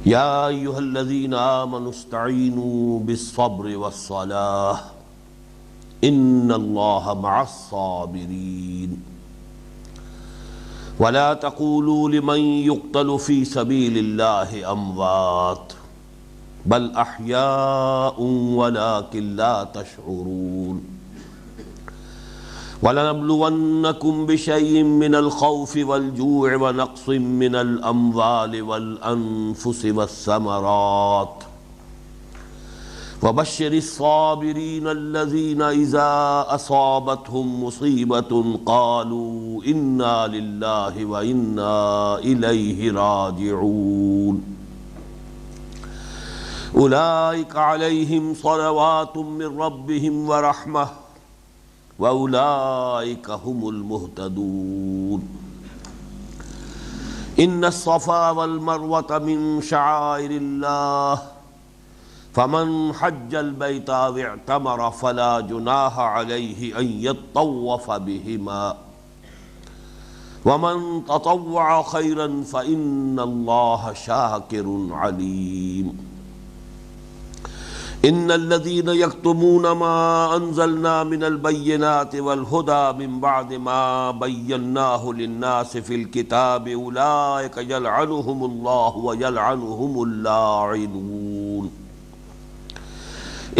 یا ایھا الذین آمنوا استعینوا بالصبر والصلاۃ ان اللہ مع الصابرین ولا تقولوا لمن يقتل في سبيل الله اموات بل احیاء ولكن لا تشعرون وَلَنَبْلُوَنَّكُمْ بِشَيْءٍ مِّنَ الْخَوْفِ وَالْجُوعِ وَنَقْصٍ مِّنَ الْأَمْوَالِ وَالْأَنفُسِ وَالثَّمَرَاتِ وَبَشِّرِ الصَّابِرِينَ الَّذِينَ إِذَا أَصَابَتْهُم مُّصِيبَةٌ قَالُوا إِنَّا لِلَّهِ وَإِنَّا إِلَيْهِ رَاجِعُونَ أُولَئِكَ عَلَيْهِمْ صَلَوَاتٌ مِّن رَّبِّهِمْ وَرَحْمَةٌ وَأُولَئِكَ هُمُ الْمُهْتَدُونَ إِنَّ الصَّفَا وَالْمَرْوَةَ مِن شَعَائِرِ اللَّهِ فَمَنْ حَجَّ الْبَيْتَ أَوِ اعْتَمَرَ فَلَا جُنَاحَ عَلَيْهِ أَن يَطَّوَّفَ بِهِمَا وَمَن تَطَوَّعَ خَيْرًا فَإِنَّ اللَّهَ شَاكِرٌ عَلِيمٌ ان الذين يكتمون ما انزلنا من البينات والهدى من بعد ما بيناه للناس في الكتاب اولئك يلعنهم الله ويلعنهم اللاعنون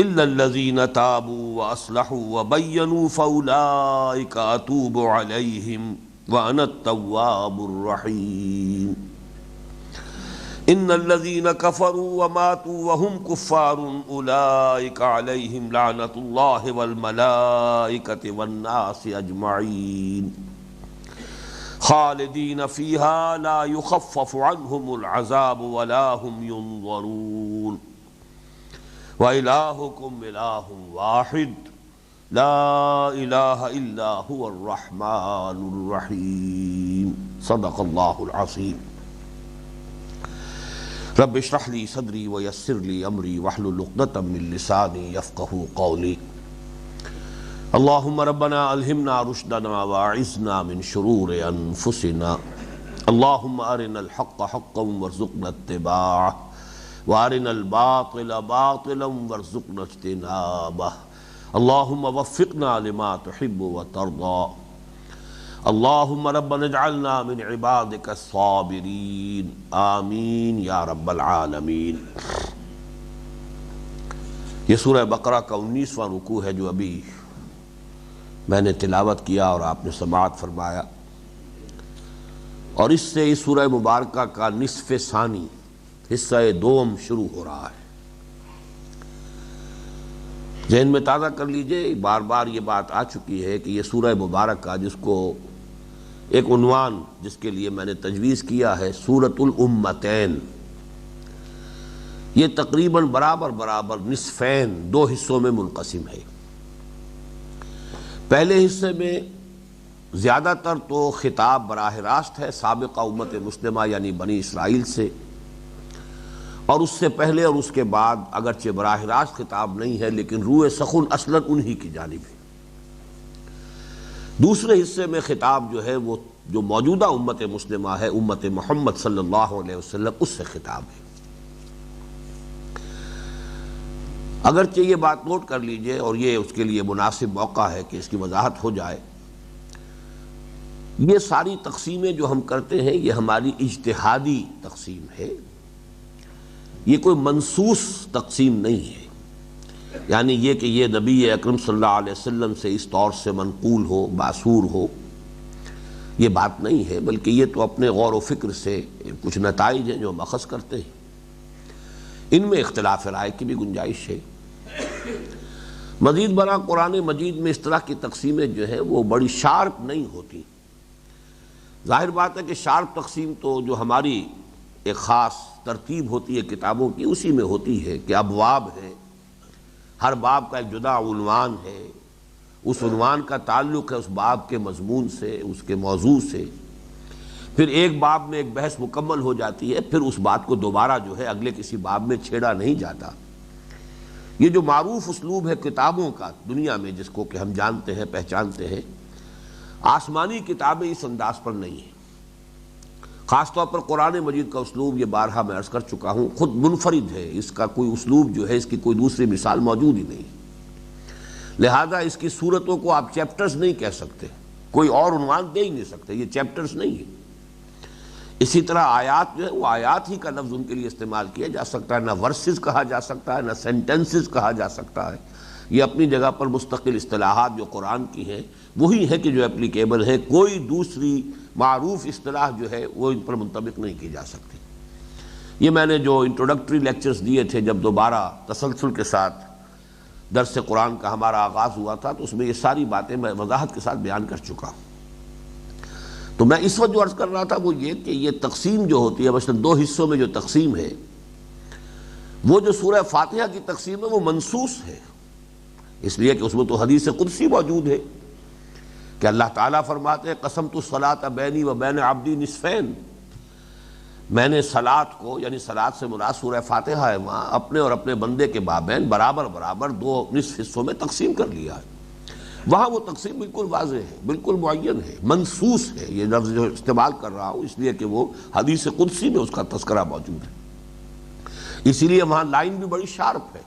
الا الذين تابوا واصلحوا وبينوا فاولئك اتوب عليهم وانا التواب الرحيم ان الذين كفروا وماتوا وهم كفار اولئك عليهم لعنة الله والملائكة والناس اجمعين خالدين فيها لا يخفف عنهم العذاب ولا هم ينظرون وإلهكم إله واحد لا إله إلا هو الرحمن الرحيم صدق الله العظيم رب اشرح لي صدري ويسر لي امري واحلل عقدة من لساني يفقهوا قولي اللهم ربنا الهمنا رشدنا واعذنا من شرور انفسنا اللهم ارنا الحق حقا وارزقنا اتباعه وارنا الباطل باطلا وارزقنا اجتنابه اللهم وفقنا لما تحب وترضى اللهم ربنا اجعلنا من عبادك الصابرين آمین یا رب العالمین۔ یہ سورہ بقرہ کا 19واں رکوع ہے جو ابھی میں نے تلاوت کیا اور آپ نے سماعت فرمایا، اور اس سے اس سورہ مبارکہ کا نصف ثانی حصہ دوم شروع ہو رہا ہے۔ ذہن میں تازہ کر لیجئے، بار بار یہ بات آ چکی ہے کہ یہ سورہ مبارکہ جس کو ایک عنوان جس کے لیے میں نے تجویز کیا ہے سورۃ الامتین، یہ تقریباً برابر نصفین دو حصوں میں منقسم ہے۔ پہلے حصے میں زیادہ تر تو خطاب براہ راست ہے سابقہ امت مسلمہ یعنی بنی اسرائیل سے، اور اس سے پہلے اور اس کے بعد اگرچہ براہ راست خطاب نہیں ہے لیکن روح سخن اصلاً انہی کی جانب ہے۔ دوسرے حصے میں خطاب جو ہے وہ جو موجودہ امت مسلمہ ہے، امت محمد صلی اللہ علیہ وسلم، اس سے خطاب ہے۔ اگرچہ یہ بات نوٹ کر لیجئے اور یہ اس کے لیے مناسب موقع ہے کہ اس کی وضاحت ہو جائے، یہ ساری تقسیمیں جو ہم کرتے ہیں یہ ہماری اجتہادی تقسیم ہے، یہ کوئی منصوص تقسیم نہیں ہے، یعنی یہ کہ یہ نبی اکرم صلی اللہ علیہ وسلم سے اس طور سے منقول ہو، معصور ہو، یہ بات نہیں ہے، بلکہ یہ تو اپنے غور و فکر سے کچھ نتائج ہیں جو ہم اخذ کرتے ہیں، ان میں اختلاف رائے کی بھی گنجائش ہے۔ مزید برآں قرآن مجید میں اس طرح کی تقسیمیں جو ہیں وہ بڑی شارپ نہیں ہوتی۔ ظاہر بات ہے کہ شارپ تقسیم تو جو ہماری ایک خاص ترتیب ہوتی ہے کتابوں کی اسی میں ہوتی ہے کہ ابواب ہے، ہر باب کا ایک جدا عنوان ہے، اس عنوان کا تعلق ہے اس باب کے مضمون سے، اس کے موضوع سے، پھر ایک باب میں ایک بحث مکمل ہو جاتی ہے، پھر اس بات کو دوبارہ جو ہے اگلے کسی باب میں چھیڑا نہیں جاتا۔ یہ جو معروف اسلوب ہے کتابوں کا دنیا میں، جس کو کہ ہم جانتے ہیں پہچانتے ہیں، آسمانی کتابیں اس انداز پر نہیں ہیں۔ خاص طور پر قرآن مجید کا اسلوب، یہ بارہا میں عرض کر چکا ہوں، خود منفرد ہے، اس کا کوئی اسلوب جو ہے اس کی کوئی دوسری مثال موجود ہی نہیں، لہذا اس کی صورتوں کو آپ چیپٹرز نہیں کہہ سکتے، کوئی اور عنوان دے ہی نہیں سکتے، یہ چیپٹرز نہیں ہیں۔ اسی طرح آیات جو ہے وہ آیات ہی کا لفظ ان کے لیے استعمال کیا جا سکتا ہے، نہ ورسز کہا جا سکتا ہے، نہ سینٹنسز کہا جا سکتا ہے، یہ اپنی جگہ پر مستقل اصطلاحات جو قرآن کی ہیں وہی ہیں کہ جو اپلیکیبل ہے، کوئی دوسری معروف اصطلاح جو ہے وہ ان پر منطبق نہیں کی جا سکتی۔ یہ میں نے جو انٹروڈکٹری لیکچرز دیے تھے جب دوبارہ تسلسل کے ساتھ درس قرآن کا ہمارا آغاز ہوا تھا، تو اس میں یہ ساری باتیں میں وضاحت کے ساتھ بیان کر چکا ہوں۔ تو میں اس وقت جو عرض کر رہا تھا وہ یہ کہ یہ تقسیم جو ہوتی ہے، مثلا دو حصوں میں جو تقسیم ہے، وہ جو سورہ فاتحہ کی تقسیم ہے وہ منصوص ہے، اس لیے کہ اس میں تو حدیث قدسی موجود ہے کہ اللہ تعالیٰ فرماتے ہیں قسمت الصلاۃ بینی و بین عبدی نصفین، میں نے صلاۃ کو، یعنی صلاۃ سے مراد سورہ فاتحہ ہے، وہاں اپنے اور اپنے بندے کے مابین برابر برابر دو نصف حصوں میں تقسیم کر لیا ہے۔ وہاں وہ تقسیم بالکل واضح ہے، بالکل معین ہے، منصوص ہے، یہ لفظ جو استعمال کر رہا ہوں اس لیے کہ وہ حدیث قدسی میں اس کا تذکرہ موجود ہے، اسی لیے وہاں لائن بھی بڑی شارپ ہے،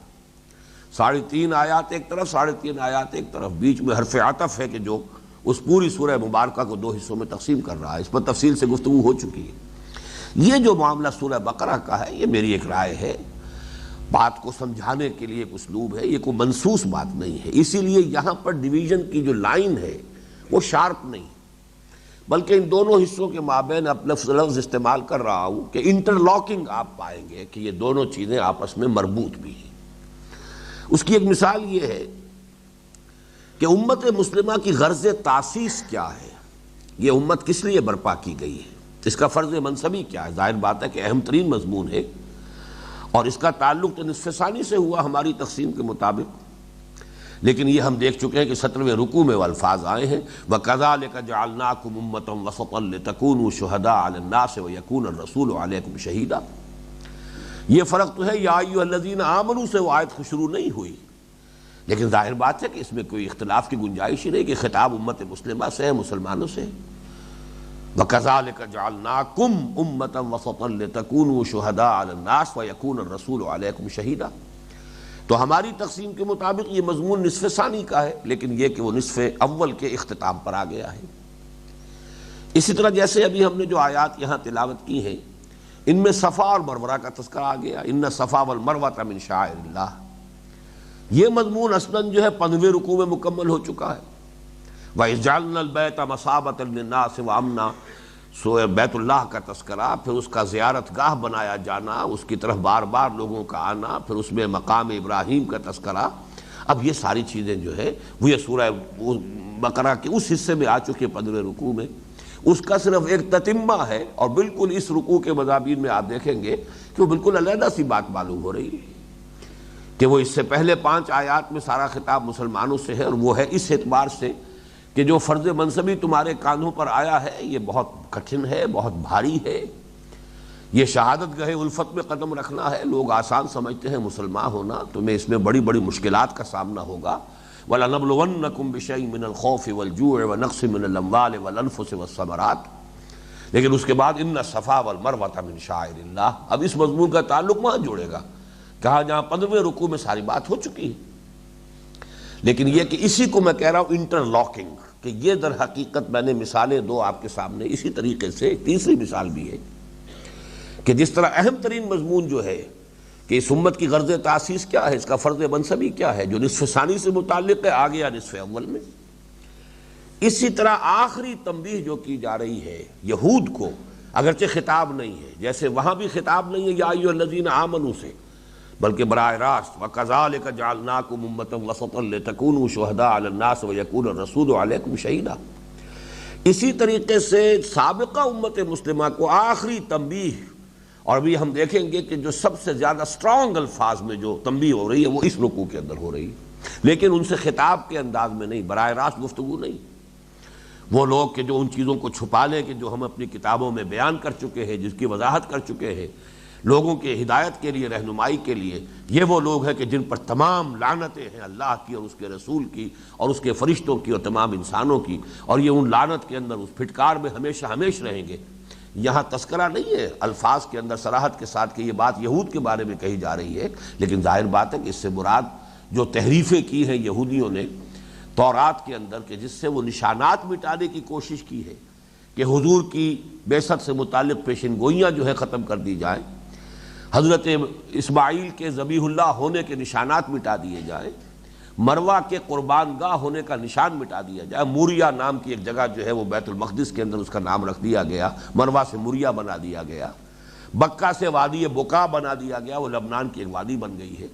3.5 آیات ایک طرف، 3.5 آیات ایک طرف، بیچ میں حرف عطف ہے کہ جو اس پوری سورہ مبارکہ کو دو حصوں میں تقسیم کر رہا ہے، اس پر تفصیل سے گفتگو ہو چکی ہے۔ یہ جو معاملہ سورہ بقرہ کا ہے، یہ میری ایک رائے ہے، بات کو سمجھانے کے لیے ایک اسلوب ہے، یہ کوئی منصوص بات نہیں ہے، اسی لیے یہاں پر ڈویژن کی جو لائن ہے وہ شارپ نہیں، بلکہ ان دونوں حصوں کے مابین اب لفظ استعمال کر رہا ہوں کہ انٹرلاکنگ آپ پائیں گے کہ یہ دونوں چیزیں آپس میں مربوط بھی ہیں۔ اس کی ایک مثال یہ ہے کہ امت مسلمہ کی غرض تاسیس کیا ہے، یہ امت کس لیے برپا کی گئی ہے، اس کا فرض منصبی کیا ہے۔ ظاہر بات ہے کہ اہم ترین مضمون ہے، اور اس کا تعلق تو نصف ثانی سے ہوا ہماری تقسیم کے مطابق، لیکن یہ ہم دیکھ چکے ہیں کہ 17ویں رکوع میں وہ الفاظ آئے ہیں وَكَذَلِكَ جَعَلْنَاكُمْ أُمَّةً وَسَطًا لِتَكُونُوا شُهَدَاءَ عَلَى النَّاسِ وَيَكُونَ الرَّسُولُ عَلَيْكُمْ شَهِيدًا۔ یہ فرق تو ہے یا ایھا الذین آمنوا سے وہ آیت شروع نہیں ہوئی، لیکن ظاہر بات ہے کہ اس میں کوئی اختلاف کی گنجائش ہی نہیں کہ خطاب امت مسلمہ سے ہے، مسلمانوں سے ہے۔ وَكَذَلِكَ جَعَلْنَاكُمْ أُمَّةً وَسَطًا لِتَكُونُوا شُهَدَاءَ عَلَى النَّاسِ وَيَكُونَ الرَّسُولُ عَلَيْكُمْ شَهِيدًا۔ تو ہماری تقسیم کے مطابق یہ مضمون نصف ثانی کا ہے، لیکن یہ کہ وہ نصف اول کے اختتام پر آ گیا ہے۔ اسی طرح جیسے ابھی ہم نے جو آیات یہاں تلاوت کی ہیں، ان میں صفا اور مروہ کا تذکرہ آ گیا، ان الصفا والمروہ من شعائر اللہ، یہ مضمون اصلاً جو ہے 15ویں رکوع میں مکمل ہو چکا ہے۔ وَإِذْ جَعَلْنَا الْبَيْتَ مَثَابَةً لِلنَّاسِ وَأَمْنًا، سو بیت اللہ کا تذکرہ، پھر اس کا زیارت گاہ بنایا جانا، اس کی طرف بار بار لوگوں کا آنا، پھر اس میں مقام ابراہیم کا تذکرہ۔ اب یہ ساری چیزیں جو ہے وہ یہ سورہ بقرہ کے اس حصے میں آ چکے 15ویں رکوع میں، اس کا صرف ایک تتمہ ہے، اور بالکل اس رکوع کے مضامین میں آپ دیکھیں گے کہ وہ بالکل علیحدہ سی بات معلوم ہو رہی ہے کہ وہ اس سے پہلے 5 آیات میں سارا خطاب مسلمانوں سے ہے، اور وہ ہے اس اعتبار سے کہ جو فرض منصبی تمہارے کاندھوں پر آیا ہے یہ بہت کٹھن ہے، بہت بھاری ہے، یہ شہادت گاہ الفت میں قدم رکھنا ہے۔ لوگ آسان سمجھتے ہیں مسلمان ہونا، تمہیں اس میں بڑی بڑی مشکلات کا سامنا ہوگا۔ وَلَنَبْلُوَنَّكُمْ بِشَيْءٍ مِّنَ الْخَوْفِ وَالْجُوعِ وَنَقْصٍ مِّنَ الْأَمْوَالِ وَالْأَنفُسِ وَالثَّمَرَاتِ، لیکن اس کے بعد ان الصفا والمروہ من شعائر اللہ، اب اس مضمون کا تعلق وہاں جوڑے گا کہاں جہاں 15ویں رکوع میں ساری بات ہو چکی ہے، لیکن یہ کہ اسی کو میں کہہ رہا ہوں انٹرلاکنگ، کہ یہ در حقیقت میں نے مثالیں دو آپ کے سامنے، اسی طریقے سے ایک تیسری مثال بھی ہے کہ جس طرح اہم ترین مضمون جو ہے کہ اس امت کی غرض تاسیس کیا ہے، اس کا فرض منصبی کیا ہے، جو نصف ثانی سے متعلق ہے، آ گیا نصف اول میں، اسی طرح آخری تنبیہ جو کی جا رہی ہے یہود کو، اگرچہ خطاب نہیں ہے، جیسے وہاں بھی خطاب نہیں ہے یا ایھا الذین آمنوا سے، بلکہ براہ راست وَكَذَلِكَ جَعَلْنَاكُمْ أُمَّةً وَسَطًا لِتَكُونُوا شُهَدَاءَ عَلَى النَّاسِ وَيَكُونَ الرَّسُولُ عَلَيْكُمْ شَهِيدًا۔ اسی طریقے سے سابقہ امت مسلمہ کو آخری تنبیہ، اور ابھی ہم دیکھیں گے کہ جو سب سے زیادہ سٹرونگ الفاظ میں جو تنبیہ ہو رہی ہے وہ اس رکوع کے اندر ہو رہی ہے، لیکن ان سے خطاب کے انداز میں نہیں، براہ راست گفتگو نہیں۔ وہ لوگ کہ جو ان چیزوں کو چھپا لیں کہ جو ہم اپنی کتابوں میں بیان کر چکے ہیں، جس کی وضاحت کر چکے ہیں لوگوں کے ہدایت کے لیے، رہنمائی کے لیے، یہ وہ لوگ ہیں کہ جن پر تمام لعنتیں ہیں اللہ کی اور اس کے رسول کی اور اس کے فرشتوں کی اور تمام انسانوں کی، اور یہ ان لعنت کے اندر، اس پھٹکار میں ہمیشہ ہمیشہ رہیں گے یہاں تذکرہ نہیں ہے الفاظ کے اندر صراحت کے ساتھ کہ یہ بات یہود کے بارے میں کہی جا رہی ہے، لیکن ظاہر بات ہے کہ اس سے مراد جو تحریفیں کی ہیں یہودیوں نے تورات کے اندر کہ جس سے وہ نشانات مٹانے کی کوشش کی ہے کہ حضور کی بعثت سے متعلق پیشن گوئیاں جو ہے ختم کر دی جائیں، حضرت اسماعیل کے ذبیح اللہ ہونے کے نشانات مٹا دیے جائیں، مروہ کے قربان گاہ ہونے کا نشان مٹا دیا جائے، موریہ نام کی ایک جگہ جو ہے وہ بیت المقدس کے اندر اس کا نام رکھ دیا گیا، مروہ سے موریہ بنا دیا گیا، بکہ سے وادی بکا بنا دیا گیا، وہ لبنان کی ایک وادی بن گئی ہے۔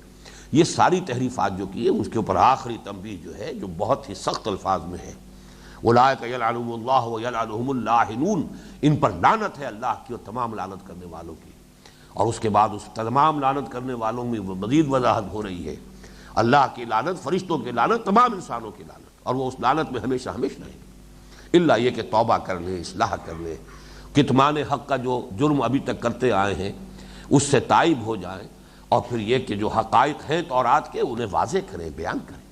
یہ ساری تحریفات جو کی ہے اس کے اوپر آخری تنبیہ جو ہے جو بہت ہی سخت الفاظ میں ہے، اولئک یلعنہم اللہ ویلعنہم اللاعنون، ان پر لعنت ہے اللہ کی اور تمام لعنت کرنے والوں کی۔ اور اس کے بعد اس تمام لعنت کرنے والوں میں مزید وضاحت ہو رہی ہے، اللہ کی لعنت، فرشتوں کی لعنت، تمام انسانوں کی لعنت، اور وہ اس لعنت میں ہمیشہ ہمیشہ رہیں گے، الا یہ کہ توبہ کر لیں، اصلاح کر لیں، کتمان حق کا جو جرم ابھی تک کرتے آئے ہیں اس سے تائب ہو جائیں، اور پھر یہ کہ جو حقائق ہیں تورات کے انہیں واضح کریں، بیان کریں۔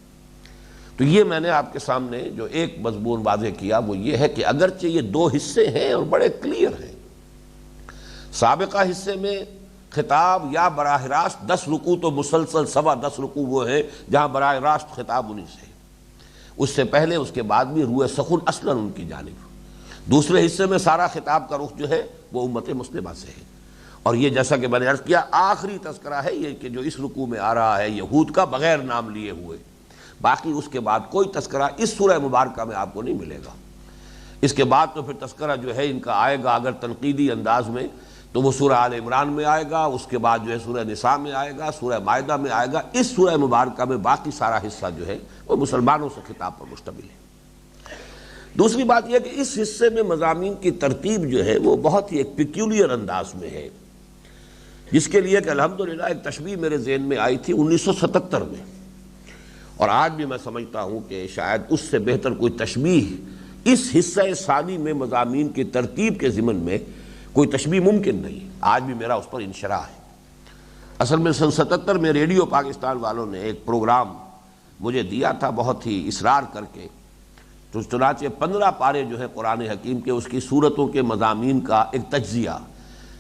تو یہ میں نے آپ کے سامنے جو ایک مضمون واضح کیا وہ یہ ہے کہ اگرچہ یہ دو حصے ہیں اور بڑے کلیئر ہیں، سابقہ حصے میں خطاب یا براہ راست 10 رکوع تو مسلسل 10 رکوع وہ ہیں جہاں براہ راست خطاب انہی سے، اس سے پہلے اس کے بعد بھی روح سخن اصلاً ان کی جانب۔ دوسرے حصے میں سارا خطاب کا رخ جو ہے وہ امت مسلمہ سے ہے، اور یہ جیسا کہ میں نے عرض کیا آخری تذکرہ ہے یہ کہ جو اس رکوع میں آ رہا ہے یہود کا بغیر نام لیے ہوئے، باقی اس کے بعد کوئی تذکرہ اس سورہ مبارکہ میں آپ کو نہیں ملے گا۔ اس کے بعد تو پھر تذکرہ جو ہے ان کا آئے گا اگر تنقیدی انداز میں تو وہ سورہ آل عمران میں آئے گا، اس کے بعد جو ہے سورہ نساء میں آئے گا، سورہ مائدہ میں آئے گا۔ اس سورہ مبارکہ میں باقی سارا حصہ جو ہے وہ مسلمانوں سے خطاب پر مشتمل ہے۔ دوسری بات یہ کہ اس حصے میں مضامین کی ترتیب جو ہے وہ بہت ہی ایک پیکیولر انداز میں ہے، جس کے لیے کہ الحمدللہ ایک تشبیہ میرے ذہن میں آئی تھی 1977 میں، اور آج بھی میں سمجھتا ہوں کہ شاید اس سے بہتر کوئی تشبیہ اس حصہ ثانی میں مضامین کی ترتیب کے ضمن میں کوئی تشبیہ ممکن نہیں۔ آج بھی میرا اس پر انشراح ہے۔ اصل میں سن 77 میں ریڈیو پاکستان والوں نے ایک پروگرام مجھے دیا تھا بہت ہی اصرار کر کے، تو چنانچہ 15 پارے جو ہے قرآن حکیم کے اس کی صورتوں کے مضامین کا ایک تجزیہ،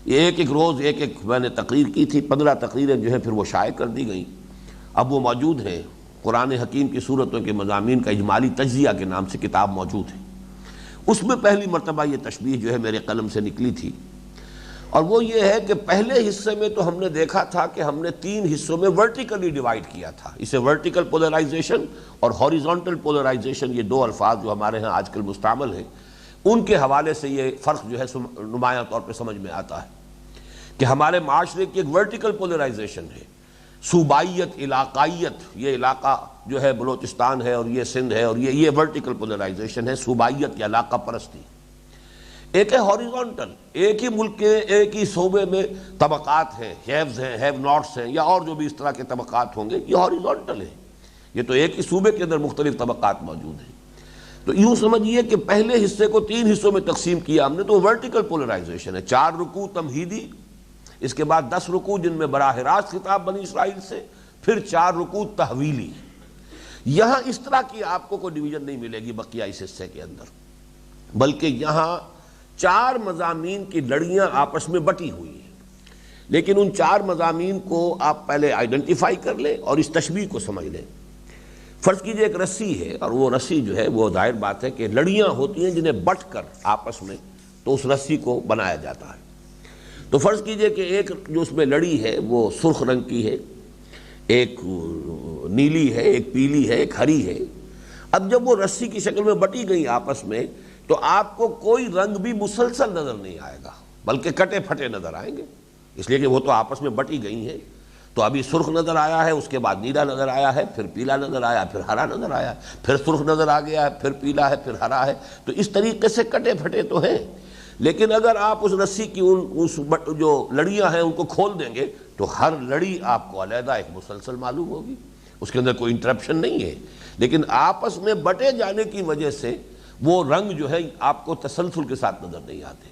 یہ ایک روز ایک میں نے تقریر کی تھی، 15 تقریریں جو ہے پھر وہ شائع کر دی گئیں، اب وہ موجود ہیں، قرآن حکیم کی صورتوں کے مضامین کا اجمالی تجزیہ کے نام سے کتاب موجود ہے۔ اس میں پہلی مرتبہ یہ تشبیہ جو ہے میرے قلم سے نکلی تھی، اور وہ یہ ہے کہ پہلے حصے میں تو ہم نے دیکھا تھا کہ ہم نے 3 حصوں میں ورٹیکلی ڈیوائیڈ کیا تھا، اسے ورٹیکل پولرائزیشن اور ہاریزونٹل پولرائزیشن، یہ 2 الفاظ جو ہمارے ہاں آج کل مستعمل ہیں، ان کے حوالے سے یہ فرق جو ہے نمایاں طور پہ سمجھ میں آتا ہے کہ ہمارے معاشرے کی ایک ورٹیکل پولرائزیشن ہے، صوبائیت، علاقائیت، یہ علاقہ جو ہے بلوچستان ہے اور یہ سندھ ہے، اور یہ ورٹیکل پولرائزیشن ہے، صوبائیت یا علاقہ پرستی۔ ایک ہے ہاریزونٹل، ایک ہی ملک کے ایک ہی صوبے میں طبقات ہیں، ہیوز ہیں، ہیو ناٹس ہیں، یا اور جو بھی اس طرح کے طبقات ہوں گے، یہ ہاریزونٹل ہے، یہ تو ایک ہی صوبے کے اندر مختلف طبقات موجود ہیں۔ تو یوں سمجھیے کہ پہلے حصے کو 3 حصوں میں تقسیم کیا ہم نے، تو ورٹیکل پولرائزیشن ہے، 4 رکوع تمہیدی، اس کے بعد 10 رکوع جن میں براہ راست خطاب بنی اسرائیل سے، پھر 4 رکوع تحویلی۔ یہاں اس طرح کی آپ کو کوئی ڈویژن نہیں ملے گی بقیہ اس حصے کے اندر، بلکہ یہاں 4 مضامین کی لڑیاں آپس میں بٹی ہوئی ہیں، لیکن ان 4 مضامین کو آپ پہلے آئیڈینٹیفائی کر لیں اور اس تشبیہ کو سمجھ لیں۔ فرض کیجئے ایک رسی ہے، اور وہ رسی جو ہے وہ ظاہر بات ہے کہ لڑیاں ہوتی ہیں جنہیں بٹ کر آپس میں تو اس رسی کو بنایا جاتا ہے۔ تو فرض کیجئے کہ ایک جو اس میں لڑی ہے وہ سرخ رنگ کی ہے، ایک نیلی ہے، ایک پیلی ہے، ایک ہری ہے۔ اب جب وہ رسی کی شکل میں بٹی گئی آپس میں تو آپ کو کوئی رنگ بھی مسلسل نظر نہیں آئے گا، بلکہ کٹے پھٹے نظر آئیں گے، اس لیے کہ وہ تو آپس میں بٹی گئی ہیں۔ تو ابھی سرخ نظر آیا ہے، اس کے بعد نیلا نظر آیا ہے، پھر پیلا نظر آیا، پھر ہرا نظر آیا، پھر سرخ نظر آ گیا ہے، پھر پیلا ہے، پھر ہرا ہے۔ تو اس طریقے سے کٹے پھٹے تو ہیں، لیکن اگر آپ اس رسی کی اس جو لڑیاں ہیں ان کو کھول دیں گے تو ہر لڑی آپ کو علیحدہ ایک مسلسل معلوم ہوگی، اس کے اندر کوئی انٹرپشن نہیں ہے، لیکن آپس میں بٹے جانے کی وجہ سے وہ رنگ جو ہے آپ کو تسلسل کے ساتھ نظر نہیں آتے۔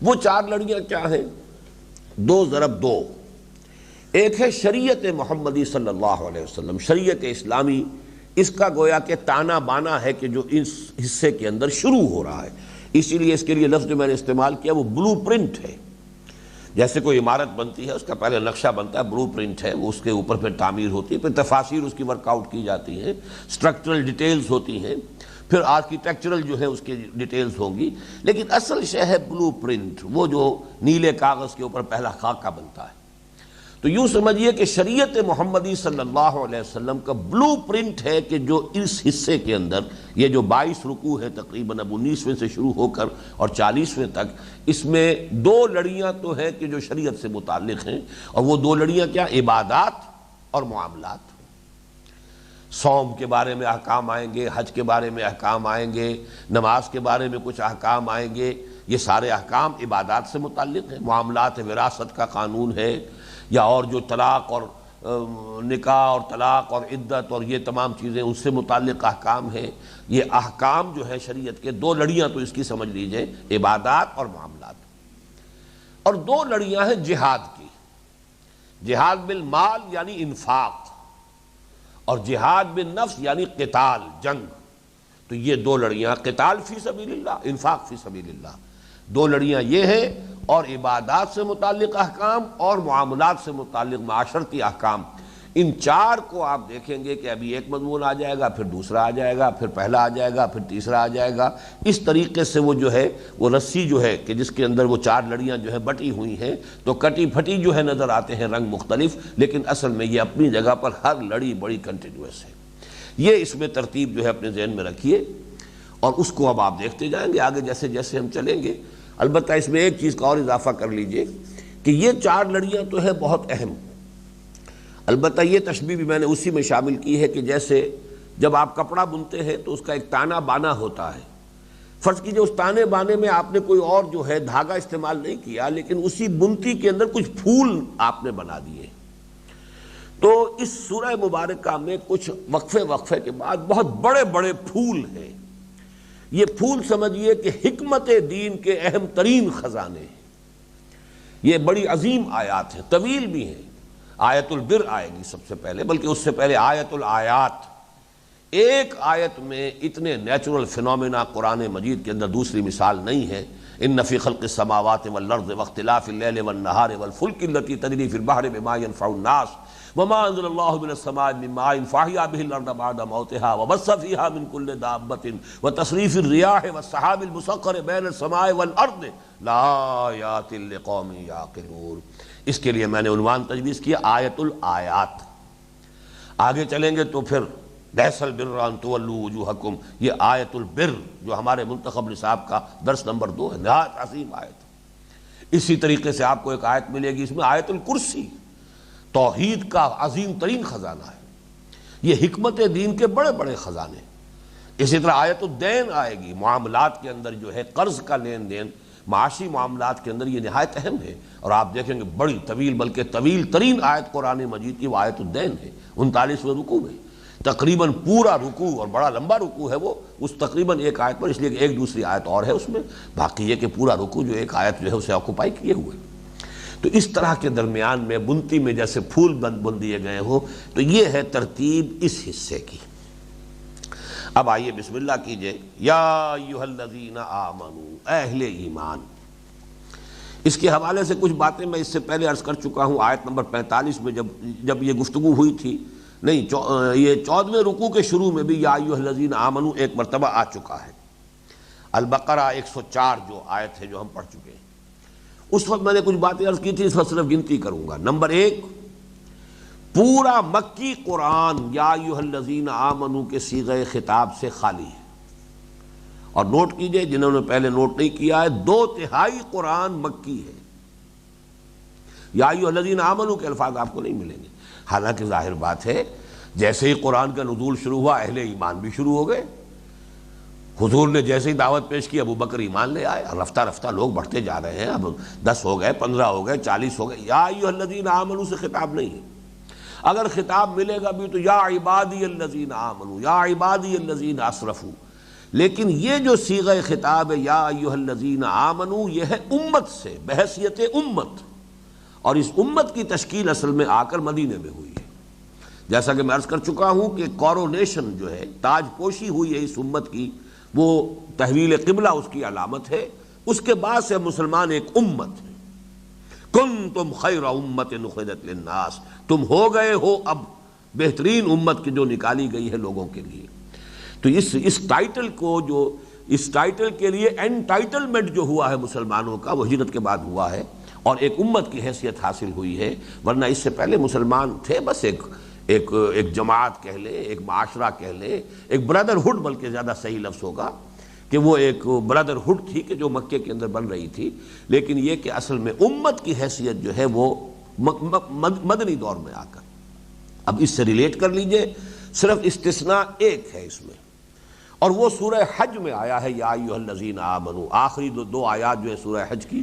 وہ 4 لڑیاں کیا ہیں؟ 2 ضرب 2۔ ایک ہے شریعت محمدی صلی اللہ علیہ وسلم، شریعت اسلامی، اس کا گویا کہ تانا بانا ہے کہ جو اس حصے کے اندر شروع ہو رہا ہے۔ اسی لیے اس کے لیے لفظ جو میں نے استعمال کیا وہ بلو پرنٹ ہے. جیسے کوئی عمارت بنتی ہے اس کا پہلے نقشہ بنتا ہے، بلو پرنٹ ہے، وہ اس کے اوپر پھر تعمیر ہوتی ہے، پھر تفاصیر اس کی ورک آؤٹ کی جاتی ہیں، اسٹرکچرل ڈیٹیلز ہوتی ہیں، پھر آرکیٹیکچرل جو ہے اس کی ڈیٹیلز ہوں گی، لیکن اصل شے ہے بلو پرنٹ، وہ جو نیلے کاغذ کے اوپر پہلا خاکہ بنتا ہے. تو یوں سمجھیے کہ شریعت محمدی صلی اللہ علیہ وسلم کا بلو پرنٹ ہے کہ جو اس حصے کے اندر یہ جو 22 رکوع ہے تقریباً اب 19ویں سے شروع ہو کر اور 40ویں تک، اس میں 2 لڑیاں تو ہیں کہ جو شریعت سے متعلق ہیں، اور وہ 2 لڑیاں کیا؟ عبادات اور معاملات. صوم کے بارے میں احکام آئیں گے، حج کے بارے میں احکام آئیں گے، نماز کے بارے میں کچھ احکام آئیں گے. یہ سارے احکام عبادات سے متعلق ہیں. معاملات وراثت کا قانون ہے، یا اور جو طلاق اور نکاح اور طلاق اور عدت اور یہ تمام چیزیں اس سے متعلق احکام ہیں. یہ احکام جو ہے شریعت کے 2 لڑیاں تو اس کی سمجھ لیجئے، عبادات اور معاملات. اور 2 لڑیاں ہیں جہاد کی، جہاد بالمال یعنی انفاق، اور جہاد بالنفس یعنی قتال، جنگ. تو یہ 2 لڑیاں، قتال فی سبیل اللہ، انفاق فی سبیل اللہ، 2 لڑیاں یہ ہیں. اور عبادات سے متعلق احکام اور معاملات سے متعلق معاشرتی احکام، ان 4 کو آپ دیکھیں گے کہ ابھی ایک مضمون آ جائے گا، پھر دوسرا آ جائے گا، پھر پہلا آ جائے گا، پھر تیسرا آ جائے گا. اس طریقے سے وہ جو ہے وہ رسی جو ہے کہ جس کے اندر وہ 4 لڑیاں جو ہیں بٹی ہوئی ہیں، تو کٹی پھٹی جو ہے نظر آتے ہیں رنگ مختلف، لیکن اصل میں یہ اپنی جگہ پر ہر لڑی بڑی کنٹینیوس ہے. یہ اس میں ترتیب جو ہے اپنے ذہن میں رکھیے، اور اس کو اب آپ دیکھتے جائیں گے آگے جیسے جیسے ہم چلیں گے. البتہ اس میں ایک چیز کا اور اضافہ کر لیجئے کہ یہ 4 لڑیاں تو ہے بہت اہم. البتہ یہ تشبیہ بھی میں نے اسی میں شامل کی ہے کہ جیسے جب آپ کپڑا بنتے ہیں تو اس کا ایک تانا بانا ہوتا ہے. فرض کیجئے اس تانے بانے میں آپ نے کوئی اور جو ہے دھاگا استعمال نہیں کیا، لیکن اسی بنتی کے اندر کچھ پھول آپ نے بنا دیے. تو اس سورہ مبارکہ میں کچھ وقفے کے بعد بہت بڑے بڑے پھول ہیں. یہ پھول سمجھیے کہ حکمت دین کے اہم ترین خزانے ہیں. یہ بڑی عظیم آیات ہیں، طویل بھی ہیں. آیت البر آئے گی سب سے پہلے، بلکہ اس سے پہلے آیت الآیات. ایک آیت میں اتنے نیچرل فینومینا قرآن مجید کے اندر دوسری مثال نہیں ہے. ان فی خلق السماوات والارض واختلاف اللیل والنہار والفلک التی تجری فی البحر بما ينفع الناس وما انزل اللہ من السماء من ماء فاحیا به الارض بعد موتها وبث فيها من كل دابة وتصريف الرياح والسحاب المسخر بين السماء والارض لآیات لقوم یعقلون. اس کے لیے میں نے عنوان تجویز کیا آیت الآیات. آگے چلیں گے تو پھر لیس البر ان تولوا وجوہکم، یہ آیت البر جو ہمارے منتخب نصاب کا درس نمبر 2 ہے، نہایت عظیم آیت. اسی طریقے سے آپ کو ایک آیت ملے گی اس میں آیت الکرسی، توحید کا عظیم ترین خزانہ ہے. یہ حکمت دین کے بڑے بڑے خزانے. اسی طرح آیت الدین آئے گی، معاملات کے اندر جو ہے قرض کا لین دین، معاشی معاملات کے اندر یہ نہایت اہم ہے. اور آپ دیکھیں گے بڑی طویل، بلکہ طویل ترین آیت قرآن مجید کی وہ آیت الدین ہے، 39ویں رکوع میں. تقریباً پورا رکوع اور بڑا لمبا رکوع ہے وہ اس تقریباً ایک آیت پر، اس لیے کہ ایک دوسری آیت اور ہے اس میں، باقی یہ کہ پورا رکوع جو ایک آیت جو ہے اسے آکوپائی کیے ہوئے. تو اس طرح کے درمیان میں بنتی میں جیسے پھول بن دیے گئے ہوں، تو یہ ہے ترتیب اس حصے کی. اب آئیے بسم اللہ کیجئے. یا ایھا الذین آمنوا، اے اہل ایمان. اس کے حوالے سے کچھ باتیں میں اس سے پہلے عرض کر چکا ہوں. آیت نمبر 45 میں جب یہ گفتگو ہوئی تھی، نہیں یہ 14ویں رکوع کے شروع میں بھی یا ایھا الذین آمنوا ایک مرتبہ آ چکا ہے. البقرہ 104 جو آیت ہے جو ہم پڑھ چکے ہیں، اس وقت میں نے کچھ باتیں عرض کی تھی، اس وقت صرف گنتی کروں گا. نمبر 1، پورا مکی قرآن یا ایھا الذین آمنوا کے صیغہ خطاب سے خالی ہے. اور نوٹ کیجئے جنہوں نے پہلے نوٹ نہیں کیا ہے، 2/3 قرآن مکی ہے. یا ایھا الذین آمنوا کے الفاظ آپ کو نہیں ملیں گے. حالانکہ ظاہر بات ہے جیسے ہی قرآن کا نزول شروع ہوا اہل ایمان بھی شروع ہو گئے. حضور نے جیسے ہی دعوت پیش کی ابو بکر ایمان لے آئے، اور رفتہ رفتہ لوگ بڑھتے جا رہے ہیں. اب 10 ہو گئے، 15 ہو گئے، 40 ہو گئے. یا ایھا الذین آمنوا سے خطاب نہیں ہے. اگر خطاب ملے گا بھی تو یا عبادی الذین آمنوا، یا عبادی الذین اسرفوا. لیکن یہ جو صیغہ خطاب ہے یا ایھا الذین آمنوا، یہ ہے امت سے، بحیثیت امت. اور اس امت کی تشکیل اصل میں آ کر مدینے میں ہوئی ہے. جیسا کہ میں عرض کر چکا ہوں کہ کورونیشن جو ہے، تاج پوشی ہوئی ہے اس امت کی، وہ تحویل قبلہ اس کی علامت ہے۔ اس کے بعد سے مسلمان ایک امت ہے۔ کنتم خیر امت اخرجت للناس، تم ہو گئے ہو اب بہترین امت کی جو نکالی گئی ہے لوگوں کے لیے۔ تو اس ٹائٹل کو، جو اس ٹائٹل کے لیے انٹائٹلمنٹ جو ہوا ہے مسلمانوں کا، وہ ہجرت کے بعد ہوا ہے اور ایک امت کی حیثیت حاصل ہوئی ہے۔ ورنہ اس سے پہلے مسلمان تھے بس ایک جماعت کہہ لیں، ایک معاشرہ کہہ لیں، ایک بردرہڈ، بلکہ زیادہ صحیح لفظ ہوگا کہ وہ ایک بردرہڈ تھی کہ جو مکے کے اندر بن رہی تھی۔ لیکن یہ کہ اصل میں امت کی حیثیت جو ہے وہ مدنی دور میں آ کر، اب اس سے ریلیٹ کر لیجئے، صرف استثناء ایک ہے اس میں، اور وہ سورہ حج میں آیا ہے، یا ایھا الذین آمنوا، آخری دو آیات جو ہے سورہ حج کی،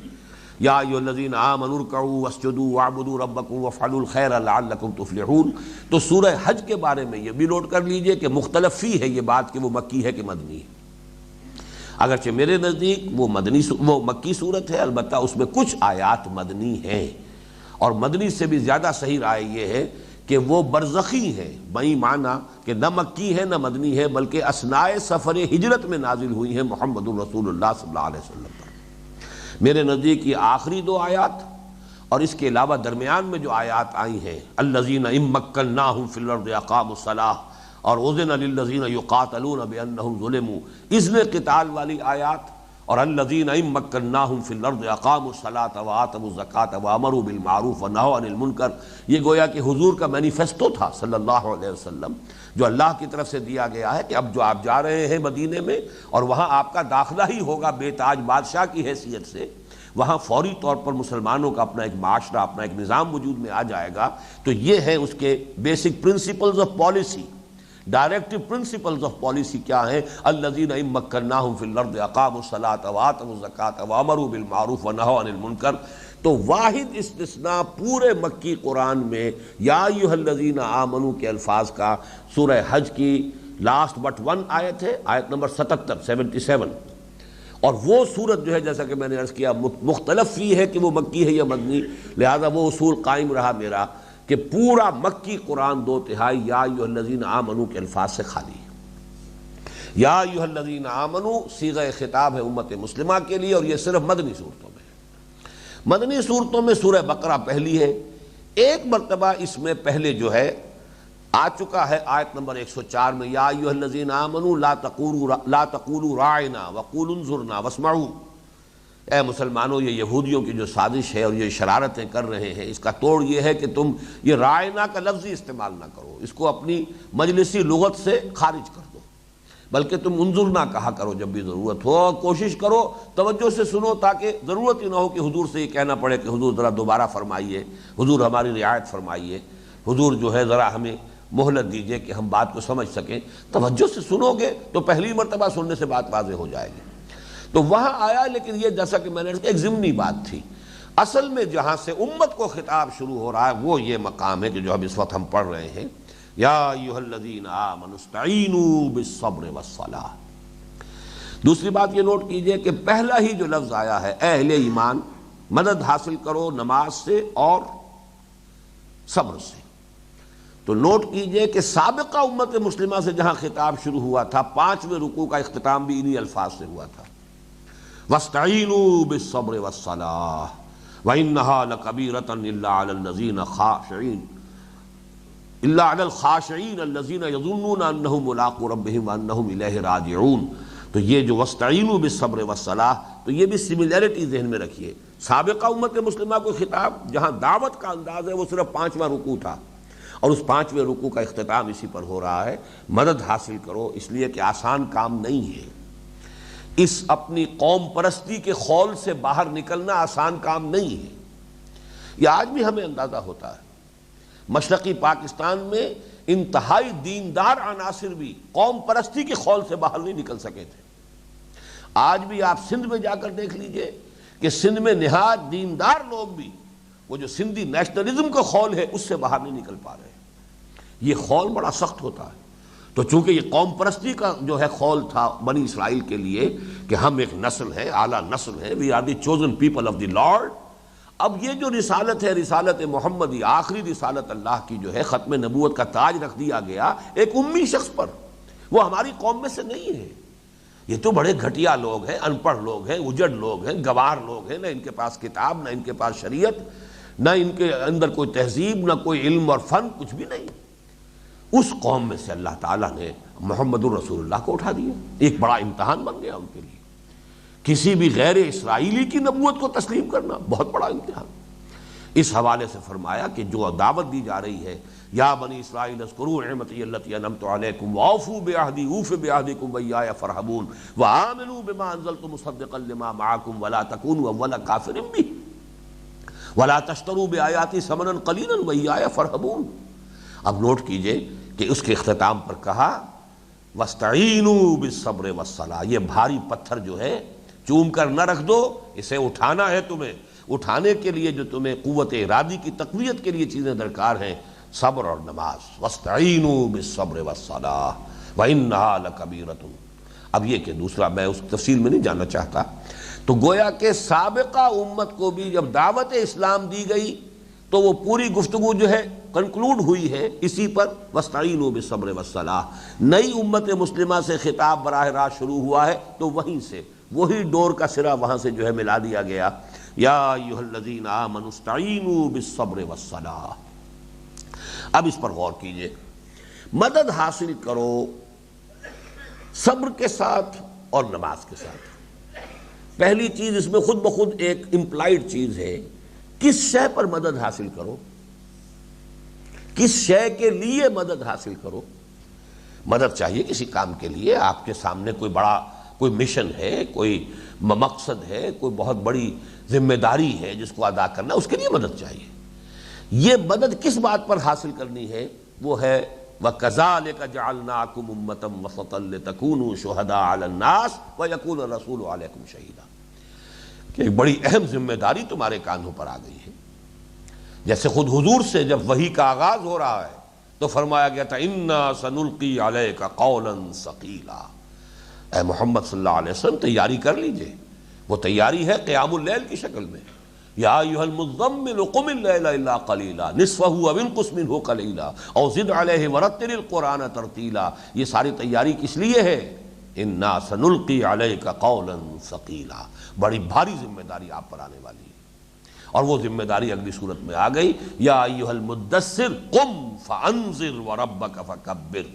یا ایھا الذین آمنوا ارکعوا واسجدوا واعبدوا ربکم وافعلوا الخیر لعلکم تفلحون۔ تو سورہ حج کے بارے میں یہ بھی نوٹ کر لیجئے کہ مختلف فی ہے یہ بات کہ وہ مکی ہے کہ مدنی ہے۔ اگرچہ میرے نزدیک وہ مکی صورت ہے، البتہ اس میں کچھ آیات مدنی ہیں، اور مدنی سے بھی زیادہ صحیح رائے یہ ہے کہ وہ برزخی ہیں، بئی معنی کہ نہ مکی ہے نہ مدنی ہے، بلکہ اثناء سفر ہجرت میں نازل ہوئی ہیں محمد الرسول اللہ صلی اللہ علیہ وسلم پر۔ میرے نزدیک یہ آخری دو آیات اور اس کے علاوہ درمیان میں جو آیات آئی ہیں، الذین ان مکناہم فی الارض اقاموا الصلاۃ اور اذن للذین یقاتلون بانہم ظلموا، اذن قتال والی آیات، اور الذین ان مکناہم فی الارض اقاموا الصلاۃ وآتوا الزکاۃ وامروا بالمعروف ونہوا عن المنکر، یہ گویا کہ حضور کا مینیفیسٹو تھا صلی اللہ علیہ وسلم، جو اللہ کی طرف سے دیا گیا ہے کہ اب جو آپ جا رہے ہیں مدینے میں، اور وہاں آپ کا داخلہ ہی ہوگا بے تاج بادشاہ کی حیثیت سے، وہاں فوری طور پر مسلمانوں کا اپنا ایک معاشرہ، اپنا ایک نظام وجود میں آ جائے گا۔ تو یہ ہے اس کے basic principles of policy, directive principles of policy کیا ہیں؟ الذین ان مکناہم فی الارض اقاموا الصلاۃ وآتوا الزکاۃ وامروا بالمعروف ونہوا عن المنکر۔ تو واحد استثناء پورے مکی قرآن میں یا ایھا الذین آمنوا کے الفاظ کا سورہ حج کی لاسٹ بٹ ون آیت ہے، آیت نمبر 77، اور وہ صورت جو ہے جیسا کہ میں نے عرض کیا مختلف فی ہے کہ وہ مکی ہے یا مدنی، لہذا وہ اصول قائم رہا میرا کہ پورا مکی قرآن 2/3 یا ایھا الذین آمنوا کے الفاظ سے خالی ہے۔ یا ایھا الذین آمنوا صیغہ خطاب ہے امت مسلمہ کے لیے، اور یہ صرف مدنی صورتوں میں ہے۔ مدنی صورتوں میں سورہ بقرہ پہلی ہے، ایک مرتبہ اس میں پہلے جو ہے آ چکا ہے آیت نمبر 104 میں، یا ایھا الذین آمنوا لا تقولوا راعنا وقولوا انظرنا واسمعوا، اے مسلمانوں یہ یہودیوں کی جو سازش ہے اور یہ شرارتیں کر رہے ہیں، اس کا توڑ یہ ہے کہ تم یہ رائنا کا لفظ ہی استعمال نہ کرو، اس کو اپنی مجلسی لغت سے خارج کر دو، بلکہ تم انظرنا کہا کرو جب بھی ضرورت ہو، اور کوشش کرو توجہ سے سنو تاکہ ضرورت ہی نہ ہو کہ حضور سے یہ کہنا پڑے کہ حضور ذرا دوبارہ فرمائیے، حضور ہماری رعایت فرمائیے، حضور جو ہے ذرا ہمیں مہلت دیجئے کہ ہم بات کو سمجھ سکیں۔ توجہ سے سنو گے تو پہلی مرتبہ سننے سے بات واضح ہو جائے گی۔ تو وہاں آیا، لیکن یہ جیسا کہ میں نے ایک ضمنی بات تھی، اصل میں جہاں سے امت کو خطاب شروع ہو رہا ہے وہ یہ مقام ہے کہ جو اب اس وقت ہم پڑھ رہے ہیں، یا ایھا الذین آمنوا استعینوا بالصبر والصلاۃ۔ دوسری بات یہ نوٹ کیجئے کہ پہلا ہی جو لفظ آیا ہے، اے اہل ایمان مدد حاصل کرو نماز سے اور صبر سے، تو نوٹ کیجئے کہ سابقہ امت مسلمہ سے جہاں خطاب شروع ہوا تھا، 5ویں رکوع کا اختتام بھی انہی الفاظ سے ہوا تھا، وَاسْتَعِینُوا بِالصَّبْرِ وَالصَّلَاةِ وَإِنَّهَا لَكَبِیرَةٌ إِلَّا عَلَى الَّذِینَ خَاشِعِینَ إِلَّا عَلَى الْخَاشِعِینَ الَّذِینَ يَظُنُّونَ أَنَّهُم مُّلَاقُو رَبِّهِمْ وَأَنَّهُمْ إِلَیہِ رَاجِعُونَ۔ تو یہ جو وَاسْتَعِینُوا بِالصَّبْرِ وَالصَّلَاةِ، تو یہ بھی سملیرٹی ذہن میں رکھیے، سابقہ امت مسلمہ کو خطاب جہاں دعوت کا انداز ہے وہ صرف 5واں رکوع تھا، اور اس 5ویں رکوع کا اختتام اسی پر ہو رہا ہے، مدد حاصل کرو، اس لیے کہ آسان کام نہیں ہے، اس اپنی قوم پرستی کے خول سے باہر نکلنا آسان کام نہیں ہے۔ یہ آج بھی ہمیں اندازہ ہوتا ہے، مشرقی پاکستان میں انتہائی دیندار عناصر بھی قوم پرستی کے خول سے باہر نہیں نکل سکے تھے۔ آج بھی آپ سندھ میں جا کر دیکھ لیجئے کہ سندھ میں نہایت دیندار لوگ بھی وہ جو سندھی نیشنلزم کا خول ہے اس سے باہر نہیں نکل پا رہے۔ یہ خول بڑا سخت ہوتا ہے، تو چونکہ یہ قوم پرستی کا جو ہے خول تھا بنی اسرائیل کے لیے کہ ہم ایک نسل ہے، اعلیٰ نسل ہے، we are the chosen people of the lord, اب یہ جو رسالت ہے، رسالت محمدی، آخری رسالت اللہ کی جو ہے، ختم نبوت کا تاج رکھ دیا گیا ایک امی شخص پر، وہ ہماری قوم میں سے نہیں ہے، یہ تو بڑے گھٹیا لوگ ہیں، ان پڑھ لوگ ہیں، اجڑ لوگ ہیں، گوار لوگ ہیں، نہ ان کے پاس کتاب، نہ ان کے پاس شریعت، نہ ان کے اندر کوئی تہذیب، نہ کوئی علم اور فن، کچھ بھی نہیں۔ اس قوم میں سے اللہ تعالیٰ نے محمد الرسول اللہ کو اٹھا دیا۔ ایک بڑا امتحان بن گیا ان کے لیے، کسی بھی غیر اسرائیلی کی نبوت کو تسلیم کرنا بہت بڑا امتحان۔ اس حوالے سے فرمایا کہ جو دعوت دی جا رہی ہے، یا بنی اسرائیل اذکروا نعمتی التی انعمت علیکم واوفوا بعہدی اوف بعہدکم وایایا فارہبون وآمنوا بما انزلت مصدقا لما معکم ولا تکونوا اول کافر بہ ولا تشتروا بآیاتی ثمنا قلیلا وایایا فارہبون۔ اب نوٹ کیجئے کہ اس کے اختتام پر کہا واستعینوا بالصبر والصلاۃ، یہ بھاری پتھر جو ہے چوم کر نہ رکھ دو، اسے اٹھانا ہے تمہیں، اٹھانے کے لیے جو تمہیں قوت ارادی کی تقویت کے لیے چیزیں درکار ہیں، صبر اور نماز۔ واستعینوا بالصبر والصلاۃ وانھا لکبیرۃ۔ اب یہ کہ دوسرا میں اس تفصیل میں نہیں جانا چاہتا، تو گویا کہ سابقہ امت کو بھی جب دعوت اسلام دی گئی تو وہ پوری گفتگو جو ہے کنکلوڈ ہوئی ہے اسی پر واستعینوا بالصبر والصلاۃ۔ نئی امت مسلمہ سے خطاب براہ راست شروع ہوا ہے تو وہیں سے وہی ڈور کا سرا وہاں سے جو ہے ملا دیا گیا، یا ایھا الذین آمنوا استعینوا بالصبر والصلاۃ۔ اب اس پر غور کیجئے، مدد حاصل کرو صبر کے ساتھ اور نماز کے ساتھ۔ پہلی چیز اس میں خود بخود ایک امپلائڈ چیز ہے، کس شے پر مدد حاصل کرو، کس شے کے لیے مدد حاصل کرو۔ مدد چاہیے کسی کام کے لیے، آپ کے سامنے کوئی بڑا کوئی مشن ہے، کوئی مقصد ہے، کوئی بہت بڑی ذمہ داری ہے جس کو ادا کرنا، اس کے لیے مدد چاہیے۔ یہ مدد کس بات پر حاصل کرنی ہے؟ وہ ہے وَكَذَلِكَ جَعَلْنَاكُمْ أُمَّةً وَسَطًا لِتَكُونُوا شُهَدَاءَ عَلَى النَّاسِ وَيَكُونَ الرَّسُولُ عَلَيْكُمْ شَهِيدًا، کہ ایک بڑی اہم ذمہ داری تمہارے کاندھوں پر آ گئی ہے۔ جیسے خود حضور سے جب وحی کا آغاز ہو رہا ہے تو فرمایا گیا تھا اِنَّا سَنُلْقِي عَلَيْكَ قَوْلًا ثَقِيلًا، اے محمد صلی اللہ علیہ وسلم تیاری کر لیجئے۔ وہ تیاری ہے قیام اللیل کی شکل میں، یا ایھا المزمل قم اللیل الا قلیلا نصفہ او انقص منہ قلیلا او زد علیہ ورتل القرآن ترتیلا۔ یہ ساری تیاری کس لیے ہے؟ انا سنلقی علیک قولا ثقیلا، بڑی بھاری ذمہ داری آپ پر آنے والی ہے۔ اور وہ ذمہ داری اگلی صورت میں آ گئی، یا ایھا المدثر قم فانذر وربک فکبر،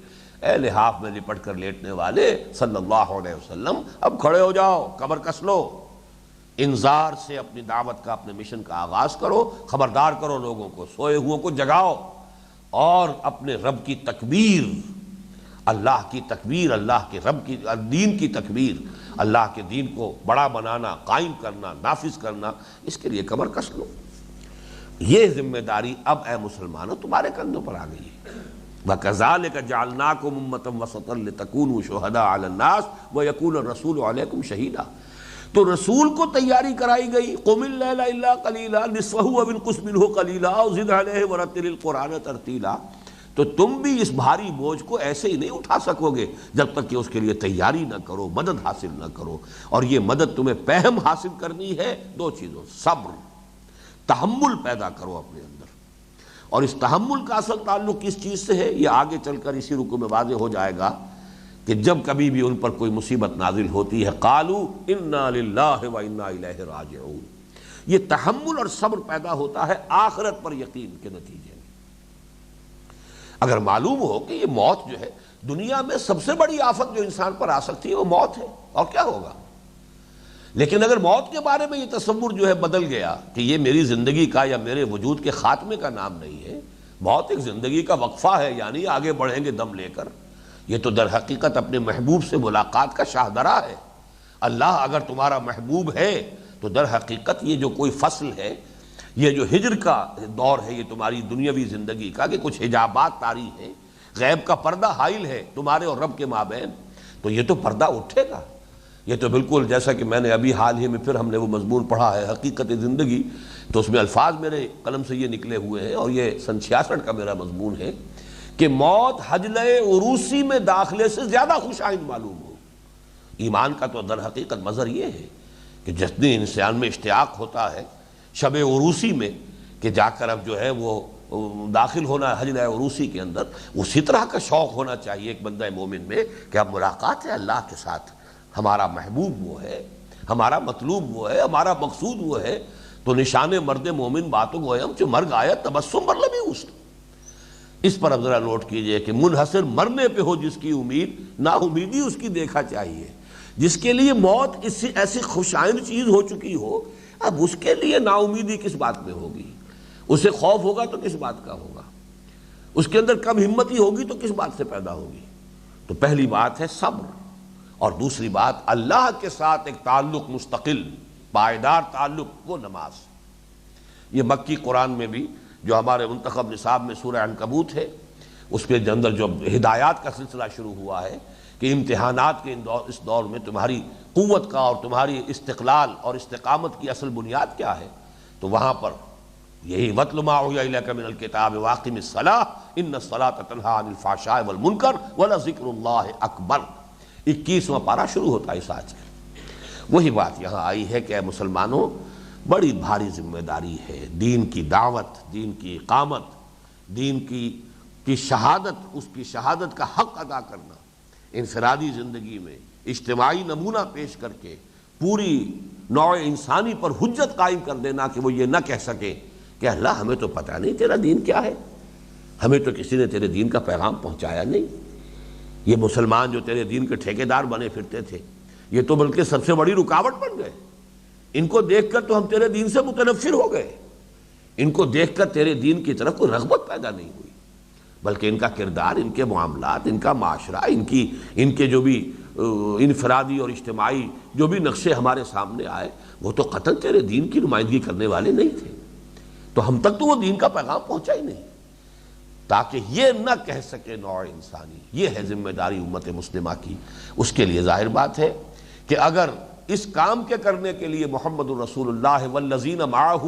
اے لحاف میں لپٹ کر لیٹنے والے صلی اللہ علیہ وسلم اب کھڑے ہو جاؤ، کمر کس لو، انذار سے اپنی دعوت کا، اپنے مشن کا آغاز کرو، خبردار کرو لوگوں کو، سوئے ہوئوں کو جگاؤ، اور اپنے رب کی تکبیر، اللہ کی تکبیر، اللہ کے رب کی دین کی تکبیر، اللہ کے دین کو بڑا بنانا، قائم کرنا، نافذ کرنا، اس کے لیے کمر کس لو۔ یہ ذمہ داری اب اے مسلمانوں تمہارے کندھوں پر آ گئی ہے۔ وَكَذَلِكَ جَعَلْنَاكُمْ أُمَّةً وَسَطًا لِتَكُونُوا شُهَدَاءَ عَلَى النَّاسِ وَيَكُونَ الرَّسُولُ عَلَيْكُمْ شَهِيدًا۔ تو رسول کو تیاری کرائی گئی، قُمِ اللَّيْلَ إِلَّا قَلِيلًا نِصْفَهُ أَوِ انقُصْ مِنْهُ قَلِيلًا أَوْ زِدْ عَلَيْهِ وَرَتِّلِ الْقُرْآنَ تَرْتِيلًا۔ تو تم بھی اس بھاری بوجھ کو ایسے ہی نہیں اٹھا سکو گے جب تک کہ اس کے لیے تیاری نہ کرو، مدد حاصل نہ کرو۔ اور یہ مدد تمہیں پہم حاصل کرنی ہے دو چیزوں، صبر، تحمل پیدا کرو اپنے اندر۔ اور اس تحمل کا اصل تعلق کس چیز سے ہے یہ آگے چل کر اسی رکوع میں واضح ہو جائے گا، کہ جب کبھی بھی ان پر کوئی مصیبت نازل ہوتی ہے قالوا انا للہ و انا الیہ راجعون، یہ تحمل اور صبر پیدا ہوتا ہے آخرت پر یقین کے نتیجے میں۔ اگر معلوم ہو کہ یہ موت جو ہے دنیا میں سب سے بڑی آفت جو انسان پر آ سکتی ہے وہ موت ہے، اور کیا ہوگا، لیکن اگر موت کے بارے میں یہ تصور جو ہے بدل گیا کہ یہ میری زندگی کا یا میرے وجود کے خاتمے کا نام نہیں ہے، موت ایک زندگی کا وقفہ ہے، یعنی آگے بڑھیں گے دم لے کر، یہ تو در حقیقت اپنے محبوب سے ملاقات کا شاہدرہ ہے۔ اللہ اگر تمہارا محبوب ہے تو در حقیقت یہ جو کوئی فصل ہے، یہ جو ہجر کا دور ہے، یہ تمہاری دنیاوی زندگی کا کہ کچھ حجابات طاری ہیں، غیب کا پردہ حائل ہے تمہارے اور رب کے مابین، تو یہ تو پردہ اٹھے گا۔ یہ تو بالکل جیسا کہ میں نے ابھی حال ہی میں پھر ہم نے وہ مضمون پڑھا ہے حقیقت زندگی، تو اس میں الفاظ میرے قلم سے یہ نکلے ہوئے ہیں، اور یہ سن 66 کا میرا مضمون ہے کہ موت حجلہ عروسی میں داخلے سے زیادہ خوش آئند معلوم ہو۔ ایمان کا تو در حقیقت مظہر یہ ہے کہ جتنی انسان میں اشتیاق ہوتا ہے شب عروسی میں کہ جا کر اب جو ہے وہ داخل ہونا حجلہ عروسی کے اندر، اسی طرح کا شوق ہونا چاہیے ایک بندہ مومن میں کہ اب ملاقات ہے اللہ کے ساتھ، ہمارا محبوب وہ ہے، ہمارا مطلوب وہ ہے، ہمارا مقصود وہ ہے، تو نشان مرد مومن باتوں گویم چو مرگ آیا تبسم بر لبی اوست۔ اس پر اب ذرا نوٹ کیجئے کہ منحصر مرنے پہ ہو جس کی امید، نا امیدی اس کی دیکھا چاہیے۔ جس کے لیے موت اس سے ایسی خوشائند چیز ہو چکی ہو، اب اس کے لیے نا امیدی کس بات میں ہوگی؟ اسے خوف ہوگا تو کس بات کا ہوگا؟ اس کے اندر کم ہمتی ہوگی تو کس بات سے پیدا ہوگی؟ تو پہلی بات ہے صبر، اور دوسری بات اللہ کے ساتھ ایک تعلق مستقل پائیدار تعلق، وہ نماز۔ یہ مکی قرآن میں بھی جو ہمارے منتخب نصاب میں سورہ عنکبوت ہے، اس کے اندر جو ہدایات کا سلسلہ شروع ہوا ہے کہ امتحانات کے اس دور میں تمہاری قوت کا اور تمہاری استقلال اور استقامت کی اصل بنیاد کیا ہے، تو وہاں پر یہی وَاتْلُ مَا أُوحِیَ إِلَیْکَ مِنَ الْکِتَابِ وَأَقِمِ الصَّلَاةَ إِنَّ الصَّلَاةَ تَنْہَىٰ عَنِ الْفَحْشَاءِ وَالْمُنکَرِ وَلَذِکْرُ اللہِ أَکْبَرُ۔ 21واں پارہ شروع ہوتا ہے اس آیت سے۔ وہی بات یہاں آئی ہے کہ اے مسلمانوں، بڑی بھاری ذمہ داری ہے، دین کی دعوت، دین کی اقامت، دین کی شہادت، اس کی شہادت کا حق ادا کرنا، انفرادی زندگی میں اجتماعی نمونہ پیش کر کے پوری نوع انسانی پر حجت قائم کر دینا کہ وہ یہ نہ کہہ سکے کہ اللہ ہمیں تو پتہ نہیں تیرا دین کیا ہے، ہمیں تو کسی نے تیرے دین کا پیغام پہنچایا نہیں۔ یہ مسلمان جو تیرے دین کے ٹھیکیدار بنے پھرتے تھے، یہ تو بلکہ سب سے بڑی رکاوٹ بن گئے۔ ان کو دیکھ کر تو ہم تیرے دین سے متنفر ہو گئے، ان کو دیکھ کر تیرے دین کی طرف کوئی رغبت پیدا نہیں ہوئی، بلکہ ان کا کردار، ان کے معاملات، ان کا معاشرہ، ان کے جو بھی انفرادی اور اجتماعی جو بھی نقشے ہمارے سامنے آئے، وہ تو قطعاً تیرے دین کی نمائندگی کرنے والے نہیں تھے، تو ہم تک تو وہ دین کا پیغام پہنچا ہی نہیں، تاکہ یہ نہ کہہ سکے نوع انسانی۔ یہ ہے ذمہ داری امت مسلمہ کی۔ اس کے لیے ظاہر بات ہے کہ اگر اس کام کے کرنے کے لیے محمد الرسول اللہ والذین معہ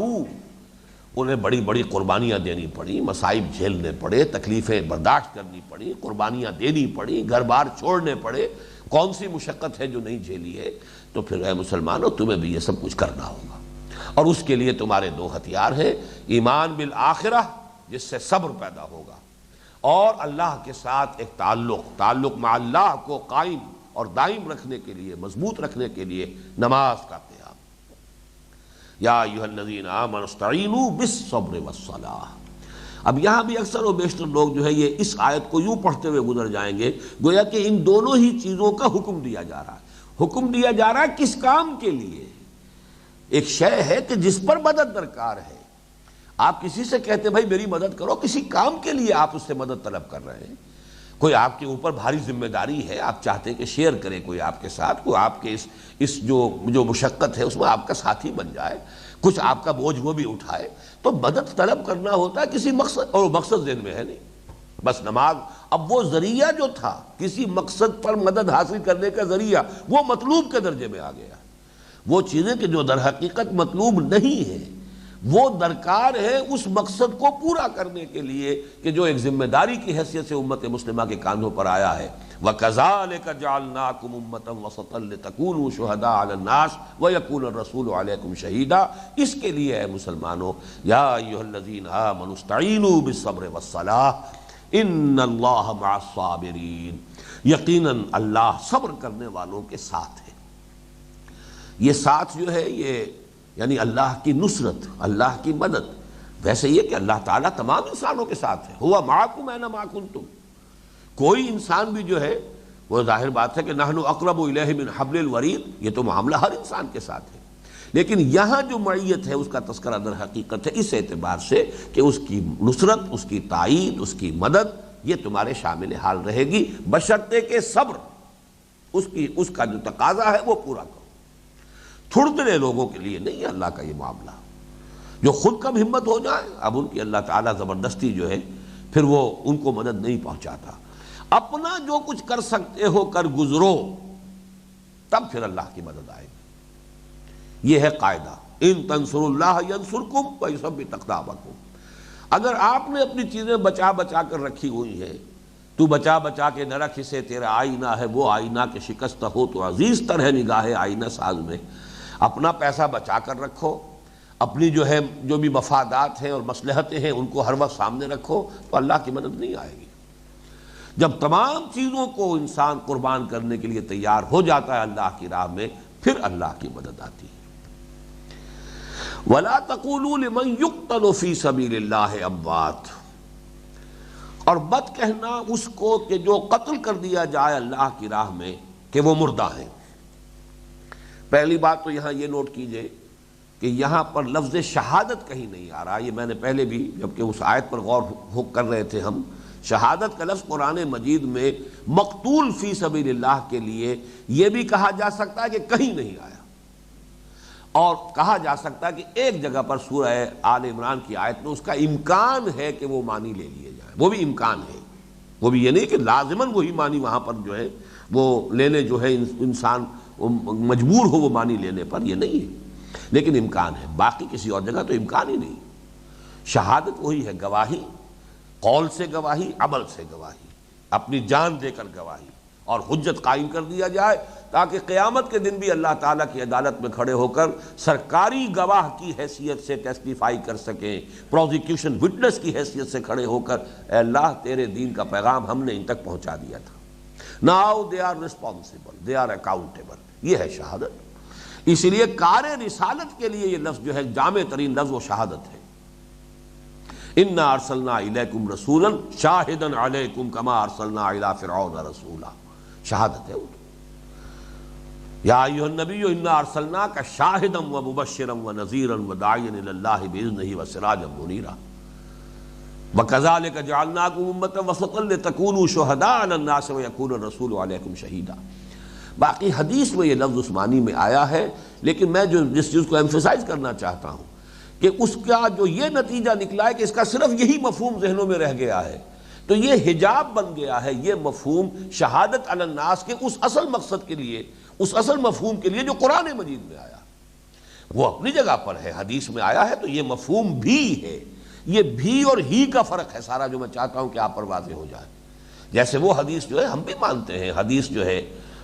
انہیں بڑی بڑی قربانیاں دینی پڑی، مصائب جھیلنے پڑے، تکلیفیں برداشت کرنی پڑی، قربانیاں دینی پڑی، گھر بار چھوڑنے پڑے، کون سی مشقت ہے جو نہیں جھیلی ہے؟ تو پھر اے مسلمانوں، تمہیں بھی یہ سب کچھ کرنا ہوگا، اور اس کے لیے تمہارے دو ہتھیار ہیں، ایمان بالآخرہ جس سے صبر پیدا ہوگا، اور اللہ کے ساتھ ایک تعلق مع اللہ کو قائم اور دائم رکھنے کے لیے، مضبوط رکھنے کے لیے نماز کا قیام۔ یا ایھا الذین آمنوا استعینوا بالصبر والصلاۃ۔ اب یہاں بھی اکثر و بیشتر لوگ جو ہے یہ اس آیت کو یوں پڑھتے ہوئے گزر جائیں گے گویا کہ ان دونوں ہی چیزوں کا حکم دیا جا رہا ہے۔ حکم دیا جا رہا ہے کس کام کے لیے؟ ایک شے ہے کہ جس پر مدد درکار ہے، آپ کسی سے کہتے ہیں بھائی میری مدد کرو، کسی کام کے لیے آپ اس سے مدد طلب کر رہے ہیں، کوئی آپ کے اوپر بھاری ذمہ داری ہے، آپ چاہتے ہیں کہ شیئر کرے کوئی آپ کے ساتھ، کوئی آپ کے اس جو مشقت ہے اس میں آپ کا ساتھی بن جائے، کچھ آپ کا بوجھ وہ بھی اٹھائے، تو مدد طلب کرنا ہوتا ہے کسی مقصد، اور مقصد ذہن میں ہے نہیں، بس نماز۔ اب وہ ذریعہ جو تھا کسی مقصد پر مدد حاصل کرنے کا ذریعہ، وہ مطلوب کے درجے میں آ گیا۔ وہ چیزیں کہ جو در حقیقت مطلوب نہیں ہیں، وہ درکار ہے اس مقصد کو پورا کرنے کے لیے کہ جو ایک ذمہ داری کی حیثیت سے امت مسلمہ کے کاندھوں پر آیا ہے۔ وَكَذَلِكَ جَعَلْنَاكُمْ أُمَّةً وَسَطًا لِتَكُونُوا شُهَدَاءَ عَلَى النَّاسِ وَيَكُونَ الرَّسُولُ عَلَيْكُمْ شَهِيدًا۔ اس کے لیے اے مسلمانوں، یا ایھا الذین آمنوا استعینوا بالصبر والصلاۃ ان اللہ مع الصابرین۔ یقیناً اللہ صبر کرنے والوں کے ساتھ ہے۔ یہ ساتھ جو ہے یہ یعنی اللہ کی نصرت، اللہ کی مدد۔ ویسے یہ کہ اللہ تعالیٰ تمام انسانوں کے ساتھ ہے، ہوا معکم اینما کنتم۔ کوئی انسان بھی جو ہے وہ ظاہر بات ہے کہ نحن اقرب الیہ من حبل الورید، یہ تو معاملہ ہر انسان کے ساتھ ہے، لیکن یہاں جو معیت ہے اس کا تذکرہ در حقیقت ہے اس اعتبار سے کہ اس کی نصرت، اس کی تائید، اس کی مدد یہ تمہارے شامل حال رہے گی، بشرطے کہ صبر اس کا جو تقاضا ہے وہ پورا کرو۔ تھوڑے لوگوں کے لیے نہیں ہے اللہ کا یہ معاملہ، جو خود کم ہمت ہو جائیں اب ان کی اللہ تعالیٰ زبردستی جو ہے پھر وہ ان کو مدد نہیں پہنچاتا۔ اپنا جو کچھ کر سکتے ہو کر گزرو، تب پھر اللہ کی مدد آئے گی۔ یہ ہے قاعدہ، ان تنصروا اللہ ینصرکم ویثبت اقدامکم۔ اگر آپ نے اپنی چیزیں بچا بچا کر رکھی ہوئی ہیں، تو بچا بچا کے نہ رکھ اسے، تیرا آئینہ ہے وہ آئینہ کہ شکست ہو تو عزیز تر ہے نگاہ آئینہ ساز میں۔ اپنا پیسہ بچا کر رکھو، اپنی جو بھی مفادات ہیں اور مصلحتیں ہیں ان کو ہر وقت سامنے رکھو، تو اللہ کی مدد نہیں آئے گی۔ جب تمام چیزوں کو انسان قربان کرنے کے لیے تیار ہو جاتا ہے اللہ کی راہ میں، پھر اللہ کی مدد آتی ہے۔ وَلَا تَقُولُوا لِمَنْ يُقْتَلُ فِي سَبِيلِ اللَّهِ أَمْوَاتٌ، اور مت کہنا اس کو کہ جو قتل کر دیا جائے اللہ کی راہ میں کہ وہ مردہ ہیں۔ پہلی بات تو یہاں یہ نوٹ کیجئے کہ یہاں پر لفظ شہادت کہیں نہیں آ رہا۔ یہ میں نے پہلے بھی جبکہ اس آیت پر غور کر رہے تھے ہم، شہادت کا لفظ قرآن مجید میں مقتول فی سبیل اللہ کے لیے یہ بھی کہا جا سکتا ہے کہ کہیں نہیں آیا، اور کہا جا سکتا ہے کہ ایک جگہ پر سورہ آل عمران کی آیت میں اس کا امکان ہے کہ وہ معنی لے لیے جائیں، وہ بھی امکان ہے، وہ بھی یہ نہیں کہ لازماً وہی معنی وہاں پر جو ہے وہ لینے جو ہے انسان مجبور ہو وہ معنی لینے پر، یہ نہیں ہے، لیکن امکان ہے۔ باقی کسی اور جگہ تو امکان ہی نہیں۔ شہادت وہی ہے، گواہی، قول سے گواہی، عمل سے گواہی، اپنی جان دے کر گواہی، اور حجت قائم کر دیا جائے تاکہ قیامت کے دن بھی اللہ تعالیٰ کی عدالت میں کھڑے ہو کر سرکاری گواہ کی حیثیت سے ٹیسٹیفائی کر سکیں، پروزیکیوشن وٹنس کی حیثیت سے کھڑے ہو کر اے اللہ تیرے دین کا پیغام ہم نے ان تک پہنچا دیا تھا۔ Now they are responsible, they are accountable، یہ ہے شہادت۔ اس لیے کار رسالت کے لیے یہ لفظ جو ہے جامع ترین لفظ وہ شہادت ہے۔ اِنَّا أَرْسَلْنَا إِلَيْكُمْ رَسُولًا شَاهِدًا عَلَيْكُمْ كَمَا أَرْسَلْنَا إِلَىٰ فِرْعَوْنَ رَسُولًا، شہادت ہے وہ۔ یا ایھا النبی انا ارسلناک شاہدا ومبشرا ونذیرا وداعیا الی اللہ باذنہ وسراجا منیرا وکذالک جعلناکم امۃ وسطا لتکونوا شہداء علی الناس ویکون الرسول علیکم شہیدا۔ باقی حدیث میں یہ لفظ اس معنی میں آیا ہے، لیکن میں جس چیز کو ایمفیسائز کرنا چاہتا ہوں کہ اس کا جو یہ نتیجہ نکلا ہے کہ اس کا صرف یہی مفہوم ذہنوں میں رہ گیا ہے، تو یہ حجاب بن گیا ہے یہ مفہوم شہادت علی الناس کے اس اصل مقصد کے لیے، اس اصل مفہوم کے لیے جو قرآن مجید میں آیا۔ وہ اپنی جگہ پر ہے، حدیث میں آیا ہے، تو یہ مفہوم بھی ہے۔ یہ بھی اور ہی کا فرق ہے سارا، جو میں چاہتا ہوں کہ آپ پر واضح ہو جائے۔ جیسے وہ حدیث جو ہے ہم بھی مانتے ہیں، حدیث جو ہے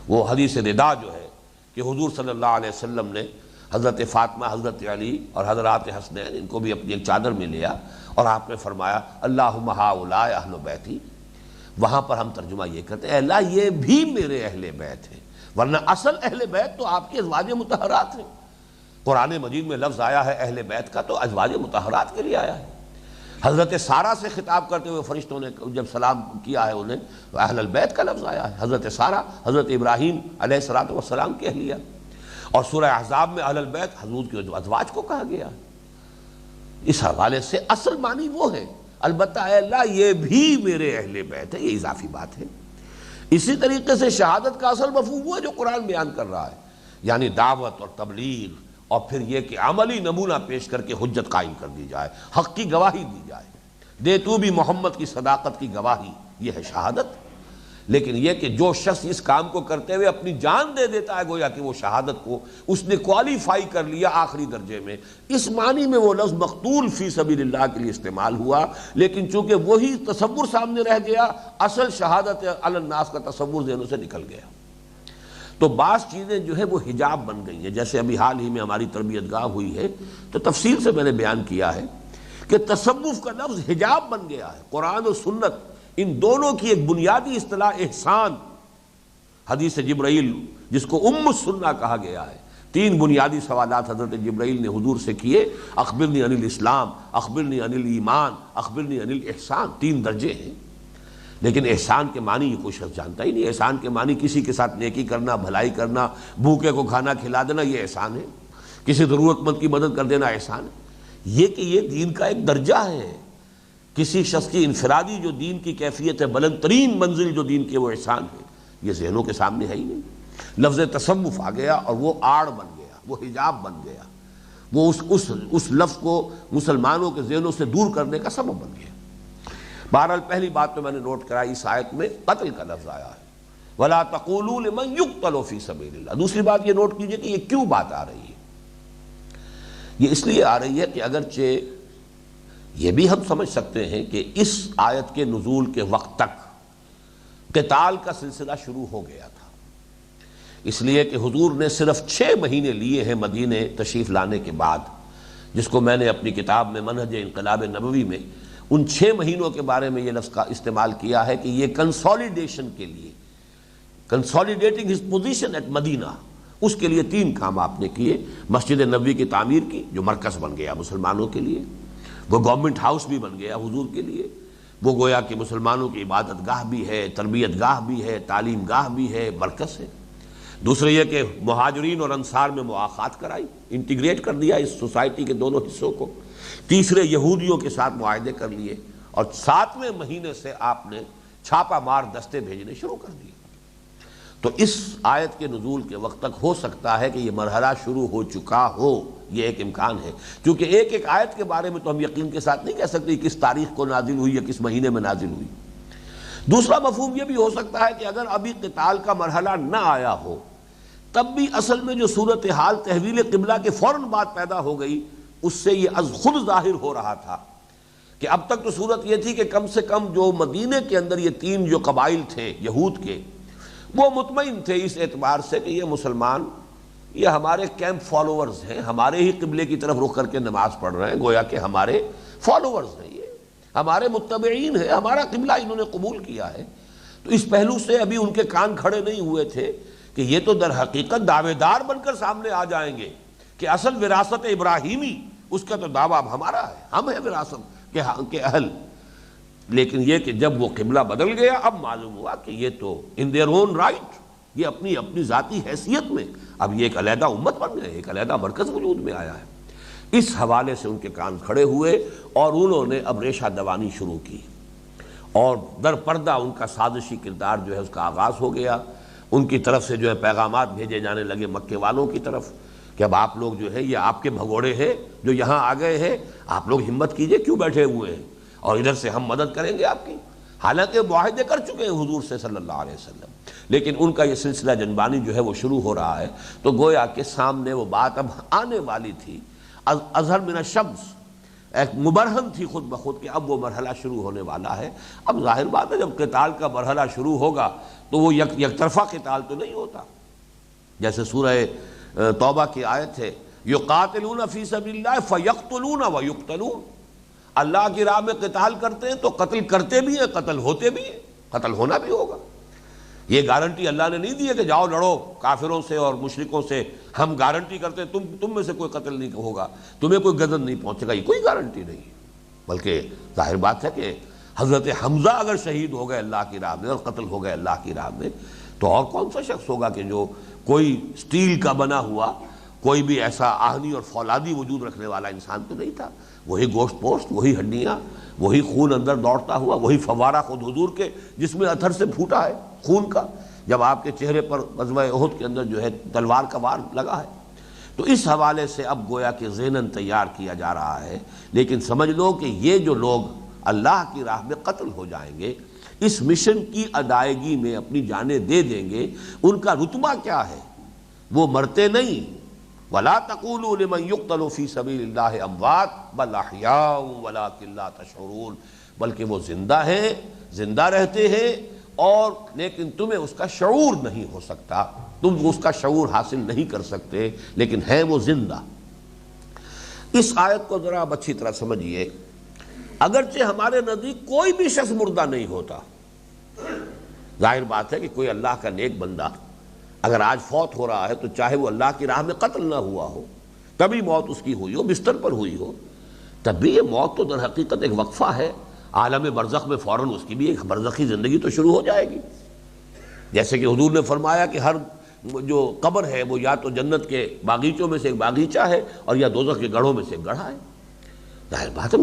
وہ حدیث ردا جو ہے کہ حضور صلی اللہ علیہ وسلم نے حضرت فاطمہ، حضرت علی اور حضرات حسنین ان کو بھی اپنی ایک چادر میں لیا اور آپ نے فرمایا اللہم ہؤلاء اہل بیتی۔ وہاں پر ہم ترجمہ یہ کرتے ہیں اے اللہ یہ بھی میرے اہل بیت ہیں، ورنہ اصل اہل بیت تو آپ کے ازواج مطہرات ہیں۔ قرآن مجید میں لفظ آیا ہے اہل بیت کا تو ازواج مطہرات کے لیے آیا ہے۔ حضرت سارہ سے خطاب کرتے ہوئے فرشتوں نے جب سلام کیا ہے انہیں تو اہل البیت کا لفظ آیا ہے۔ حضرت سارہ حضرت ابراہیم علیہ الصلوۃ والسلام کی اہلیہ، اور سورہ احزاب میں اہل البیت حضور کے ازواج کو کہا گیا۔ اس حوالے سے اصل معنی وہ ہے، البتہ اے اللہ یہ بھی میرے اہل بیت ہے، یہ اضافی بات ہے۔ اسی طریقے سے شہادت کا اصل مفہوم وہ ہے جو قرآن بیان کر رہا ہے، یعنی دعوت اور تبلیغ، اور پھر یہ کہ عملی نمونہ پیش کر کے حجت قائم کر دی جائے، حق کی گواہی دی جائے، دے تو بھی محمد کی صداقت کی گواہی، یہ ہے شہادت۔ لیکن یہ کہ جو شخص اس کام کو کرتے ہوئے اپنی جان دے دیتا ہے گویا کہ وہ شہادت کو اس نے کوالیفائی کر لیا آخری درجے میں، اس معنی میں وہ لفظ مقتول فی سبیل اللہ کے لیے استعمال ہوا، لیکن چونکہ وہی تصور سامنے رہ گیا، اصل شہادت علی الناس کا تصور ذہنوں سے نکل گیا۔ تو بعض چیزیں جو ہے وہ حجاب بن گئی ہیں، جیسے ابھی حال ہی میں ہماری تربیت گاہ ہوئی ہے تو تفصیل سے میں نے بیان کیا ہے کہ تصوف کا لفظ حجاب بن گیا ہے۔ قرآن و سنت ان دونوں کی ایک بنیادی اصطلاح احسان، حدیث جبرائیل جس کو ام السنہ کہا گیا ہے، تین بنیادی سوالات حضرت جبرائیل نے حضور سے کیے، اخبرنی عن الاسلام، اخبرنی عن الایمان، اخبرنی عن الاحسان، تین درجے ہیں۔ لیکن احسان کے معنی یہ کوئی شخص جانتا ہی نہیں۔ احسان کے معنی کسی کے ساتھ نیکی کرنا، بھلائی کرنا، بھوکے کو کھانا کھلا دینا، یہ احسان ہے۔ کسی ضرورت مند کی مدد کر دینا احسان ہے۔ یہ کہ یہ دین کا ایک درجہ ہے، کسی شخص کی انفرادی جو دین کی کیفیت ہے، بلند ترین منزل جو دین کی وہ احسان ہے، یہ ذہنوں کے سامنے ہے ہی نہیں۔ لفظ تصوف آ گیا اور وہ آڑ بن گیا، وہ حجاب بن گیا، وہ اس لفظ کو مسلمانوں کے ذہنوں سے دور کرنے کا سبب بن گیا۔ بہرحال پہلی بات تو میں نے نوٹ کرائی، اس آیت میں قتل کا لفظ آیا ہے، وَلَا تَقُولُوا لِمَنْ يُقْتَلُ فِي سَبِيلِ اللَّهِ۔ دوسری بات یہ نوٹ کیجئے کہ یہ کیوں بات آ رہی ہے۔ یہ اس لیے آ رہی ہے کہ اگرچہ یہ بھی ہم سمجھ سکتے ہیں کہ اس آیت کے نزول کے وقت تک قتال کا سلسلہ شروع ہو گیا تھا، اس لیے کہ حضور نے صرف 6 مہینے لیے ہیں مدینے تشریف لانے کے بعد، جس کو میں نے اپنی کتاب میں منہج انقلاب نبوی میں ان 6 مہینوں کے بارے میں یہ لفظ کا استعمال کیا ہے کہ یہ کنسولیڈیشن کے لیے، کنسولیڈیٹنگ ہز پوزیشن ایٹ مدینہ، اس کے لیے 3 کام آپ نے کیے۔ مسجد نبوی کی تعمیر کی جو مرکز بن گیا مسلمانوں کے لیے، وہ گورنمنٹ ہاؤس بھی بن گیا حضور کے لیے، وہ گویا کہ مسلمانوں کی عبادت گاہ بھی ہے، تربیت گاہ بھی ہے، تعلیم گاہ بھی ہے، مرکز ہے۔ دوسرے یہ کہ مہاجرین اور انصار میں مواخات کرائی، انٹیگریٹ کر دیا اس سوسائٹی کے دونوں حصوں کو۔ تیسرے یہودیوں کے ساتھ معاہدے کر لیے، اور 7ویں مہینے سے آپ نے چھاپا مار دستے بھیجنے شروع کر دیے۔ تو اس آیت کے نزول کے وقت تک ہو سکتا ہے کہ یہ مرحلہ شروع ہو چکا ہو، یہ ایک امکان ہے، کیونکہ ایک ایک آیت کے بارے میں تو ہم یقین کے ساتھ نہیں کہہ سکتے کس تاریخ کو نازل ہوئی یا کس مہینے میں نازل ہوئی۔ دوسرا مفہوم یہ بھی ہو سکتا ہے کہ اگر ابھی قتال کا مرحلہ نہ آیا ہو، تب بھی اصل میں جو صورتحال تحویل قبلہ کے فوراً بعد پیدا ہو گئی، اس سے یہ از خود ظاہر ہو رہا تھا کہ اب تک تو صورت یہ تھی کہ کم سے کم جو مدینے کے اندر یہ 3 جو قبائل تھے یہود کے، وہ مطمئن تھے اس اعتبار سے کہ یہ مسلمان یہ ہمارے کیمپ فالوورز ہیں، ہمارے ہی قبلے کی طرف رخ کر کے نماز پڑھ رہے ہیں، گویا کہ ہمارے فالوورز ہیں، یہ ہمارے متبعین ہیں، ہمارا قبلہ انہوں نے قبول کیا ہے۔ تو اس پہلو سے ابھی ان کے کان کھڑے نہیں ہوئے تھے کہ یہ تو در حقیقت دعوے دار بن کر سامنے آ جائیں گے کہ اصل وراثت ابراہیمی، اس کا تو دعویٰ اب ہمارا ہے، ہم ہیں وراثت کے اہل۔ لیکن یہ کہ جب وہ قبلہ بدل گیا، اب معلوم ہوا کہ یہ تو ان دیئر اون رائٹ، یہ اپنی اپنی ذاتی حیثیت میں اب یہ ایک علیحدہ امت بن گئے، ایک علیحدہ مرکز وجود میں آیا ہے۔ اس حوالے سے ان کے کان کھڑے ہوئے اور انہوں نے اب ریشہ دوانی شروع کی، اور در پردہ ان کا سازشی کردار جو ہے اس کا آغاز ہو گیا۔ ان کی طرف سے جو ہے پیغامات بھیجے جانے لگے مکے والوں کی طرف کہ اب آپ لوگ جو ہے یہ آپ کے بھگوڑے ہیں جو یہاں آ گئے ہیں، آپ لوگ ہمت کیجئے، کیوں بیٹھے ہوئے ہیں، اور ادھر سے ہم مدد کریں گے آپ کی۔ حالانکہ معاہدے کر چکے ہیں حضور سے صلی اللہ علیہ وسلم، لیکن ان کا یہ سلسلہ جنبانی جو ہے وہ شروع ہو رہا ہے۔ تو گویا کہ سامنے وہ بات اب آنے والی تھی، اظہر من الشمس، ایک مبرہن تھی خود بخود کہ اب وہ مرحلہ شروع ہونے والا ہے۔ اب ظاہر بات ہے جب قتال کا مرحلہ شروع ہوگا تو وہ یک طرفہ قتال تو نہیں ہوتا، جیسے سورہ توبہ کی آیت ہے یقاتلون فی سبیل اللہ فیقتلون ویقتلون، اللہ کی راہ میں قتال کرتے ہیں تو قتل کرتے بھی ہیں، قتل ہوتے بھی ہیں، قتل ہونا بھی ہوگا۔ یہ گارنٹی اللہ نے نہیں دی ہے کہ جاؤ لڑو کافروں سے اور مشرکوں سے، ہم گارنٹی کرتے ہیں تم میں سے کوئی قتل نہیں ہوگا، تمہیں کوئی غضب نہیں پہنچے گا، یہ کوئی گارنٹی نہیں ہے۔ بلکہ ظاہر بات ہے کہ حضرت حمزہ اگر شہید ہو گئے اللہ کی راہ میں اور قتل ہو گئے اللہ کی راہ میں، تو اور کون سا شخص ہوگا کہ جو کوئی سٹیل کا بنا ہوا، کوئی بھی ایسا آہنی اور فولادی وجود رکھنے والا انسان تو نہیں تھا، وہی گوشت پوشت، وہی ہڈیاں، وہی خون اندر دوڑتا ہوا، وہی فوارہ خود حضور کے جس میں اتھر سے پھوٹا ہے خون کا، جب آپ کے چہرے پر غزوہ احد کے اندر جو ہے تلوار کا وار لگا ہے۔ تو اس حوالے سے اب گویا کہ ذہناً تیار کیا جا رہا ہے، لیکن سمجھ لو کہ یہ جو لوگ اللہ کی راہ میں قتل ہو جائیں گے، اس مشن کی ادائیگی میں اپنی جانیں دے دیں گے، ان کا رتبہ کیا ہے؟ وہ مرتے نہیں، وَلَا تَقُولُوا لِمَنْ يُقْتَلُ فِي سَبِيلِ اللَّهِ أَمْوَاتٌ بَلْ أَحْيَاءٌ وَلَٰكِن لَا تَشْعُرُونَ، بلکہ وہ زندہ ہیں، زندہ رہتے ہیں، اور لیکن تمہیں اس کا شعور نہیں ہو سکتا، تم اس کا شعور حاصل نہیں کر سکتے، لیکن ہیں وہ زندہ۔ اس آیت کو ذرا اب اچھی طرح سمجھیے۔ اگرچہ ہمارے نزدیک کوئی بھی شخص مردہ نہیں ہوتا، ظاہر بات ہے کہ کوئی اللہ کا نیک بندہ اگر آج فوت ہو رہا ہے تو چاہے وہ اللہ کی راہ میں قتل نہ ہوا ہو، کبھی موت اس کی ہوئی ہو، بستر پر ہوئی ہو، تب بھی یہ موت تو در حقیقت ایک وقفہ ہے، عالم برزخ میں فوراً اس کی بھی ایک برزخی زندگی تو شروع ہو جائے گی۔ جیسے کہ حضور نے فرمایا کہ ہر جو قبر ہے وہ یا تو جنت کے باغیچوں میں سے ایک باغیچہ ہے اور یا دوزخ کے گڑھوں میں سے ایک گڑھا ہے۔ ظاہر بات ہے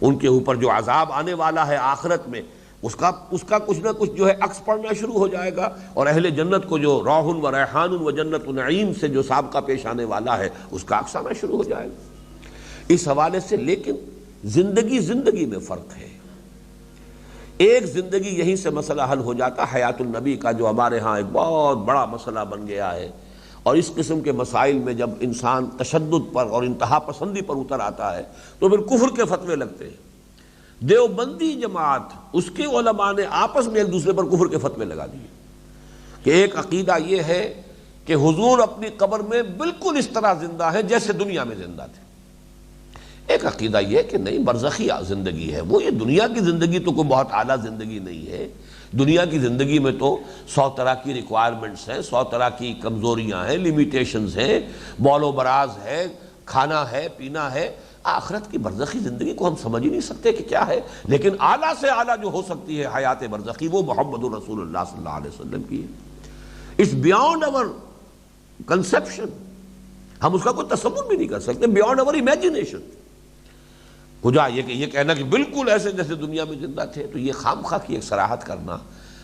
ان کے اوپر جو عذاب آنے والا ہے آخرت میں، اس کا کچھ نہ کچھ جو ہے عکس پڑنا شروع ہو جائے گا، اور اہل جنت کو جو روح و ریحان و جنت و نعیم سے جو سابقہ پیش آنے والا ہے اس کا عکس آنا شروع ہو جائے گا۔ اس حوالے سے لیکن زندگی میں فرق ہے۔ ایک زندگی یہیں سے مسئلہ حل ہو جاتا، حیات النبی کا جو ہمارے ہاں ایک بہت بڑا مسئلہ بن گیا ہے، اور اس قسم کے مسائل میں جب انسان تشدد پر اور انتہا پسندی پر اتر آتا ہے تو پھر کفر کے فتوے لگتے ہیں۔ دیوبندی جماعت، اس کے علماء نے آپس میں ایک دوسرے پر کفر کے فتوے لگا دیے کہ ایک عقیدہ یہ ہے کہ حضور اپنی قبر میں بالکل اس طرح زندہ ہیں جیسے دنیا میں زندہ تھے، ایک عقیدہ یہ کہ نہیں برزخی زندگی ہے، وہ یہ دنیا کی زندگی تو کوئی بہت اعلیٰ زندگی نہیں ہے۔ دنیا کی زندگی میں تو 100 طرح کی ریکوائرمنٹس ہیں، 100 طرح کی کمزوریاں ہیں، لیمیٹیشنز ہیں، بول و براز ہے، کھانا ہے، پینا ہے۔ آخرت کی برزخی زندگی کو ہم سمجھ ہی نہیں سکتے کہ کیا ہے، لیکن اعلیٰ سے اعلیٰ جو ہو سکتی ہے حیات برزخی وہ محمد رسول اللہ صلی اللہ علیہ وسلم کی ہے۔ اٹس بیانڈ اور کنسیپشن، ہم اس کا کوئی تصور بھی نہیں کر سکتے، بیانڈ اور امیجنیشن۔ کجا یہ کہ یہ کہنا کہ بالکل ایسے جیسے دنیا میں زندہ تھے، تو یہ خام خواہ کی ایک صراحت کرنا،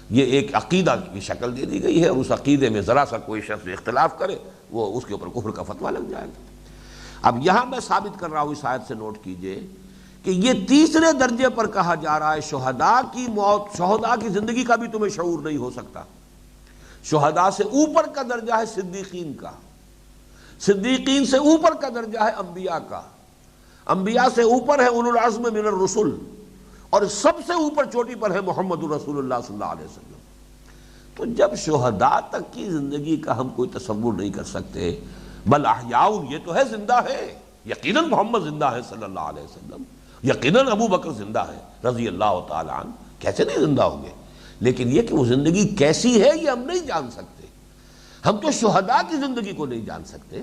یہ ایک عقیدہ کی شکل دے دی گئی ہے، اور اس عقیدے میں ذرا سا کوئی شخص اختلاف کرے وہ اس کے اوپر کفر کا فتویٰ لگ جائے گا۔ اب یہاں میں ثابت کر رہا ہوں، اس آیت سے نوٹ کیجئے کہ یہ تیسرے درجے پر کہا جا رہا ہے شہداء کی موت، شہداء کی زندگی کا بھی تمہیں شعور نہیں ہو سکتا۔ شہداء سے اوپر کا درجہ ہے صدیقین کا، صدیقین سے اوپر کا درجہ ہے انبیاء کا، انبیاء سے اوپر ہے اولو العزم من الرسل، اور سب سے اوپر چوٹی پر ہے محمد رسول اللہ صلی اللہ علیہ وسلم۔ تو جب شہداء تک کی زندگی کا ہم کوئی تصور نہیں کر سکتے، بل احیاء، یہ تو ہے زندہ ہے، یقیناً محمد زندہ ہے صلی اللہ علیہ وسلم، یقیناً ابو بکر زندہ ہے رضی اللہ تعالی عنہ، کیسے نہیں زندہ ہوں گے؟ لیکن یہ کہ وہ زندگی کیسی ہے یہ ہم نہیں جان سکتے، ہم تو شہداء کی زندگی کو نہیں جان سکتے۔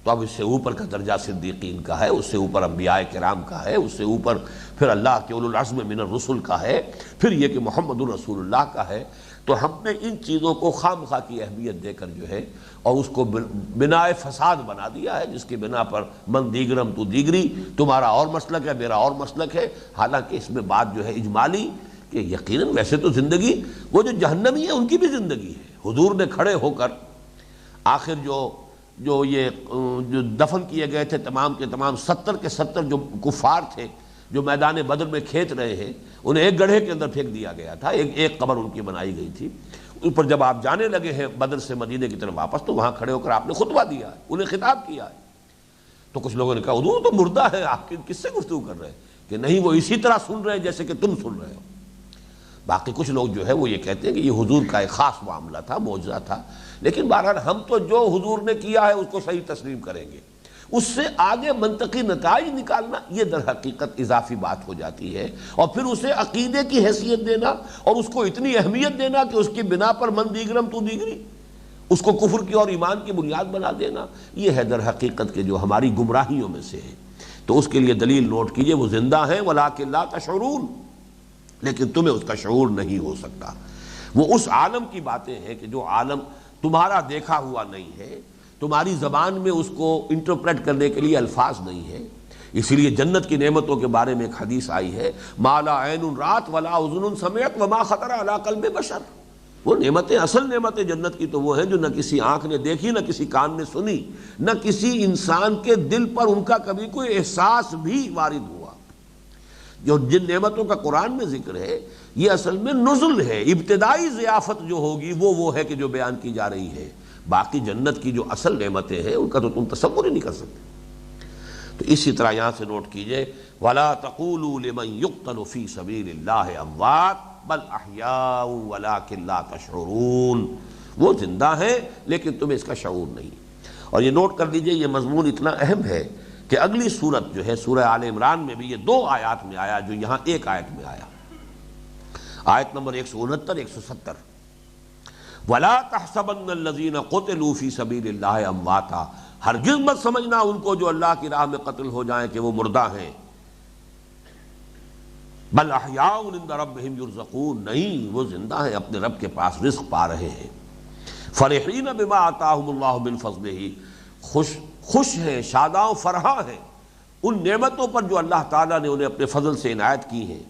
تو اب اس سے اوپر کا درجہ صدیقین کا ہے، اس سے اوپر انبیاء کرام کا ہے، اس سے اوپر پھر اللہ کے اولو العزم من الرسل کا ہے، پھر یہ کہ محمد رسول اللہ کا ہے۔ تو ہم نے ان چیزوں کو خام خواہ کی اہمیت دے کر جو ہے اور اس کو بنا فساد بنا دیا ہے، جس کی بنا پر من دیگرم تو دیگری، تمہارا اور مسلک ہے میرا اور مسلک ہے، حالانکہ اس میں بات جو ہے اجمالی کہ یقیناً ویسے تو زندگی وہ جو جہنمی ہے ان کی بھی زندگی ہے۔ حضور نے کھڑے ہو کر آخر جو دفن کیے گئے تھے تمام کے تمام 70 کے 70 جو کفار تھے جو میدان بدر میں کھیت رہے ہیں، انہیں ایک گڑھے کے اندر پھینک دیا گیا تھا، ایک قبر ان کی بنائی گئی تھی۔ اس پر جب آپ جانے لگے ہیں بدر سے مدینے کی طرف واپس، تو وہاں کھڑے ہو کر آپ نے خطبہ دیا ہے، انہیں خطاب کیا ہے۔ تو کچھ لوگوں نے کہا حضور تو مردہ ہے، آپ کس سے گفتگو کر رہے ہیں؟ کہ نہیں، وہ اسی طرح سن رہے ہیں جیسے کہ تم سن رہے ہو۔ باقی کچھ لوگ جو ہے وہ یہ کہتے ہیں کہ یہ حضور کا ایک خاص معاملہ تھا، معجزہ تھا، لیکن بہرحال ہم تو جو حضور نے کیا ہے اس کو صحیح تسلیم کریں گے۔ اس سے آگے منطقی نتائج نکالنا یہ در حقیقت اضافی بات ہو جاتی ہے، اور پھر اسے عقیدے کی حیثیت دینا اور اس کو اتنی اہمیت دینا کہ اس کی بنا پر من دیگرم تو دیگری، اس کو کفر کی اور ایمان کی بنیاد بنا دینا، یہ ہے در حقیقت کے جو ہماری گمراہیوں میں سے ہے۔ تو اس کے لیے دلیل نوٹ کیجئے، وہ زندہ ہیں ولکن لا تشعرون، لیکن تمہیں اس کا شعور نہیں ہو سکتا۔ وہ اس عالم کی باتیں ہیں کہ جو عالم تمہارا دیکھا ہوا نہیں ہے، تمہاری زبان میں اس کو انٹرپریٹ کرنے کے لیے الفاظ نہیں ہے۔ اسی لیے جنت کی نعمتوں کے بارے میں ایک حدیث آئی ہے، ما لا عین رات ولا اذن سمعت وما خطر علی قلب بشر۔ وہ نعمتیں، اصل نعمتیں جنت کی تو وہ ہیں جو نہ کسی آنکھ نے دیکھی، نہ کسی کان نے سنی، نہ کسی انسان کے دل پر ان کا کبھی کوئی احساس بھی وارد ہوا۔ جو جن نعمتوں کا قرآن میں ذکر ہے یہ اصل میں نزل ہے، ابتدائی ضیافت جو ہوگی وہ ہے کہ جو بیان کی جا رہی ہے۔ باقی جنت کی جو اصل نعمتیں ہیں ان کا تو تم تصور ہی نہیں کر سکتے۔ تو اسی طرح یہاں سے نوٹ کیجئے، وَلَا تَقُولُوا لِمَنْ يُقْتَلُ فِي سَبِيلِ اللَّهِ أَمْوَاتٌ بَلْ أَحْيَاءٌ وَلَكِنْ لَا تَشْعُرُونَ۔ وہ زندہ ہیں لیکن تمہیں اس کا شعور نہیں۔ اور یہ نوٹ کر لیجئے، یہ مضمون اتنا اہم ہے کہ اگلی صورت جو ہے سورہ آل عمران میں بھی یہ 2 آیات میں آیا جو یہاں ایک آیت میں آیا، آیت نمبر 169 170، وَلَا تَحْسَبَنَّ الَّذِينَ قُتِلُوا فِي سَبِيلِ اللَّهِ أَمْوَاتًا، ہرگز مت سمجھنا ان کو جو اللہ کی راہ میں قتل ہو جائیں کہ وہ مردہ ہیں، بل احیاء عند ربهم يرزقون، نہیں وہ زندہ ہیں، اپنے رب کے پاس رزق پا رہے ہیں۔ فرحین بما آتاہم اللہ من فضلہ، خوش ہیں، شاداں فرحاں ہیں ان نعمتوں پر جو اللہ تعالیٰ نے انہیں اپنے فضل سے عنایت کی ہیں۔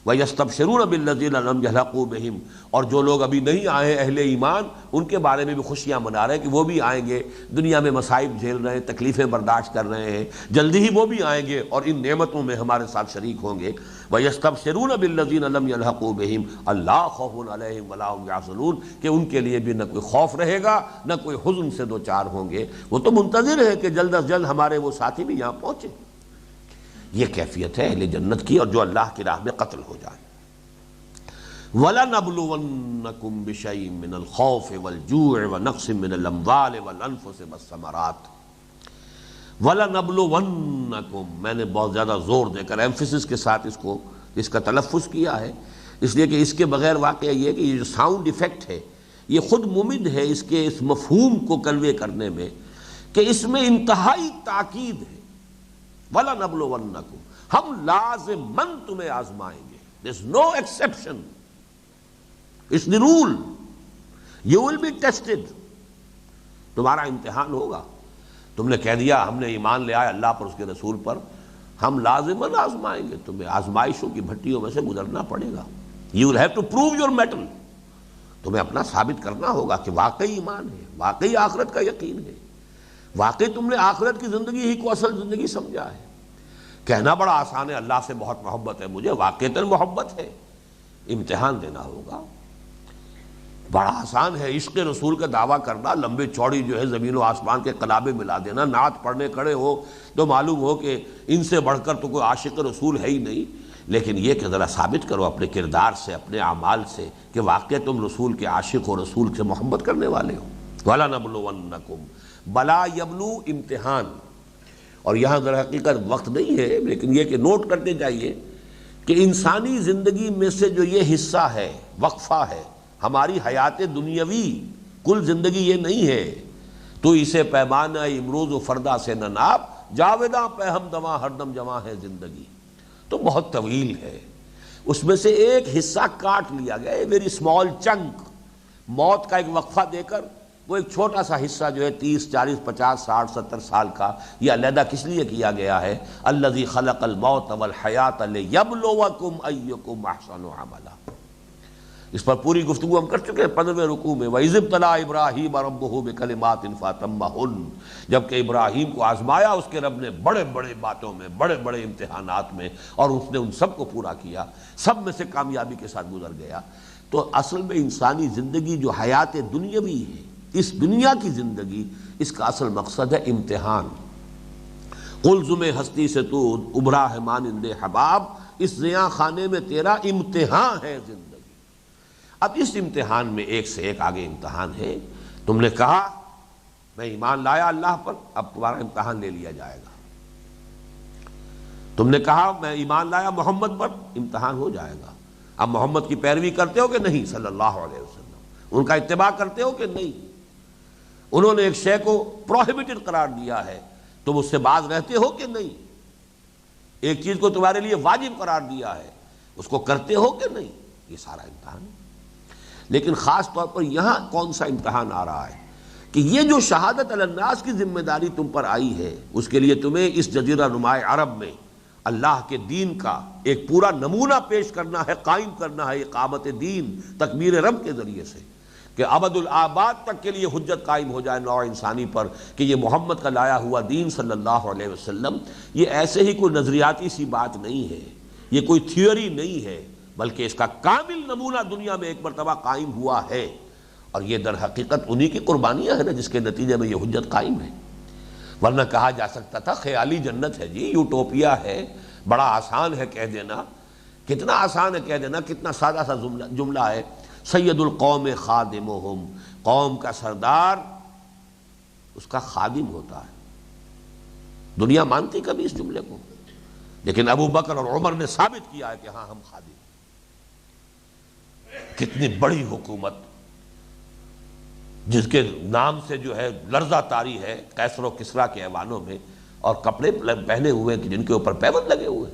وَيَسْتَبْشِرُونَ بِالَّذِينَ لَمْ يَلْحَقُوا بِهِمْ، اور جو لوگ ابھی نہیں آئے اہل ایمان ان کے بارے میں بھی خوشیاں منا رہے ہیں کہ وہ بھی آئیں گے، دنیا میں مصائب جھیل رہے ہیں، تکلیفیں برداشت کر رہے ہیں، جلدی ہی وہ بھی آئیں گے اور ان نعمتوں میں ہمارے ساتھ شریک ہوں گے۔ وَيَسْتَبْشِرُونَ بِالَّذِينَ لَمْ يَلْحَقُوا بِهِمْ اللَّهُ خَوْفٌ عَلَيْهِمْ وَلَا هُمْ يَحْزَنُونَ، کہ ان کے لیے بھی نہ کوئی خوف رہے گا نہ کوئی حزن سے دوچار ہوں گے، وہ تو منتظر ہے کہ جلد از جلد ہمارے وہ ساتھی بھی یہاں پہنچے۔ یہ کیفیت ہے اہل جنت کی، اور جو اللہ کی راہ میں قتل ہو جائے۔ وَلَنَبْلُوَنَّكُمْ بِشَيْءٍ مِّنَ الْخَوْفِ وَالْجُوعِ وَنَقْصٍ مِّنَ الْأَمْوَالِ وَالْأَنفُسِ وَالثَّمَرَاتِ وَلَنَبْلُوَنَّكُمْ، میں نے بہت زیادہ زور دے کر ایمفیسس کے ساتھ اس کا تلفظ کیا ہے، اس لیے کہ اس کے بغیر واقعہ یہ ہے کہ یہ جو ساؤنڈ ایفیکٹ ہے یہ خود ممد ہے اس کے اس مفہوم کو کنوے کرنے میں کہ اس میں انتہائی تاکید ہے۔ وَلَنَبْلُوَنَّكُمْ، ہم لازماً تمہیں آزمائیں گے، there is no exception، it's the rule، you will be tested، تمہارا امتحان ہوگا۔ تم نے کہہ دیا ہم نے ایمان لے آیا اللہ پر اس کے رسول پر، ہم لازماً آزمائیں گے، تمہیں آزمائشوں کی بھٹیوں میں سے گزرنا پڑے گا۔ you will have to prove your mettle، تمہیں اپنا ثابت کرنا ہوگا کہ واقعی ایمان ہے، واقعی آخرت کا یقین ہے، واقعی تم نے آخرت کی زندگی ہی کو اصل زندگی سمجھا ہے۔ کہنا بڑا آسان ہے اللہ سے بہت محبت ہے مجھے، واقعتاً محبت ہے، امتحان دینا ہوگا۔ بڑا آسان ہے عشق رسول کا دعویٰ کرنا، لمبی چوڑی جو ہے زمین و آسمان کے قلابے ملا دینا، نعت پڑھنے کھڑے ہو تو معلوم ہو کہ ان سے بڑھ کر تو کوئی عاشق رسول ہے ہی نہیں، لیکن یہ کہ ذرا ثابت کرو اپنے کردار سے، اپنے اعمال سے کہ واقعی تم رسول کے عاشق ہو، رسول سے محبت کرنے والے ہو۔ وَلَنَبْلُوَنَّكُمْ، بلا یبلو امتحان، اور یہاں در حقیقت وقت نہیں ہے لیکن یہ کہ نوٹ کرتے جائیے کہ انسانی زندگی میں سے جو یہ حصہ ہے، وقفہ ہے، ہماری حیات دنیاوی، کل زندگی یہ نہیں ہے۔ تو اسے پیمانہ امروز و فردا سے نہ ناپ، جاویداں پہ ہم دواں ہر دم جواں ہے زندگی، تو بہت طویل ہے۔ اس میں سے ایک حصہ کاٹ لیا گیا، ایک ویری اسمال چنک، موت کا ایک وقفہ دے کر وہ ایک چھوٹا سا حصہ جو ہے 30 40 50 60 70 سال کا، یہ علیحدہ کس لیے کیا گیا ہے؟ الذی خلق الموت والحیات لیبلوکم ایکم احسن عملا۔ اس پر پوری گفتگو ہم کر چکے ہیں 15ویں رکوع میں۔ وَإِذِ ابْتَلَىٰ إِبْرَاهِيمَ رَبُّهُ بِكَلِمَاتٍ فَأَتَمَّهُنَّ، جبکہ ابراہیم کو آزمایا اس کے رب نے بڑے بڑے باتوں میں، بڑے بڑے امتحانات میں، اور اس نے ان سب کو پورا کیا، سب میں سے کامیابی کے ساتھ گزر گیا۔ تو اصل میں انسانی زندگی جو حیات دنیاوی ہے، اس دنیا کی زندگی، اس کا اصل مقصد ہے امتحان۔ قلزم ہستی سے تو ابھرا ہے مانند حباب، اس زیاں خانے میں تیرا امتحان ہے زندگی۔ اب اس امتحان میں ایک سے ایک آگے امتحان ہے۔ تم نے کہا میں ایمان لایا اللہ پر، اب تمہارا امتحان لے لیا جائے گا۔ تم نے کہا میں ایمان لایا محمد پر، امتحان ہو جائے گا۔ اب محمد کی پیروی کرتے ہو کہ نہیں صلی اللہ علیہ وسلم، ان کا اتباع کرتے ہو کہ نہیں؟ انہوں نے ایک شے کو پروہیبٹڈ قرار دیا ہے، تم اس سے باز رہتے ہو کہ نہیں؟ ایک چیز کو تمہارے لیے واجب قرار دیا ہے، اس کو کرتے ہو کہ نہیں؟ یہ سارا امتحان ہے۔ لیکن خاص طور پر یہاں کون سا امتحان آ رہا ہے کہ یہ جو شہادت علی الناس کی ذمہ داری تم پر آئی ہے، اس کے لیے تمہیں اس جزیرہ نما عرب میں اللہ کے دین کا ایک پورا نمونہ پیش کرنا ہے، قائم کرنا ہے اقامت دین تکبیر رب کے ذریعے سے، کہ ابد الآباد تک کے لیے حجت قائم ہو جائے نوع انسانی پر کہ یہ محمد کا لایا ہوا دین صلی اللہ علیہ وسلم یہ ایسے ہی کوئی نظریاتی سی بات نہیں ہے، یہ کوئی تھیوری نہیں ہے، بلکہ اس کا کامل نمونہ دنیا میں ایک مرتبہ قائم ہوا ہے، اور یہ در حقیقت انہی کی قربانیاں ہیں نا جس کے نتیجے میں یہ حجت قائم ہے۔ ورنہ کہا جا سکتا تھا خیالی جنت ہے جی، یوٹوپیا ہے، بڑا آسان ہے کہہ دینا، کتنا آسان ہے کہہ دینا، کتنا سادہ سا جملہ ہے، سید القوم خادمہم، قوم کا سردار اس کا خادم ہوتا ہے۔ دنیا مانتی کبھی اس جملے کو؟ لیکن ابو بکر اور عمر نے ثابت کیا ہے کہ ہاں ہم خادم۔ کتنی بڑی حکومت جس کے نام سے جو ہے لرزہ طاری ہے قیصر و کسریٰ کے ایوانوں میں، اور کپڑے پہنے ہوئے کہ جن کے اوپر پیبند لگے ہوئے،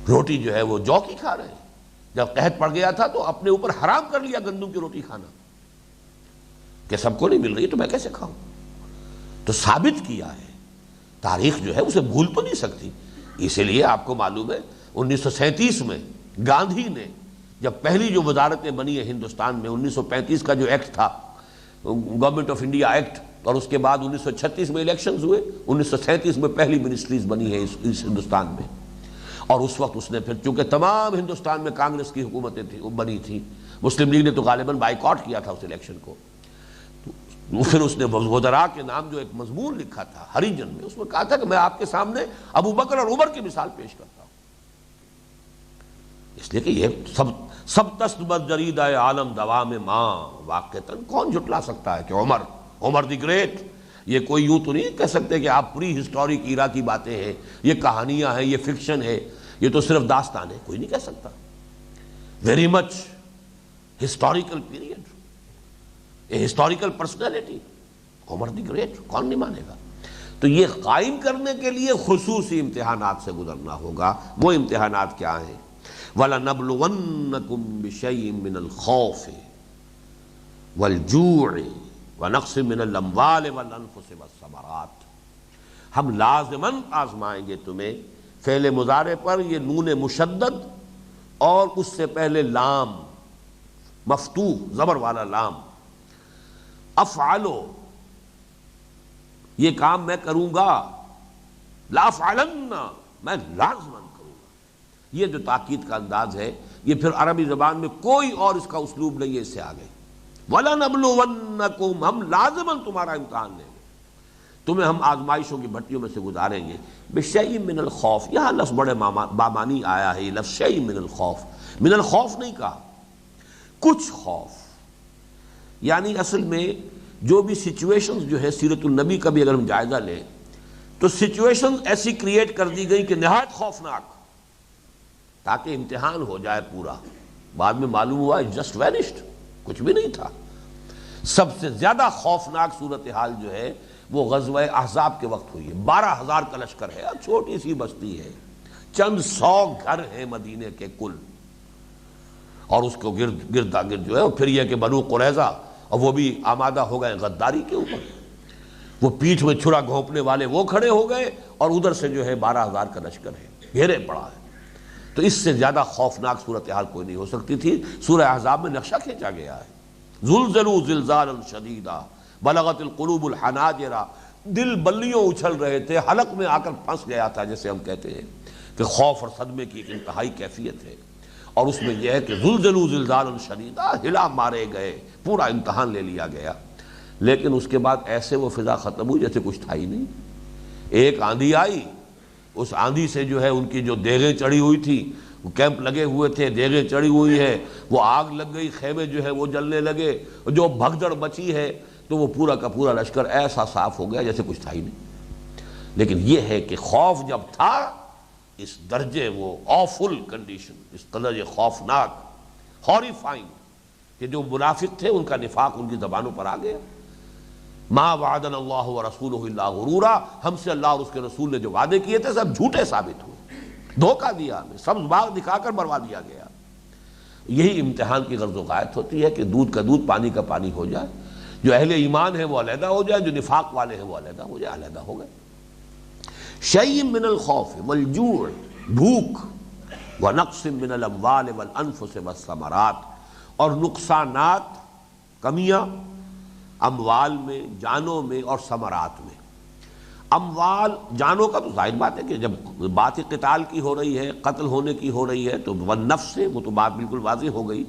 روٹی جو ہے وہ جو کی کھا رہے ہیں۔ جب قحط پڑ گیا تھا تو اپنے اوپر حرام کر لیا گندم کی روٹی کھانا، کہ سب کو نہیں مل رہی تو میں کیسے کھاؤں؟ تو ثابت کیا ہے، تاریخ جو ہے اسے بھول تو نہیں سکتی۔ اسی لیے آپ کو معلوم ہے 1937 میں گاندھی نے جب پہلی جو وزارتیں بنی ہیں ہندوستان میں، 1935 کا جو ایکٹ تھا گورنمنٹ آف انڈیا ایکٹ، اور اس کے بعد 1936 میں الیکشنز ہوئے، 1937 میں پہلی منسٹریز بنی ہیں اس ہندوستان میں، اور اس وقت اس نے پھر چونکہ تمام ہندوستان میں کانگریس کی حکومتیں بنی تھی، مسلم لیگ نے تو غالباً بائیکاٹ کیا تھا اس الیکشن کو، پھر اس نے وزراء کے نام جو ایک مضمون لکھا تھا ہریجن میں، اس میں کہا تھا کہ میں آپ کے سامنے ابو بکر اور عمر کی مثال پیش کرتا ہوں، اس لیے کہ یہ سب تست بجرید عالم دوام ماں، واقعتاً کون جھٹلا سکتا ہے کہ عمر دی گریٹ یہ کوئی یوں تو نہیں کہہ سکتے کہ آپ پری ہسٹورک ایرا کی باتیں ہیں، یہ کہانیاں ہیں، یہ فکشن ہے، یہ تو صرف داستان ہے، کوئی نہیں کہہ سکتا. Very much historical period, a historical personality, Umar the great, کون نہیں مانے گا. تو یہ قائم کرنے کے لیے خصوصی امتحانات سے گزرنا ہوگا. وہ امتحانات کیا ہیں؟ وَلَنَبْلُوَنَّكُمْ بِشَيْءٍ مِّنَ الْخَوْفِ وَالْجُوعِ وَنَقْصٍ مِّنَ الْأَمْوَالِ وَالْأَنفُسِ وَالثَّمَرَاتِ. ہم لازماً آزمائیں گے تمہیں. فعل مضارع پر یہ نون مشدد اور اس سے پہلے لام مفتوح زبر والا لام، افعلو، یہ کام میں کروں گا، لافعلن، میں لازماً کروں گا. یہ جو تاکید کا انداز ہے یہ پھر عربی زبان میں کوئی اور اس کا اسلوب نہیں ہے اس سے آگے. وَلَنَبْلُوَنَّكُمْ، ہم لازماً تمہارا امتحان لیں گے، تمہیں ہم آزمائشوں کی بھٹیوں میں سے گزاریں گے. بِشَيْءٍ مِّنَ الْخَوْفِ، یہاں لفظ بڑے بامانی آیا ہے. یہ لفظ شیء من الخوف، من الخوف نہیں کہا، کچھ خوف. یعنی اصل میں جو بھی سچویشنز جو ہے سیرت النبی کا بھی اگر ہم جائزہ لیں تو سچویشنز ایسی کریٹ کر دی گئی کہ نہایت خوفناک، تاکہ امتحان ہو جائے پورا. بعد میں معلوم ہوا جسٹ وینشڈ، کچھ بھی نہیں تھا. سب سے زیادہ خوفناک صورتحال جو ہے وہ غزوہ احزاب کے وقت ہوئی ہے. 12,000 کا لشکر ہے، چھوٹی سی بستی ہے، چند 100 گھر ہیں مدینے کے کل، اور اس کو گردا گرد جو ہے. اور پھر یہ کہ بنو قریظہ، اور وہ بھی آمادہ ہو گئے غداری کے اوپر، وہ پیٹھ میں چھرا گھونپنے والے وہ کھڑے ہو گئے، اور ادھر سے جو ہے 12,000 کا لشکر ہے، گھیرے پڑا ہے. تو اس سے زیادہ خوفناک صورتحال کوئی نہیں ہو سکتی تھی. سورہ احزاب میں نقشہ کھینچا گیا ہے. زلزلوا زلزالا شدیدا بلغت القلوب الحناجر، دل بلیوں اچھل رہے تھے، حلق میں آ کر پھنس گیا تھا، جیسے ہم کہتے ہیں کہ خوف اور صدمے کی ایک انتہائی کیفیت ہے. اور اس میں یہ ہے کہ زلزلوا زلزالا شدیدا، ہلا مارے گئے، پورا امتحان لے لیا گیا. لیکن اس کے بعد ایسے وہ فضا ختم ہوئی جیسے کچھ تھا ہی نہیں. ایک آندھی آئی، اس آندھی سے جو ہے ان کی جو دیگیں چڑھی ہوئی تھی، وہ کیمپ لگے ہوئے تھے، دیگیں چڑھی ہوئی ہیں، وہ آگ لگ گئی، خیمے جو ہے وہ جلنے لگے، جو بھگدڑ بچی ہے تو وہ پورا کا پورا لشکر ایسا صاف ہو گیا جیسے کچھ تھا ہی نہیں. لیکن یہ ہے کہ خوف جب تھا اس درجے، وہ آفل کنڈیشن، اس قدر خوفناک، ہاریفائنگ، کہ جو منافق تھے ان کا نفاق ان کی زبانوں پر آ گیا. ما وعدنا اللہ ورسولہ الا غرورا، ہم سے اللہ اور اس کے رسول نے جو وعدے کیے تھے سب جھوٹے ثابت ہوئے، دھوکہ دیا ہمیں، سب باغ دکھا کر بروا دیا گیا. یہی امتحان کی غرض و غایت ہوتی ہے کہ دودھ کا دودھ پانی کا پانی ہو جائے. جو اہل ایمان ہے وہ علیحدہ ہو جائے، جو نفاق والے ہیں وہ علیحدہ ہو جائے. علیحدہ ہو گئے. شیء من الخوف والجوع، بھوک، ونقص من الاموال والانفس والثمرات، اور نقصانات، کمیاں اموال میں، جانوں میں اور ثمرات میں. اموال، جانوں کا تو ظاہر بات ہے کہ جب بات قتال کی ہو رہی ہے، قتل ہونے کی ہو رہی ہے تو والنفس سے وہ تو بات بالکل واضح ہو گئی.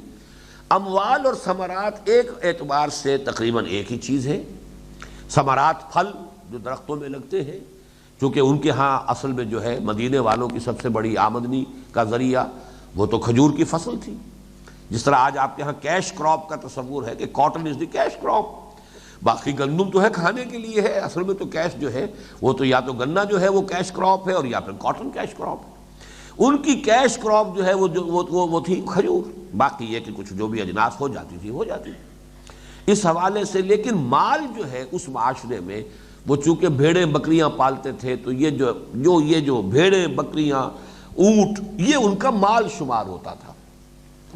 اموال اور ثمرات ایک اعتبار سے تقریباً ایک ہی چیز ہے. ثمرات پھل جو درختوں میں لگتے ہیں، چونکہ ان کے ہاں اصل میں جو ہے مدینے والوں کی سب سے بڑی آمدنی کا ذریعہ وہ تو کھجور کی فصل تھی. جس طرح آج آپ کے ہاں کیش کراپ کا تصور ہے کہ cotton is the cash crop, باقی گندم تو ہے کھانے کے لیے ہے، اصل میں تو کیش جو ہے وہ تو یا تو گنا جو ہے وہ کیش کراپ ہے اور یا پھر کاٹن کیش کراپ ہے. ان کی کیش کراپ جو ہے وہ تھی کھجور، باقی یہ کہ کچھ جو بھی اجناس ہو جاتی تھی ہو جاتی تھی اس حوالے سے. لیکن مال جو ہے اس معاشرے میں، وہ چونکہ بھیڑیں بکریاں پالتے تھے تو یہ جو بھیڑیں بکریاں اونٹ یہ ان کا مال شمار ہوتا تھا.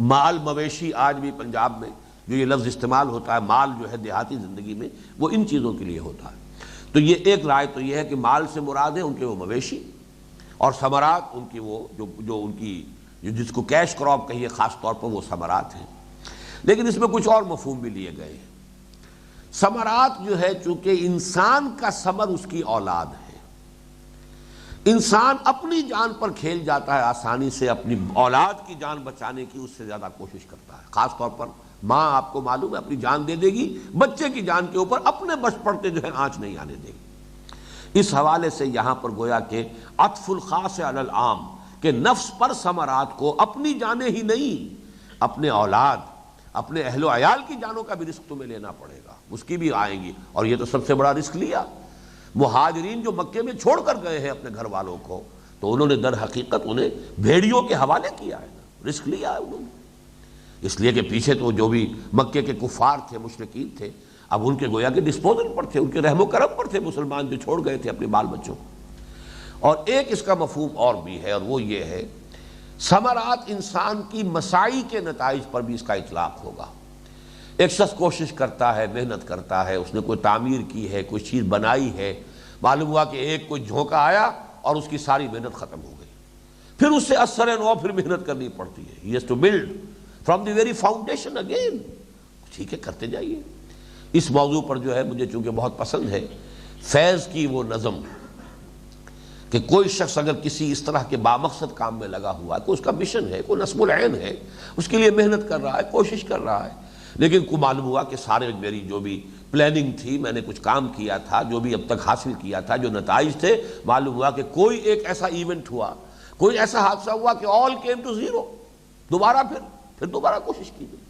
مال مویشی آج بھی پنجاب میں جو یہ لفظ استعمال ہوتا ہے مال جو ہے دیہاتی زندگی میں وہ ان چیزوں کے لیے ہوتا ہے. تو یہ ایک رائے تو یہ ہے کہ مال سے مراد ہے ان کے وہ مویشی، اور ثمرات ان کی وہ جو ان کی جس کو کیش کراپ کہیے خاص طور پر وہ ثمرات ہیں. لیکن اس میں کچھ اور مفہوم بھی لیے گئے ہیں. ثمرات جو ہے چونکہ انسان کا ثمر اس کی اولاد ہے، انسان اپنی جان پر کھیل جاتا ہے آسانی سے، اپنی اولاد کی جان بچانے کی اس سے زیادہ کوشش کرتا ہے. خاص طور پر ماں آپ کو معلوم ہے اپنی جان دے دے گی، بچے کی جان کے اوپر اپنے بس پڑتے جو ہے آنچ نہیں آنے دے گی. اس حوالے سے یہاں پر گویا کہ عطف الخاص علی العام، کہ نفس پر ثمرات کو اپنی جانیں ہی نہیں، اپنے اولاد، اپنے اہل و عیال کی جانوں کا بھی رزق تمہیں لینا پڑے گا. اس کی بھی آئیں گی، اور یہ تو سب سے بڑا رسک لیا۔ مہاجرین جو مکے میں چھوڑ کر گئے ہیں اپنے گھر والوں کو، تو انہوں نے در حقیقت انہیں بھیڑیوں کے حوالے کیا ہے نا، رسک لیا ہے انہوں نے، اس لیے کہ پیچھے تو جو بھی مکے کے کفار تھے، مشرکین تھے، اب ان کے گویا کے ڈسپوزل پر تھے، ان کے رحم و کرم پر تھے مسلمان جو چھوڑ گئے تھے اپنے بال بچوں کو۔ اور ایک اس کا مفہوم اور بھی ہے، اور وہ یہ ہے ثمرات انسان کی مساعی کے نتائج پر بھی اس کا اطلاق ہوگا۔ ایک شخص کوشش کرتا ہے، محنت کرتا ہے، اس نے کوئی تعمیر کی ہے، کوئی چیز بنائی ہے، معلوم ہوا کہ ایک کوئی جھونکا آیا اور اس کی ساری محنت ختم ہو گئی، پھر اس سے اثر نو پھر محنت کرنی پڑتی ہے۔ He has to build from the very foundation again۔ ٹھیک ہے، کرتے جائیے۔ اس موضوع پر جو ہے مجھے چونکہ بہت پسند ہے فیض کی وہ نظم کہ کوئی شخص اگر کسی اس طرح کے بامقصد کام میں لگا ہوا ہے، کوئی اس کا مشن ہے، کوئی نصب العین ہے، اس کے لیے محنت کر رہا ہے، کوشش کر رہا ہے، لیکن کو معلوم ہوا کہ سارے میری جو بھی پلاننگ تھی، میں نے کچھ کام کیا تھا، جو بھی اب تک حاصل کیا تھا، جو نتائج تھے، معلوم ہوا کہ کوئی ایک ایسا ایونٹ ہوا، کوئی ایسا حادثہ ہوا کہ all came to zero، دوبارہ پھر دوبارہ کوشش کیجیے۔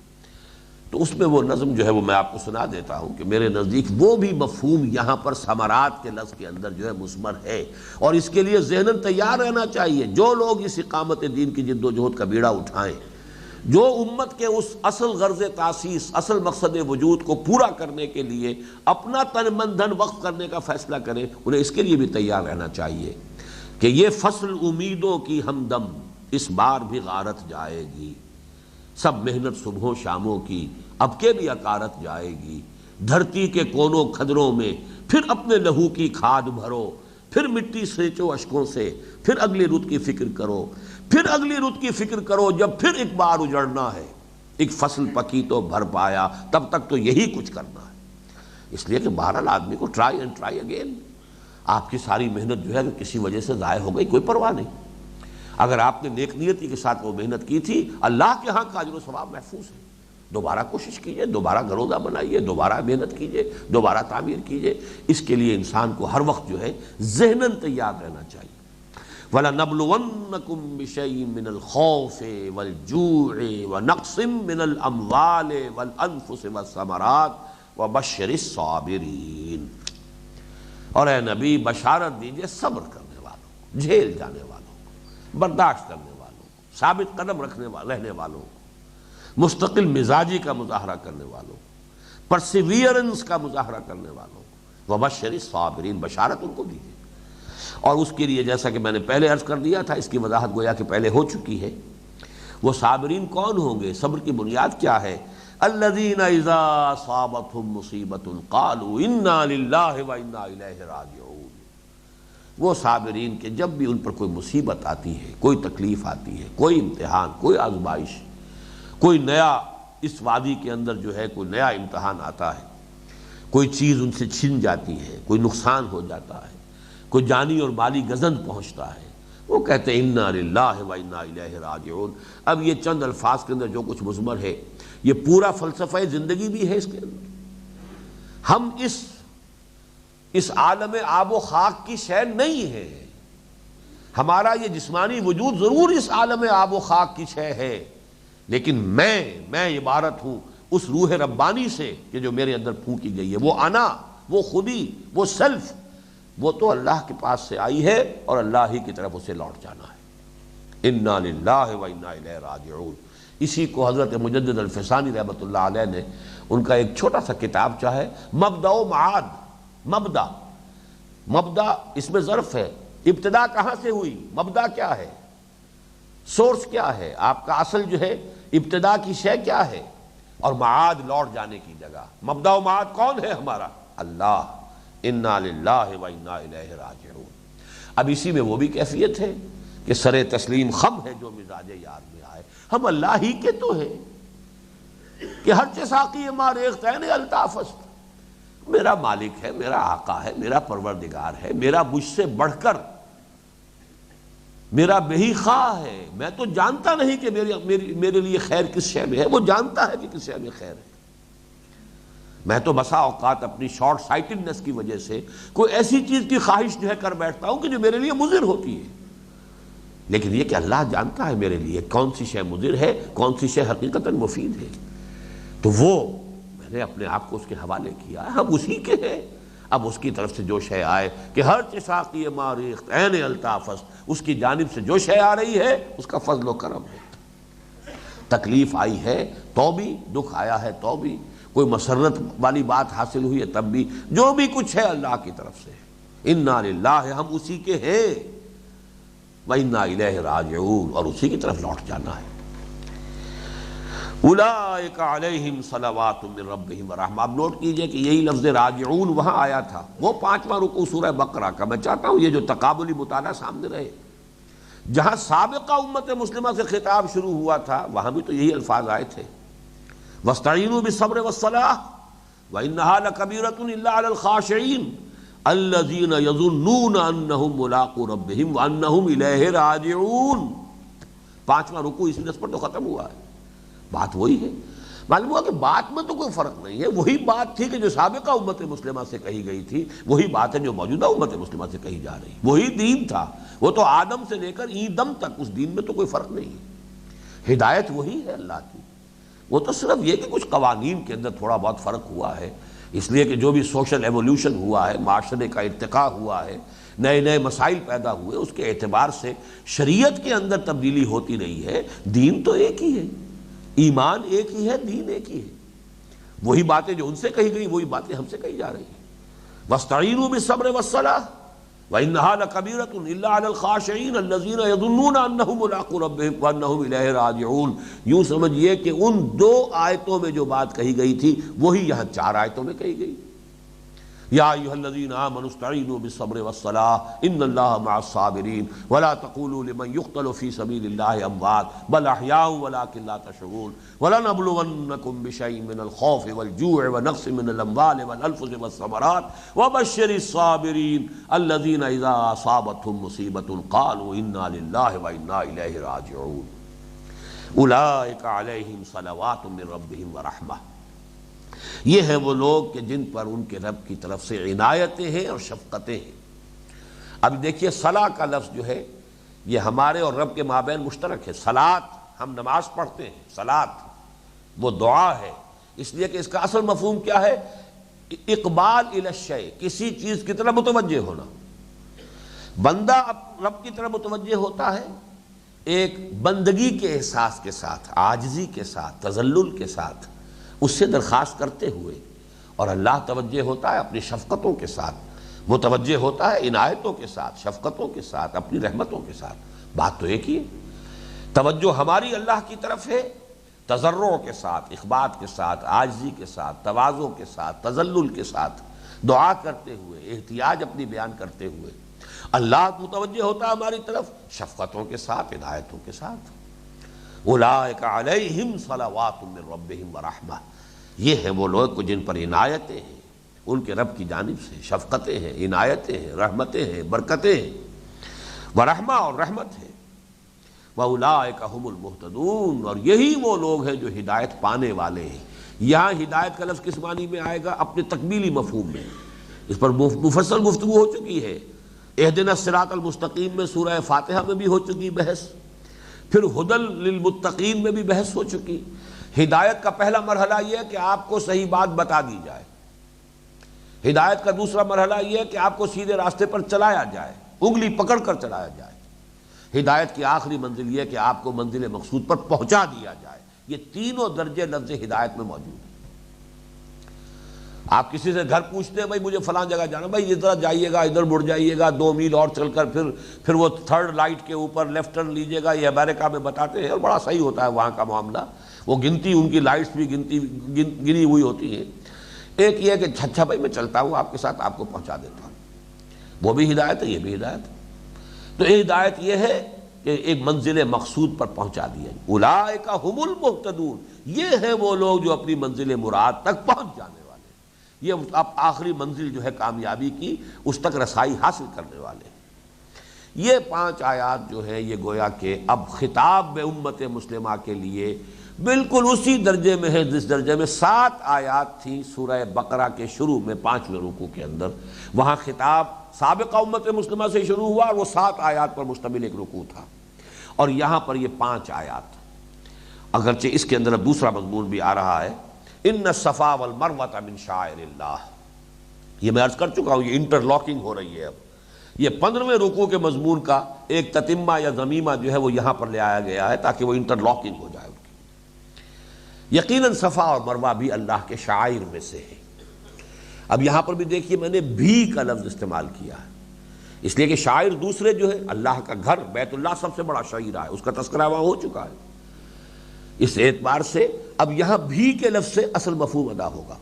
تو اس میں وہ نظم جو ہے وہ میں آپ کو سنا دیتا ہوں کہ میرے نزدیک وہ بھی مفہوم یہاں پر ثمرات کے لفظ کے اندر جو ہے مثمر ہے، اور اس کے لیے ذہناً تیار رہنا چاہیے۔ جو لوگ اس اقامت دین کی جد و جہد کا بیڑا اٹھائیں، جو امت کے اس اصل غرض تاسیس، اصل مقصد وجود کو پورا کرنے کے لیے اپنا تن من دھن وقف کرنے کا فیصلہ کریں، انہیں اس کے لیے بھی تیار رہنا چاہیے کہ یہ فصل امیدوں کی ہمدم اس بار بھی غارت جائے گی، سب محنت صبحوں شاموں کی اب کے بھی اکارت جائے گی، دھرتی کے کونوں کھدروں میں پھر اپنے لہو کی کھاد بھرو، پھر مٹی سینچو اشکوں سے، پھر اگلی رت کی فکر کرو، پھر اگلی رت کی فکر کرو، جب پھر ایک بار اجڑنا ہے، ایک فصل پکی تو بھر پایا، تب تک تو یہی کچھ کرنا ہے۔ اس لیے کہ بہرحال آدمی کو ٹرائی اینڈ ٹرائی اگین۔ آپ کی ساری محنت جو ہے اگر کسی وجہ سے ضائع ہو گئی، کوئی پرواہ نہیں، اگر آپ نے نیک نیتی کے ساتھ وہ محنت کی تھی، اللہ کے ہاں کا اجر و ثواب محفوظ ہے۔ دوبارہ کوشش کیجئے، دوبارہ گروزہ بنائیے، دوبارہ محنت کیجئے، دوبارہ تعمیر کیجئے۔ اس کے لیے انسان کو ہر وقت جو ہے ذہناً تیار رہنا چاہیے۔ وَلَنَبْلُوَنَّكُمْ بِشَيْءٍ مِّنَ الْخَوْفِ وَالْجُوعِ وَنَقْصٍ مِّنَ الْأَمْوَالِ وَالْأَنفُسِ وَالثَّمَرَاتِ وَبَشِّرِ الصَّابِرِينَ۔ اور اے نبی بشارت دیجئے صبر کرنے والوں کو، جھیل جانے والوں کو، برداشت کرنے والوں کو، ثابت قدم رہنے والوں کو، مستقل مزاجی کا مظاہرہ کرنے والوں کو، پرسیویئرنس کا مظاہرہ کرنے والوں کو، وبشر الصابرین، بشارت ان کو دیجیے۔ اور اس کے لیے جیسا کہ میں نے پہلے عرض کر دیا تھا، اس کی وضاحت گویا کہ پہلے ہو چکی ہے۔ وہ صابرین کون ہوں گے؟ صبر کی بنیاد کیا ہے؟ الذین اذا اصابتهم مصیبۃ قالوا انا للہ وانا الیہ راجعون۔ وہ صابرین کہ جب بھی ان پر کوئی مصیبت آتی ہے، کوئی تکلیف آتی ہے، کوئی امتحان، کوئی آزمائش، کوئی نیا اس وادی کے اندر جو ہے کوئی نیا امتحان آتا ہے، کوئی چیز ان سے چھن جاتی ہے، کوئی نقصان ہو جاتا ہے، کوئی جانی اور مالی گزند پہنچتا ہے، وہ کہتے ہیں انا للہ و انا الیہ راجعون۔ اب یہ چند الفاظ کے اندر جو کچھ مضمر ہے، یہ پورا فلسفہ زندگی بھی ہے اس کے اندر۔ ہم اس عالم آب و خاک کی شے نہیں ہے، ہمارا یہ جسمانی وجود ضرور اس عالم آب و خاک کی شے ہے، لیکن میں عبارت ہوں اس روح ربانی سے کہ جو میرے اندر پھونکی گئی ہے، وہ انا، وہ خودی، وہ سیلف، وہ تو اللہ کے پاس سے آئی ہے اور اللہ ہی کی طرف اسے لوٹ جانا ہے۔ انا للہ و انا الیہ راجعون۔ اسی کو حضرت مجدد الفسانی رحمۃ اللہ علیہ نے ان کا ایک چھوٹا سا کتاب چاہے مبدأ و معاد، مبدأ اس میں ظرف ہے، ابتدا کہاں سے ہوئی، مبدأ کیا ہے، سورس کیا ہے، آپ کا اصل جو ہے ابتدا کی شے کیا ہے، اور معاد لوٹ جانے کی جگہ۔ مبدأ و معاد کون ہے ہمارا؟ اللہ۔ انا للہ و انا الیہ راجعون۔ اب اسی میں وہ بھی کیفیت ہے کہ سر تسلیم خم ہے جو مزاج یار میں آئے، ہم اللہ ہی کے تو ہیں کہ ہر چہ ساقی ما ریختین الطاف است، میرا مالک ہے، میرا آقا ہے، میرا پروردگار ہے، میرا مجھ سے بڑھ کر میرا بہی خواہ ہے۔ میں تو جانتا نہیں کہ میرے لیے خیر کس شے میں ہے، وہ جانتا ہے کہ کس شے میں خیر ہے۔ میں تو بسا اوقات اپنی شارٹ سائٹڈنس کی وجہ سے کوئی ایسی چیز کی خواہش جو ہے کر بیٹھتا ہوں کہ جو میرے لیے مضر ہوتی ہے، لیکن یہ کہ اللہ جانتا ہے میرے لیے کون سی شے مضر ہے، کون سی شے حقیقتاً مفید ہے، تو وہ میں نے اپنے آپ کو اس کے حوالے کیا، ہم اسی کے ہیں۔ اب اس کی طرف سے جو شے آئے کہ ہر چساقی ماریخت عین الطافس، اس کی جانب سے جو شے آ رہی ہے اس کا فضل و کرم ہے۔ تکلیف آئی ہے تو بھی، دکھ آیا ہے تو بھی، کوئی مسرت والی بات حاصل ہوئی ہے تب بھی، جو بھی کچھ ہے اللہ کی طرف سے ہے۔ انا للہ، ہم اسی کے ہیں، وَإِنَّا إِلَيْهِ رَاجِعُونَ، اور اسی کی طرف لوٹ جانا ہے۔ اولئک علیہم صلوات من ربہم ورحمہ۔ اب نوٹ کیجئے کہ یہی لفظ راجعون وہاں آیا تھا، وہ 5واں رکوع سورہ بقرہ کا۔ میں چاہتا ہوں یہ جو تقابلی مطالعہ سامنے رہے، جہاں سابقہ امت مسلمہ سے خطاب شروع ہوا تھا وہاں بھی تو یہی الفاظ آئے تھے، وَاسْتَعِینُوا بِالصَّبْرِ وَالصَّلَاةِ وَإِنَّهَا لَكَبِیرَةٌ إِلَّا عَلَى الْخَاشِعِینَ الَّذِینَ يَظُنُّونَ أَنَّهُمْ مُلَاقُو رَبِّهِمْ وَأَنَّهُمْ إِلَیْهِ رَاجِعُونَ۔ 5واں رکوع اس نسبت پر تو ختم ہوا ہے، بات وہی ہے۔ معلوم ہوا کہ بات میں تو کوئی فرق نہیں ہے، وہی بات تھی کہ جو سابقہ امت مسلمہ سے کہی گئی تھی، وہی بات ہے جو موجودہ امت مسلمہ سے کہی جا رہی، وہی دین تھا، وہ تو آدم سے لے کر این دم تک اس دین میں تو کوئی فرق نہیں ہے، ہدایت وہی ہے اللہ کی۔ وہ تو صرف یہ کہ کچھ قوانین کے اندر تھوڑا بہت فرق ہوا ہے، اس لیے کہ جو بھی سوشل ایولیوشن ہوا ہے، معاشرے کا ارتقاء ہوا ہے، نئے نئے مسائل پیدا ہوئے، اس کے اعتبار سے شریعت کے اندر تبدیلی ہوتی رہی ہے۔ دین تو ایک ہی ہے، ایمان ایک ہی ہے، دین ایک ہی ہے۔ وہی باتیں جو ان سے کہی گئی وہی باتیں ہم سے کہی جا رہی ہیں۔ وَاسْتَعِینُوا بِالصَّبْرِ وَالصَّلَاةِ وَإِنَّهَا لَكَبِیرَةٌ إِلَّا عَلَى الْخَاشِعِینَ الَّذِینَ يَظُنُّونَ أَنَّهُمْ مُلَاقُو رَبِّهِمْ وَأَنَّهُمْ إِلَیْهِ رَاجِعُونَ۔ یوں سمجھیے کہ ان 2 آیتوں میں جو بات کہی گئی تھی وہی یہاں 4 آیتوں میں کہی گئی۔ یا ایھا الذین آمنوا استعینوا بالصبر والصلاۃ ان اللہ مع الصابرین ولا تقولوا لمن یقتل فی سبیل اللہ اموات بل احیاء ولکن لا تشعرون ولنبلونکم بشیء من الخوف والجوع ونقص من الاموال والانفس والثمرات وبشر الصابرین الذین اذا اصابتهم مصیبۃ قالوا انا للہ وانا الیہ راجعون اولئک علیہم صلوات من ربہم ورحمہ۔ یہ ہیں وہ لوگ کہ جن پر ان کے رب کی طرف سے عنایتیں ہیں اور شفقتیں ہیں۔ اب دیکھیے صلاح کا لفظ جو ہے یہ ہمارے اور رب کے مابین مشترک ہے۔ صلاۃ ہم نماز پڑھتے ہیں، صلاۃ وہ دعا ہے، اس لیے کہ اس کا اصل مفہوم کیا ہے؟ اقبال الی الشیء، کسی چیز کی طرف متوجہ ہونا۔ بندہ اب رب کی طرف متوجہ ہوتا ہے ایک بندگی کے احساس کے ساتھ، عاجزی کے ساتھ، تذلل کے ساتھ، اس سے درخواست کرتے ہوئے، اور اللہ توجہ ہوتا ہے اپنی شفقتوں کے ساتھ، متوجہ ہوتا ہے عنایتوں کے ساتھ، شفقتوں کے ساتھ، اپنی رحمتوں کے ساتھ۔ بات تو ایک ہی ہے، توجہ ہماری اللہ کی طرف ہے تضرع کے ساتھ، اخبات کے ساتھ، عاجزی کے ساتھ، تواضع کے ساتھ، تذلل کے ساتھ، دعا کرتے ہوئے، احتیاج اپنی بیان کرتے ہوئے۔ اللہ متوجہ ہوتا ہے ہماری طرف شفقتوں کے ساتھ، عنایتوں کے ساتھ۔ اولئک علیہم صلوات من ربہم ورحمہ، یہ ہیں وہ لوگ جن پر عنایتیں ہیں ان کے رب کی جانب سے، شفقتیں ہیں، عنایتیں ہیں، رحمتیں ہیں، برکتیں ہیں، ورحمہ اور رحمت ہے۔ وَأُولَٰئِکَ هُمُ الْمُهْتَدُونَ، اور یہی وہ لوگ ہیں جو ہدایت پانے والے ہیں۔ یہاں ہدایت کا لفظ کس معنی میں آئے گا؟ اپنے تکمیلی مفہوم میں، اس پر مفصل گفتگو ہو چکی ہے۔ اہدنا الصراط المستقیم میں سورہ فاتحہ میں بھی ہو چکی بحث، پھر ہدی للمتقین میں بھی بحث ہو چکی۔ ہدایت کا پہلا مرحلہ یہ ہے کہ آپ کو صحیح بات بتا دی جائے، ہدایت کا دوسرا مرحلہ یہ ہے کہ آپ کو سیدھے راستے پر چلایا جائے، انگلی پکڑ کر چلایا جائے۔ ہدایت کی آخری منزل یہ ہے کہ آپ کو منزل مقصود پر پہنچا دیا جائے۔ یہ تینوں درجے لفظ ہدایت میں موجود ہیں۔ آپ کسی سے گھر پوچھتے ہیں بھائی مجھے فلاں جگہ جانا، بھائی ادھر جائیے گا، ادھر مڑ جائیے گا، 2 میل اور چل کر پھر وہ 3rd لائٹ کے اوپر لیفٹ ٹرن لیجیے گا۔ یہ امریکہ میں بتاتے ہیں اور بڑا صحیح ہوتا ہے وہاں کا معاملہ، وہ گنتی، ان کی لائٹس بھی گنی ہوئی ہوتی ہیں۔ ایک یہ ہے کہ اچھا بھائی میں چلتا ہوں آپ کے ساتھ، آپ کو پہنچا دیتا ہوں، وہ بھی ہدایت ہے، یہ بھی ہدایت ہے۔ تو یہ ہدایت یہ ہے کہ ایک منزل مقصود پر پہنچا دیا۔ اولئک ھم المہتدون، یہ ہیں وہ لوگ جو اپنی منزل مراد تک پہنچ جانے والے، یہ اب آخری منزل جو ہے کامیابی کی، اس تک رسائی حاصل کرنے والے۔ یہ 5 آیات جو ہے یہ گویا کہ اب خطاب امت مسلمہ کے لیے بالکل اسی درجے میں ہے جس درجے میں 7 آیات تھیں سورہ بقرہ کے شروع میں 5ویں رکوع کے اندر۔ وہاں خطاب سابقہ امت مسلمہ سے شروع ہوا اور وہ 7 آیات پر مشتمل ایک رکوع تھا، اور یہاں پر یہ 5 آیات، اگرچہ اس کے اندر اب دوسرا مضمون بھی آ رہا ہے ان الصفا والمروۃ من شعائر اللہ، یہ میں عرض کر چکا ہوں، یہ انٹرلاکنگ ہو رہی ہے۔ اب یہ 15ویں رکوع کے مضمون کا ایک تتمہ یا ضمیمہ جو ہے وہ یہاں پر لے آیا گیا ہے تاکہ وہ انٹرلاکنگ ہو جائے۔ یقیناً صفا اور مروہ بھی اللہ کے شعائر میں سے ہے۔ اب یہاں پر بھی دیکھیے میں نے بھی کا لفظ استعمال کیا ہے، اس لیے کہ شاعر دوسرے جو ہے، اللہ کا گھر بیت اللہ سب سے بڑا شعیرہ ہے، اس کا تذکرہ وہاں ہو چکا ہے۔ اس اعتبار سے اب یہاں بھی کے لفظ سے اصل مفہوم ادا ہوگا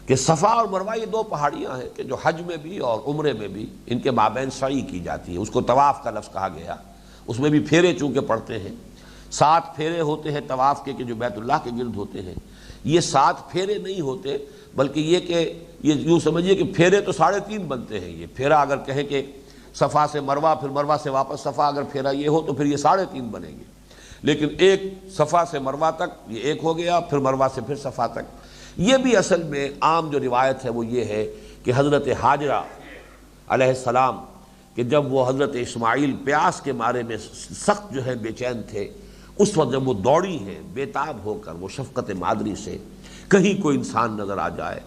کہ صفا اور مروہ یہ دو پہاڑیاں ہیں کہ جو حج میں بھی اور عمرے میں بھی ان کے مابین سعی کی جاتی ہے۔ اس کو طواف کا لفظ کہا گیا، اس میں بھی پھیرے چونکہ پڑتے ہیں، 7 پھیرے ہوتے ہیں طواف کے کہ جو بیت اللہ کے گرد ہوتے ہیں۔ یہ 7 پھیرے نہیں ہوتے بلکہ یہ کہ یہ یوں سمجھیے کہ پھیرے تو 3.5 بنتے ہیں۔ یہ پھیرا اگر کہیں کہ صفا سے مروہ پھر مروہ سے واپس صفا اگر پھیرا یہ ہو تو پھر یہ 3.5 بنیں گے، لیکن ایک صفا سے مروہ تک یہ ایک ہو گیا، پھر مروہ سے پھر صفا تک۔ یہ بھی اصل میں عام جو روایت ہے وہ یہ ہے کہ حضرت ہاجرہ علیہ السلام کہ جب وہ حضرت اسماعیل پیاس کے مارے میں سخت جو ہے بے چین تھے، اس وقت جب وہ دوڑی ہیں بےتاب ہو کر وہ شفقت مادری سے، کہیں کوئی انسان نظر آ جائے،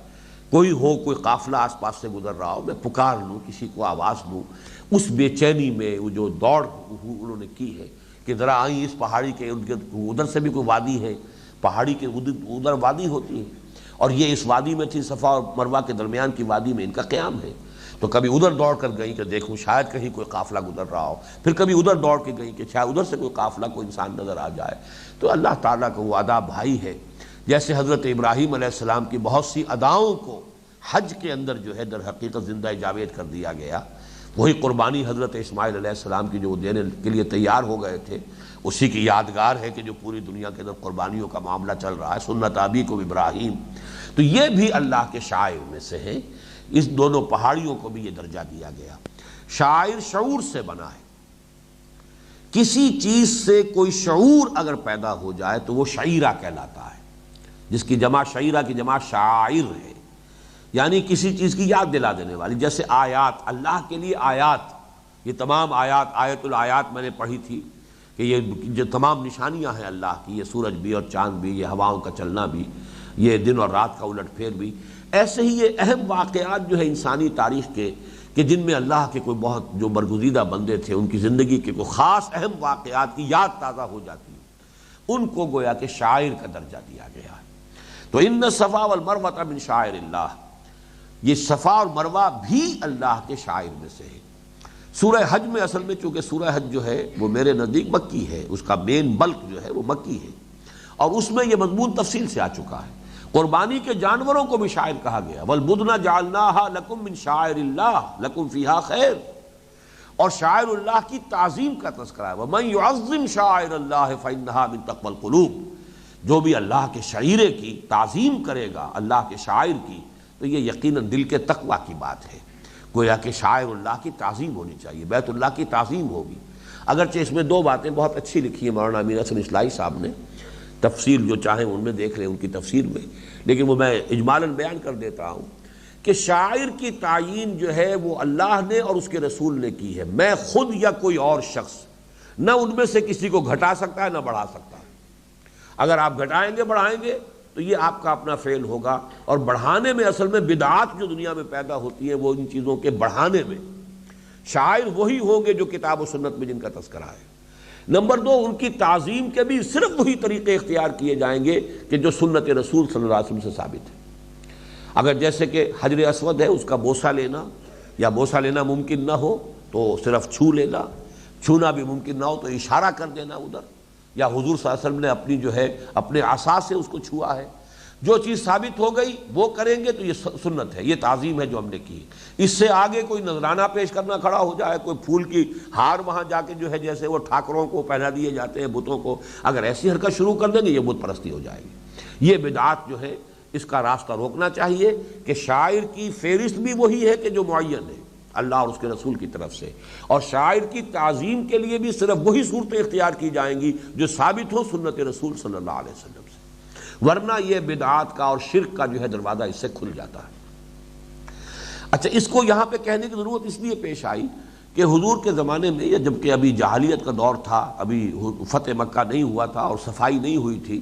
کوئی ہو، کوئی قافلہ آس پاس سے گزر رہا ہو، میں پکار لوں، کسی کو آواز دوں، اس بے چینی میں وہ جو دوڑ انہوں نے کی ہے کہ ذرا آئیں اس پہاڑی کے ادھر سے بھی کوئی وادی ہے، پہاڑی کے ادھر وادی ہوتی ہے اور یہ اس وادی میں تھی، صفا اور مروہ کے درمیان کی وادی میں ان کا قیام ہے۔ تو کبھی ادھر دوڑ کر گئی کہ دیکھوں شاید کہیں کوئی قافلہ گزر رہا ہو، پھر کبھی ادھر دوڑ کے گئی کہ شاید ادھر سے کوئی قافلہ کوئی انسان نظر آ جائے۔ تو اللہ تعالیٰ کا وہ ادا بھائی ہے، جیسے حضرت ابراہیم علیہ السلام کی بہت سی اداؤں کو حج کے اندر جو ہے در حقیقت زندہ جاوید کر دیا گیا، وہی قربانی حضرت اسماعیل علیہ السلام کی جو وہ دینے کے لیے تیار ہو گئے تھے، اسی کی یادگار ہے کہ جو پوری دنیا کے اندر قربانیوں کا معاملہ چل رہا ہے، سنت ابیکم ابراہیم۔ تو یہ بھی اللہ کے شعائر میں سے ہے، اس دونوں پہاڑیوں کو بھی یہ درجہ دیا گیا۔ شاعر شعور سے بنا ہے، کسی چیز سے کوئی شعور اگر پیدا ہو جائے تو وہ شعیرہ کہلاتا ہے، جس کی جمع شعیرہ کی جمع شاعر ہے، یعنی کسی چیز کی یاد دلا دینے والی۔ جیسے آیات، اللہ کے لیے آیات، یہ تمام آیات، آیت الآیات میں نے پڑھی تھی کہ یہ جو تمام نشانیاں ہیں اللہ کی، یہ سورج بھی اور چاند بھی، یہ ہواؤں کا چلنا بھی، یہ دن اور رات کا الٹ پھیر بھی، ایسے ہی یہ اہم واقعات جو ہے انسانی تاریخ کے کہ جن میں اللہ کے کوئی بہت جو برگزیدہ بندے تھے، ان کی زندگی کے کوئی خاص اہم واقعات کی یاد تازہ ہو جاتی ہے، ان کو گویا کہ شاعر کا درجہ دیا گیا ہے۔ تو ان الصفا والمروۃ من شعائر اللہ، یہ صفا اور مروہ بھی اللہ کے شاعر میں سے ہے۔ سورہ حج میں اصل میں چونکہ سورہ حج جو ہے وہ میرے نزدیک مکی ہے، اس کا مین بلک جو ہے وہ مکی ہے، اور اس میں یہ مضمون تفصیل سے آ چکا ہے۔ قربانی کے جانوروں کو بھی شاعر کہا گیا، وَالْبُدْنَ جَعَلْنَاهَا لَكُم مِّن شَعَائِرِ اللَّهِ لَكُم فِيهَا خَيْرٌ، اور شاعر اللہ کی تعظیم کا تذکرہ ہے، وَمَن يُعَظِّمْ شَعَائِرَ اللَّهِ فَإِنَّهَا مِن تَقْوَى الْقُلُوبِ، جو بھی اللہ کے شعیرے کی تعظیم کرے گا، اللہ کے شاعر کی، تو یہ یقیناً دل کے تقویٰ کی بات ہے۔ گویا کہ شاعر اللہ کی تعظیم ہونی چاہیے، بیت اللہ کی تعظیم ہوگی۔ اگرچہ اس میں 2 باتیں بہت اچھی لکھی ہیں مولانا امین حسن اصلاحی صاحب نے، تفسیر جو چاہیں ان میں دیکھ لیں ان کی تفسیر میں، لیکن وہ میں اجمالاً بیان کر دیتا ہوں کہ شاعر کی تعیین جو ہے وہ اللہ نے اور اس کے رسول نے کی ہے، میں خود یا کوئی اور شخص نہ ان میں سے کسی کو گھٹا سکتا ہے نہ بڑھا سکتا ہے۔ اگر آپ گھٹائیں گے بڑھائیں گے تو یہ آپ کا اپنا فعل ہوگا، اور بڑھانے میں اصل میں بدعات جو دنیا میں پیدا ہوتی ہیں وہ ان چیزوں کے بڑھانے میں، شاعر وہی ہوں گے جو کتاب و سنت میں جن کا تذکرہ ہے۔ نمبر 2، ان کی تعظیم کے بھی صرف وہی طریقے اختیار کیے جائیں گے کہ جو سنت رسول صلی اللہ علیہ وسلم سے ثابت ہے۔ اگر جیسے کہ حجر اسود ہے، اس کا بوسہ لینا یا بوسہ لینا ممکن نہ ہو تو صرف چھو لینا، چھونا بھی ممکن نہ ہو تو اشارہ کر دینا ادھر، یا حضور صلی اللہ علیہ وسلم نے اپنی جو ہے اپنے عصا سے اس کو چھوا ہے، جو چیز ثابت ہو گئی وہ کریں گے تو یہ سنت ہے، یہ تعظیم ہے جو ہم نے کی۔ اس سے آگے کوئی نذرانہ پیش کرنا کھڑا ہو جائے، کوئی پھول کی ہار وہاں جا کے جو ہے جیسے وہ ٹھاکروں کو پہنا دیے جاتے ہیں بتوں کو، اگر ایسی حرکت شروع کر دیں گے یہ بت پرستی ہو جائے گی۔ یہ بدعات جو ہے اس کا راستہ روکنا چاہیے کہ شاعر کی فہرست بھی وہی ہے کہ جو معین ہے اللہ اور اس کے رسول کی طرف سے، اور شاعر کی تعظیم کے لیے بھی صرف وہی صورتیں اختیار کی جائیں گی جو ثابت ہو سنت رسول صلی اللہ علیہ وسلم سے، ورنہ یہ بدعات کا اور شرک کا جو ہے دروازہ اس سے کھل جاتا ہے۔ اچھا، اس کو یہاں پہ کہنے کی ضرورت اس لیے پیش آئی کہ حضور کے زمانے میں، یا جبکہ ابھی جاہلیت کا دور تھا، ابھی فتح مکہ نہیں ہوا تھا اور صفائی نہیں ہوئی تھی،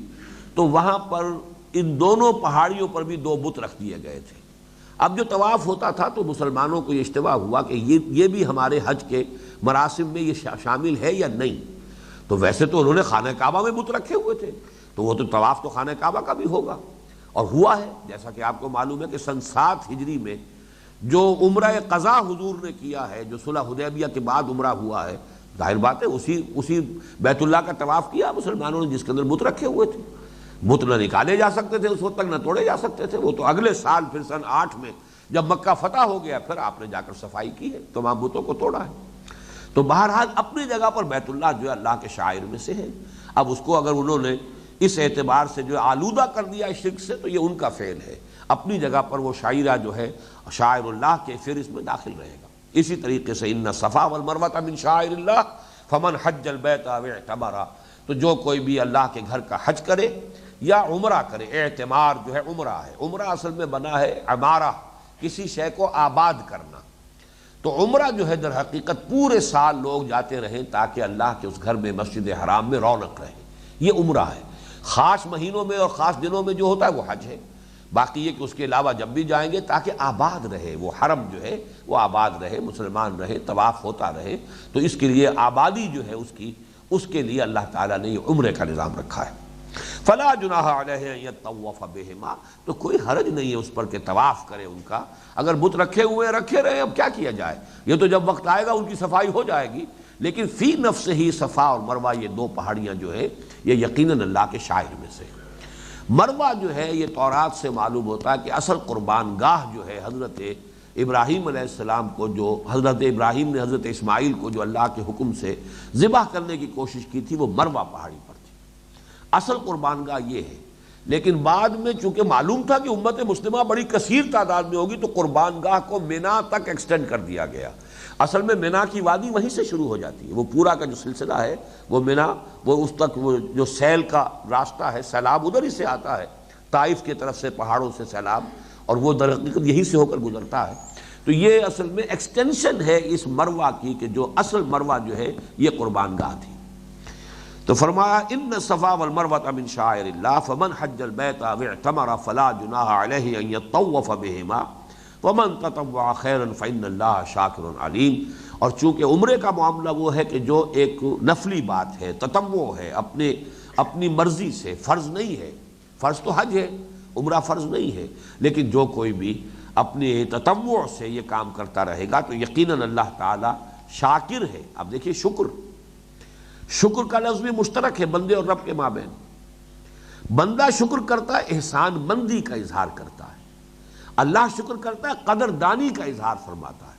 تو وہاں پر ان دونوں پہاڑیوں پر بھی دو بت رکھ دیے گئے تھے۔ اب جو طواف ہوتا تھا تو مسلمانوں کو یہ اشتباہ ہوا کہ یہ بھی ہمارے حج کے مراسم میں یہ شامل ہے یا نہیں۔ تو ویسے تو انہوں نے خانہ کعبہ میں بت رکھے ہوئے تھے، تو وہ تو طواف تو خانہ کعبہ کا بھی ہوگا، اور ہوا ہے۔ جیسا کہ آپ کو معلوم ہے کہ سن 7 ہجری میں جو عمرہ قضا حضور نے کیا ہے، جو صلح حدیبیہ کے بعد عمرہ ہوا ہے، ظاہر بات ہے اسی بیت اللہ کا طواف کیا مسلمانوں نے، جس کے اندر بت رکھے ہوئے تھے۔ بت نہ نکالے جا سکتے تھے اس وقت تک، نہ توڑے جا سکتے تھے، وہ تو اگلے سال پھر سن 8 میں جب مکہ فتح ہو گیا پھر آپ نے جا کر صفائی کی ہے، تمام بتوں کو توڑا ہے۔ تو بہرحال اپنی جگہ پر بیت اللہ جو ہے اللہ کے شاعر میں سے ہے۔ اب اس کو اگر انہوں نے اس اعتبار سے جو آلودہ کر دیا ہے شرک سے، تو یہ ان کا فعل ہے۔ اپنی جگہ پر وہ شاعرہ جو ہے شاعر اللہ کے فہرست میں داخل رہے گا۔ اسی طریقے سے ان الصفا والمروہ من شعائر اللہ فمن حج البیت او اعتمر، تو جو کوئی بھی اللہ کے گھر کا حج کرے یا عمرہ کرے، اعتمار جو ہے عمرہ ہے، عمرہ اصل میں بنا ہے عمارہ، کسی شے کو آباد کرنا۔ تو عمرہ جو ہے در حقیقت پورے سال لوگ جاتے رہیں تاکہ اللہ کے اس گھر میں مسجد حرام میں رونق رہے، یہ عمرہ ہے۔ خاص مہینوں میں اور خاص دنوں میں جو ہوتا ہے وہ حج ہے۔ باقی یہ کہ اس کے علاوہ جب بھی جائیں گے تاکہ آباد رہے وہ حرم جو ہے، وہ آباد رہے، مسلمان رہے، طواف ہوتا رہے، تو اس کے لیے آبادی جو ہے اس کے لیے اللہ تعالیٰ نے یہ عمرے کا نظام رکھا ہے۔ فلا جناح علیہ ان یطوف بہما، تو کوئی حرج نہیں ہے اس پر کہ طواف کرے ان کا۔ اگر بت رکھے ہوئے رکھے رہے، اب کیا کیا جائے، یہ تو جب وقت آئے گا ان کی صفائی ہو جائے گی، لیکن فی نفس ہی صفا اور مروہ یہ دو پہاڑیاں جو ہے یہ یقیناً اللہ کے شاعر میں سے۔ مروہ جو ہے یہ تورات سے معلوم ہوتا ہے کہ اصل قربان گاہ جو ہے حضرت ابراہیم علیہ السلام کو، جو حضرت ابراہیم نے حضرت اسماعیل کو جو اللہ کے حکم سے ذبح کرنے کی کوشش کی تھی، وہ مروہ پہاڑی پر تھی۔ اصل قربان گاہ یہ ہے، لیکن بعد میں چونکہ معلوم تھا کہ امت مسلمہ بڑی کثیر تعداد میں ہوگی، تو قربان گاہ کو مینا تک ایکسٹینڈ کر دیا گیا۔ اصل میں مینا کی وادی وہیں سے شروع ہو جاتی ہے، وہ پورا کا جو سلسلہ ہے وہ مینا، وہ اس تک وہ جو سیل کا راستہ ہے، سیلاب ادھر ہی سے آتا ہے، طائف کی طرف سے پہاڑوں سے سیلاب، اور وہ در حقیقت یہی سے ہو کر گزرتا ہے۔ تو یہ اصل میں ایکسٹینشن ہے اس مروہ کی، کہ جو اصل مروہ جو ہے یہ قربان گاہ تھی۔ تو فرمایا ان الصفا والمروہ من شعائر اللہ فمن حج البیت او اعتمر فلا جناح علیہ ان یطوف بہما ومن تطوع خیرا فإن اللہ شاکر علیم۔ اور چونکہ عمرے کا معاملہ وہ ہے کہ جو ایک نفلی بات ہے، تطوع ہے، اپنی مرضی سے، فرض نہیں ہے، فرض تو حج ہے، عمرہ فرض نہیں ہے، لیکن جو کوئی بھی اپنے تطوع سے یہ کام کرتا رہے گا تو یقیناً اللہ تعالی شاکر ہے۔ اب دیکھیے شکر کا لفظ بھی مشترک ہے بندے اور رب کے مابین۔ بندہ شکر کرتا ہے، احسان مندی کا اظہار کرتا ہے، اللہ شکر کرتا ہے، قدر دانی کا اظہار فرماتا ہے۔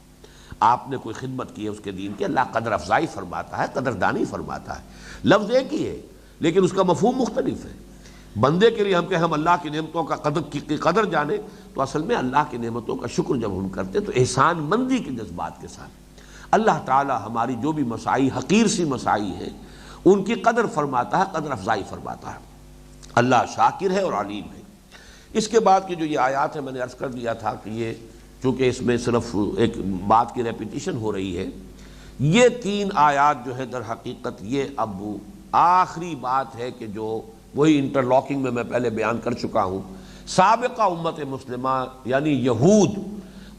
آپ نے کوئی خدمت کی ہے اس کے دین کی، اللہ قدر افزائی فرماتا ہے، قدر دانی فرماتا ہے۔ لفظ ایک ہی ہے لیکن اس کا مفہوم مختلف ہے۔ بندے کے لیے ہم کہ ہم اللہ کی نعمتوں کا قدر جانے، تو اصل میں اللہ کی نعمتوں کا شکر جب ہم کرتے تو احسان مندی کے جذبات کے ساتھ اللہ تعالی ہماری جو بھی مسائی، حقیر سی مسائی ہیں، ان کی قدر فرماتا ہے، قدر افزائی فرماتا ہے۔ اللہ شاکر ہے اور علیم ہے۔ اس کے بعد کی جو یہ آیات ہے، میں نے عرض کر دیا تھا کہ یہ چونکہ اس میں صرف ایک بات کی ریپیٹیشن ہو رہی ہے، یہ 3 آیات جو ہے در حقیقت یہ اب آخری بات ہے کہ جو وہی انٹرلاکنگ میں پہلے بیان کر چکا ہوں۔ سابقہ امت مسلمہ یعنی یہود،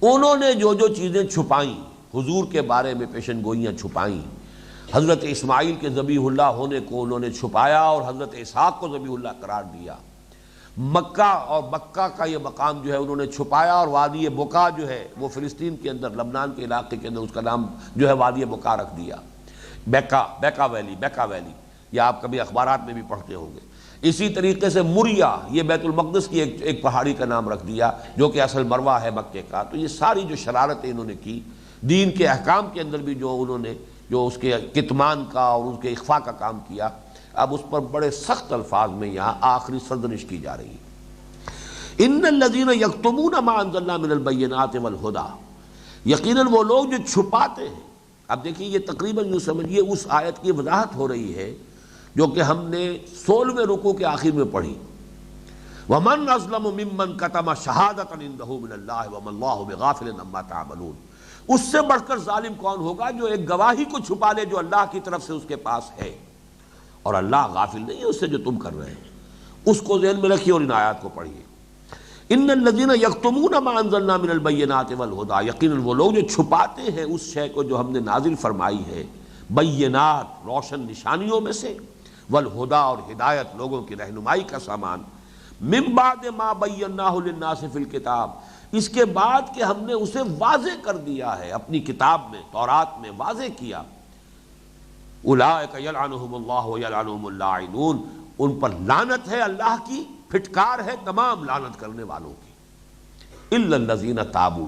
انہوں نے جو چیزیں چھپائیں، حضور کے بارے میں پیشن گوئیاں چھپائیں، حضرت اسماعیل کے ذبیح اللہ ہونے کو انہوں نے چھپایا اور حضرت اسحاق کو ذبیح اللہ قرار دیا، مکہ اور مکہ کا یہ مقام جو ہے انہوں نے چھپایا، اور وادی بکا جو ہے وہ فلسطین کے اندر، لبنان کے علاقے کے اندر اس کا نام جو ہے وادی بکا رکھ دیا، بیکا ویلی، یا آپ کبھی اخبارات میں بھی پڑھتے ہوں گے۔ اسی طریقے سے مریا، یہ بیت المقدس کی ایک پہاڑی کا نام رکھ دیا جو کہ اصل مروہ ہے مکے کا۔ تو یہ ساری جو شرارتیں انہوں نے کی، دین کے احکام کے اندر بھی جو انہوں نے جو اس کے کتمان کا اور اس کے اخفاء کا کام کیا، اب اس پر بڑے سخت الفاظ میں یہاں آخری سرزنش کی جا رہی ہے۔ ان الذین یکتمون ما انزلنا من البینات والہدی، یقیناً وہ لوگ جو چھپاتے ہیں۔ اب دیکھیے یہ تقریباً یوں سمجھیے اس آیت کی وضاحت ہو رہی ہے جو کہ ہم نے 16ویں رکوع کے آخر میں پڑھی، وَمَنْ أَظْلَمُ مِمَّنْ كَتَمَ شَهَادَةً عِنْدَهُ مِنَ اللَّهِ وَمَا اللَّهُ بِغَافِلٍ عَمَّا تَعْمَلُونَ۔ اس سے بڑھ کر ظالم کون ہوگا جو ایک گواہی کو چھپا لے جو اللہ کی طرف سے اس کے پاس ہے، اور اللہ غافل نہیں ہے اس سے جو تم کر رہے ہیں۔ اس کو ذہن میں رکھیے اور ان آیات کو پڑھیے۔ ان الذین یکتمون ما انزلنا من البینات والہدی، یقیناً وہ لوگ جو چھپاتے ہیں اس شے کو جو ہم نے نازل فرمائی ہے بینات روشن نشانیوں میں سے، والہدی اور ہدایت لوگوں کی رہنمائی کا سامان، من بعد ما بیناہ للناس فی الکتاب، اس کے بعد کہ ہم نے اسے واضح کر دیا ہے اپنی کتاب میں تورات میں واضح کیا، اولئک یلعنہم اللہ ویلعنہم اللاعنون، ان پر لعنت ہے اللہ کی، پھٹکار ہے تمام لعنت کرنے والوں کی، الا الذین تابوا،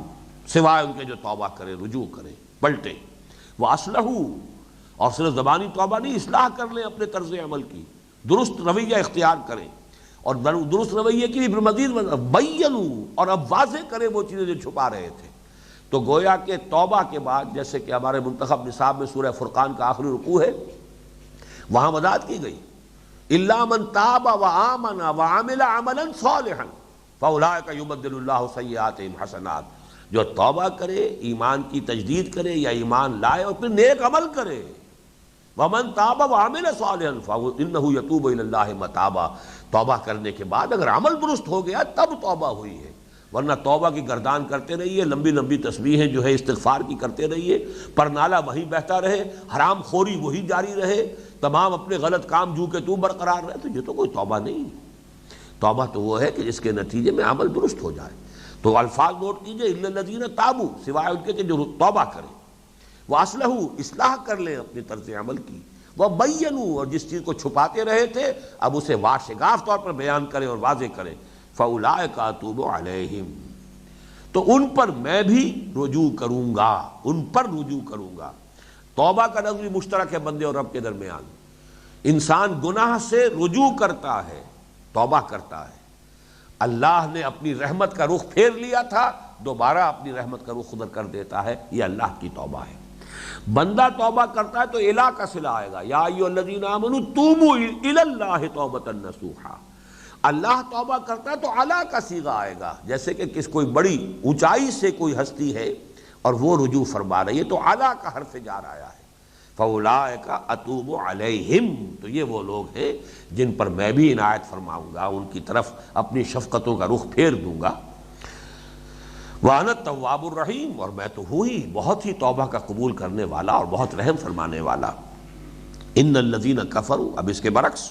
سوائے ان کے جو توبہ کریں، رجوع کریں، پلٹیں، واصلحوا، اور صرف زبانی توبہ نہیں، اصلاح کر لیں اپنے طرز عمل کی، درست رویہ اختیار کریں، اور درست رویے کی بھی مزید بینوا، اور اب واضح کریں وہ چیزیں جو چھپا رہے تھے۔ تو گویا کہ توبہ کے بعد، جیسے کہ ہمارے منتخب نصاب میں سورہ فرقان کا آخری رکوع ہے، وہاں وضاحت کی گئی الا من تاب وآمن وعمل عملا صالحا فاولئک یبدل اللہ سیئاتہم حسنات، جو توبہ کرے، ایمان کی تجدید کرے یا ایمان لائے اور پھر نیک عمل کرے، ومن تاب وعمل صالحا فانہ یتوب الی اللہ متابا، توبہ کرنے کے بعد اگر عمل درست ہو گیا تب توبہ ہوئی ہے، ورنہ توبہ کی گردان کرتے رہیے، لمبی لمبی تسبیحیں جو ہے استغفار کی کرتے رہیے، پر نالہ وہی بہتا رہے، حرام خوری وہی جاری رہے، تمام اپنے غلط کام جو کہ تو برقرار رہے، تو یہ تو کوئی توبہ نہیں۔ توبہ تو وہ ہے کہ جس کے نتیجے میں عمل درست ہو جائے۔ تو الفاظ نوٹ کیجئے، الا الذین تابوا، سوائے ان کے کہ جو توبہ کریں، واصلحوا، اصلاح کر لیں اپنی طرز عمل کی، وبینوا، اور جس چیز کو چھپاتے رہے تھے اب اسے واشگاف طور پر بیان کریں اور واضح کریں، فاولئک اتوب علیہم، تو ان پر میں بھی رجوع کروں گا، ان پر رجوع کروں گا۔ توبہ کا لفظ بھی مشترک ہے بندے اور رب کے درمیان، انسان گناہ سے رجوع کرتا ہے، توبہ کرتا ہے، اللہ نے اپنی رحمت کا رخ پھیر لیا تھا، دوبارہ اپنی رحمت کا رخ ادھر کر دیتا ہے، یہ اللہ کی توبہ ہے۔ بندہ توبہ کرتا ہے تو الہ کا صلہ آئے گا، یا ایھا الذین آمنوا توبوا الی اللہ توبۃ نصوحا، اللہ توبہ کرتا ہے تو اعلیٰ کا صیغہ آئے گا، جیسے کہ کوئی بڑی اونچائی سے کوئی ہستی ہے اور وہ رجوع فرما رہی ہے تو اعلیٰ کا حرف جار آیا ہے، فاولئک اتوب علیہم، تو یہ وہ لوگ ہیں جن پر میں بھی عنایت فرماؤں گا، ان کی طرف اپنی شفقتوں کا رخ پھیر دوں گا۔ وَأَنَا التَّوَّابُ الرَّحِيمُ، اور میں تو ہوں ہی بہت ہی توبہ کا قبول کرنے والا اور بہت رحم فرمانے والا۔ ان الذین کفروا، اب اس کے برعکس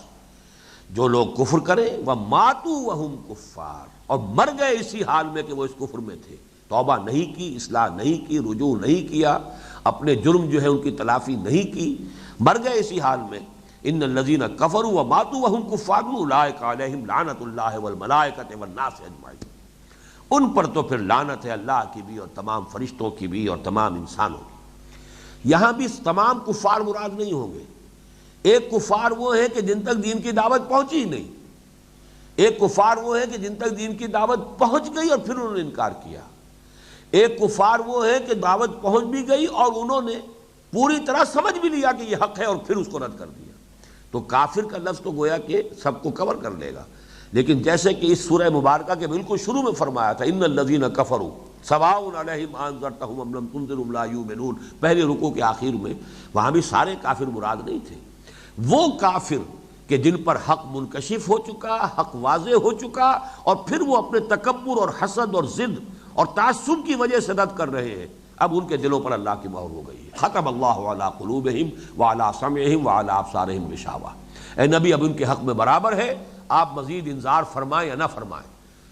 جو لوگ کفر کریں، وَمَاتُوا وَهُمْ کُفَّارٌ، اور مر گئے اسی حال میں کہ وہ اس کفر میں تھے، توبہ نہیں کی، اصلاح نہیں کی، رجوع نہیں کیا، اپنے جرم جو ہے ان کی تلافی نہیں کی، مر گئے اسی حال میں، ان الذین کفروا وماتوا وهم کفار اولئک علیہم لعنۃ اللہ والملائکۃ والناس اجمعین، ان پر تو پھر لعنت ہے اللہ کی بھی اور تمام فرشتوں کی بھی اور تمام انسانوں کی۔ یہاں بھی تمام کفار مراد نہیں ہوں گے، ایک کفار وہ ہیں کہ جن تک دین کی دعوت پہنچی ہی نہیں، ایک کفار وہ ہیں کہ جن تک دین کی دعوت پہنچ گئی اور پھر انہوں نے انکار کیا، ایک کفار وہ ہیں کہ دعوت پہنچ بھی گئی اور انہوں نے پوری طرح سمجھ بھی لیا کہ یہ حق ہے اور پھر اس کو رد کر دیا۔ تو کافر کا لفظ تو گویا کہ سب کو کور کر لے گا، لیکن جیسے کہ اس سورہ مبارکہ کے بالکل شروع میں فرمایا تھا ان الذین کفروا سواء علیہم انذرتہم ام لم تنذرہم لا یؤمنون، پہلے رکوع کے آخر میں، وہاں بھی سارے کافر مراد نہیں تھے، وہ کافر کہ جن پر حق منکشف ہو چکا، حق واضح ہو چکا، اور پھر وہ اپنے تکبر اور حسد اور ضد اور تعصب کی وجہ سے رد کر رہے ہیں، اب ان کے دلوں پر اللہ کی مہر ہو گئی ہے، ختم اللہ علی قلوبہم وعلی سمعہم وعلی ابصارہم غشاوہ۔ اے نبی اب ان کے حق میں برابر ہے، آپ مزید انذار فرمائیں یا نہ فرمائیں،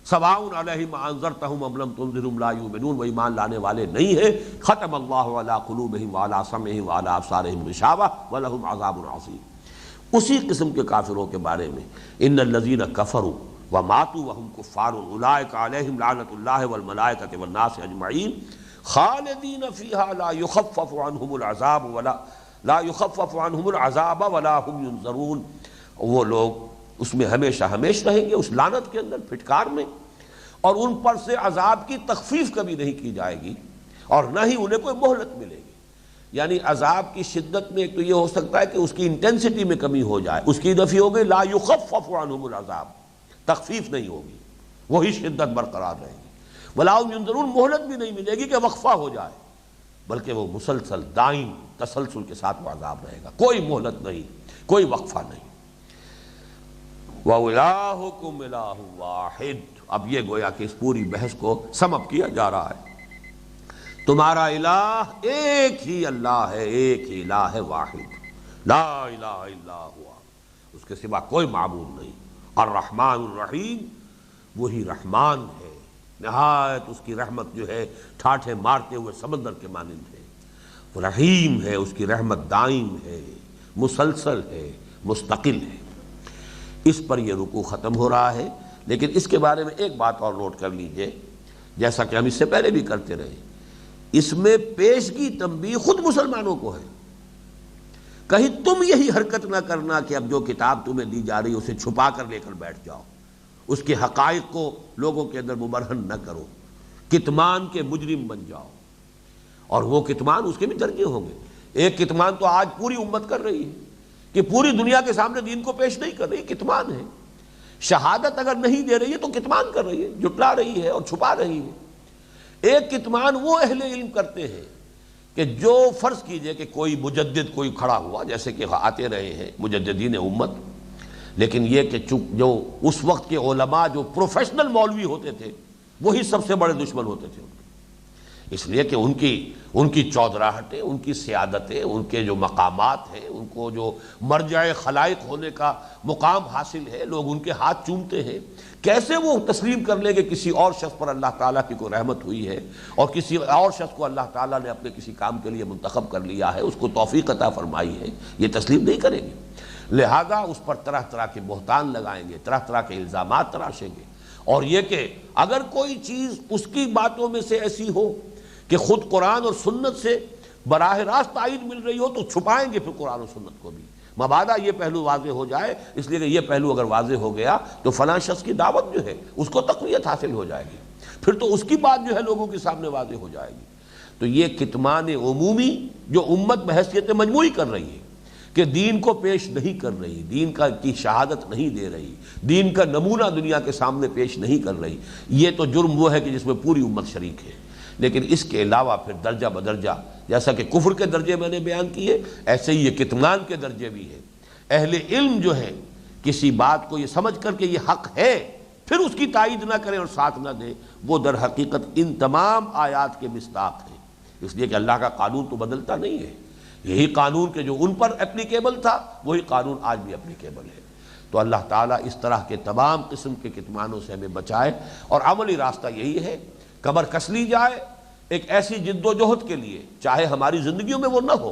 سواء علیہم انذرتہم ام لم تنذرہم لا یؤمنون، وہ ایمان لانے والے نہیں ہیں، ختم اللہ علی قلوبہم وعلی سمعہم وعلی ابصارہم غشاوہ ولہم عذاب عظیم۔ اسی قسم کے کافروں کے بارے میں ان الذین کفروا وماتوا وهم کفار اولئک علیہم لعنۃ اللہ والملائکۃ والناس اجمعین خالدین فیہا لا یخفف عنہم العذاب ولا هم ینظرون، وہ لوگ اس میں ہمیشہ ہمیشہ رہیں گے، اس لعنت کے اندر، پھٹکار میں، اور ان پر سے عذاب کی تخفیف کبھی نہیں کی جائے گی اور نہ ہی انہیں کوئی مہلت ملے گی۔ یعنی عذاب کی شدت میں ایک تو یہ ہو سکتا ہے کہ اس کی انٹینسٹی میں کمی ہو جائے، اس کی نفی ہو گئی لا یخفف عنہم العذاب، تخفیف نہیں ہوگی، وہی شدت برقرار رہے گی، ولا هم ینظرون، مہلت بھی نہیں ملے گی کہ وقفہ ہو جائے، بلکہ وہ مسلسل دائم تسلسل کے ساتھ وہ عذاب رہے گا، کوئی مہلت نہیں، کوئی وقفہ نہیں۔ وَإِلَٰهُكُمْ إِلَٰهٌ وَاحِدٌ۔ اب یہ گویا کہ اس پوری بحث کو سم اپ کیا جا رہا ہے، تمہارا الہ ایک ہی اللہ ہے، ایک ہی الہ ہے واحد، لا الہ الا ہوا، اس کے سوا کوئی معبود نہیں۔ الرحمن الرحیم، وہی رحمان ہے، نہایت اس کی رحمت جو ہے ٹھاٹھے مارتے ہوئے سمندر کے مانند ہے، رحیم ہے، اس کی رحمت دائم ہے، مسلسل ہے، مستقل ہے۔ اس پر یہ رکوع ختم ہو رہا ہے، لیکن اس کے بارے میں ایک بات اور نوٹ کر لیجئے، جیسا کہ ہم اس سے پہلے بھی کرتے رہے، اس میں پیشگی تنبیہ خود مسلمانوں کو ہے۔ کہیں تم یہی حرکت نہ کرنا کہ اب جو کتاب تمہیں دی جا رہی ہے اسے چھپا کر لے کر بیٹھ جاؤ، اس کے حقائق کو لوگوں کے اندر مبرہن نہ کرو، کتمان کے مجرم بن جاؤ۔ اور وہ کتمان اس کے بھی درجے ہوں گے۔ ایک کتمان تو آج پوری امت کر رہی ہے کہ پوری دنیا کے سامنے دین کو پیش نہیں کر رہی، کتمان ہے۔ شہادت اگر نہیں دے رہی ہے تو کتمان کر رہی ہے، جھٹلا رہی ہے اور چھپا رہی ہے۔ ایک کتمان وہ اہل علم کرتے ہیں کہ جو فرض کیجئے کہ کوئی مجدد کوئی کھڑا ہوا، جیسے کہ آتے رہے ہیں مجددین امت، لیکن یہ کہ جو اس وقت کے علماء جو پروفیشنل مولوی ہوتے تھے وہی سب سے بڑے دشمن ہوتے تھے ان کے، اس لیے کہ ان کی چودراہٹیں، ان کی سیادتیں، ان کے جو مقامات ہیں، ان کو جو مرجع خلائق ہونے کا مقام حاصل ہے، لوگ ان کے ہاتھ چومتے ہیں۔ کیسے وہ تسلیم کر لیں کہ کسی اور شخص پر اللہ تعالیٰ کی کوئی رحمت ہوئی ہے اور کسی اور شخص کو اللہ تعالیٰ نے اپنے کسی کام کے لیے منتخب کر لیا ہے، اس کو توفیق عطا فرمائی ہے، یہ تسلیم نہیں کریں گے۔ لہذا اس پر طرح طرح کے بہتان لگائیں گے، طرح طرح کے الزامات تراشیں گے، اور یہ کہ اگر کوئی چیز اس کی باتوں میں سے ایسی ہو کہ خود قرآن اور سنت سے براہ راست تائید مل رہی ہو تو چھپائیں گے پھر قرآن و سنت کو بھی، مبادا یہ پہلو واضح ہو جائے، اس لیے کہ یہ پہلو اگر واضح ہو گیا تو فلاں شخص کی دعوت جو ہے اس کو تقویت حاصل ہو جائے گی، پھر تو اس کی بات جو ہے لوگوں کے سامنے واضح ہو جائے گی۔ تو یہ کتمان عمومی جو امت بحیثیت مجموعی کر رہی ہے کہ دین کو پیش نہیں کر رہی، دین کی شہادت نہیں دے رہی، دین کا نمونہ دنیا کے سامنے پیش نہیں کر رہی، یہ تو جرم وہ ہے کہ جس میں پوری امت شریک ہے۔ لیکن اس کے علاوہ پھر درجہ بدرجہ، جیسا کہ کفر کے درجے میں نے بیان کیے، ایسے ہی یہ کتمان کے درجے بھی ہیں۔ اہل علم جو ہے کسی بات کو یہ سمجھ کر کہ یہ حق ہے پھر اس کی تائید نہ کریں اور ساتھ نہ دیں، وہ در حقیقت ان تمام آیات کے مصداق ہیں، اس لیے کہ اللہ کا قانون تو بدلتا نہیں ہے، یہی قانون کہ جو ان پر اپلیکیبل تھا وہی قانون آج بھی اپلیکیبل ہے۔ تو اللہ تعالیٰ اس طرح کے تمام قسم کے کتمانوں سے ہمیں بچائے، اور عملی راستہ یہی ہے، کمر کس لی جائے ایک ایسی جد و جہد کے لیے، چاہے ہماری زندگیوں میں وہ نہ ہو،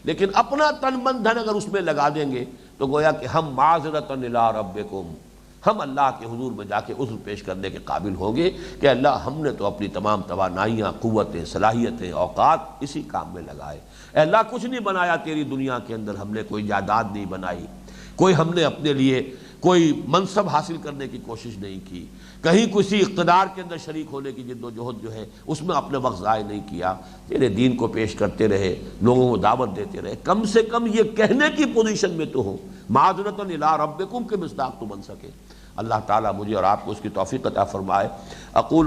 لیکن اپنا تن من دھن اگر اس میں لگا دیں گے تو گویا کہ ہم معذرتاً الی ربکم، ہم اللہ کے حضور میں جا کے عذر پیش کرنے کے قابل ہوں گے کہ اللہ ہم نے تو اپنی تمام توانائیاں، قوتیں، صلاحیتیں، اوقات اسی کام میں لگائے، اے اللہ کچھ نہیں بنایا تیری دنیا کے اندر، ہم نے کوئی جائیداد نہیں بنائی، کوئی ہم نے اپنے لیے کوئی منصب حاصل کرنے کی کوشش نہیں کی، کہیں کسی اقتدار کے اندر شریک ہونے کی جد و جہد جو ہے اس میں اپنے وقت ضائع نہیں کیا، تیرے دین کو پیش کرتے رہے، لوگوں کو دعوت دیتے رہے، کم سے کم یہ کہنے کی پوزیشن میں تو ہو، معذرتاً الی ربکم کے مصداق تو بن سکے۔ اللہ تعالیٰ مجھے اور آپ کو اس کی توفیق عطا فرمائے۔ اقول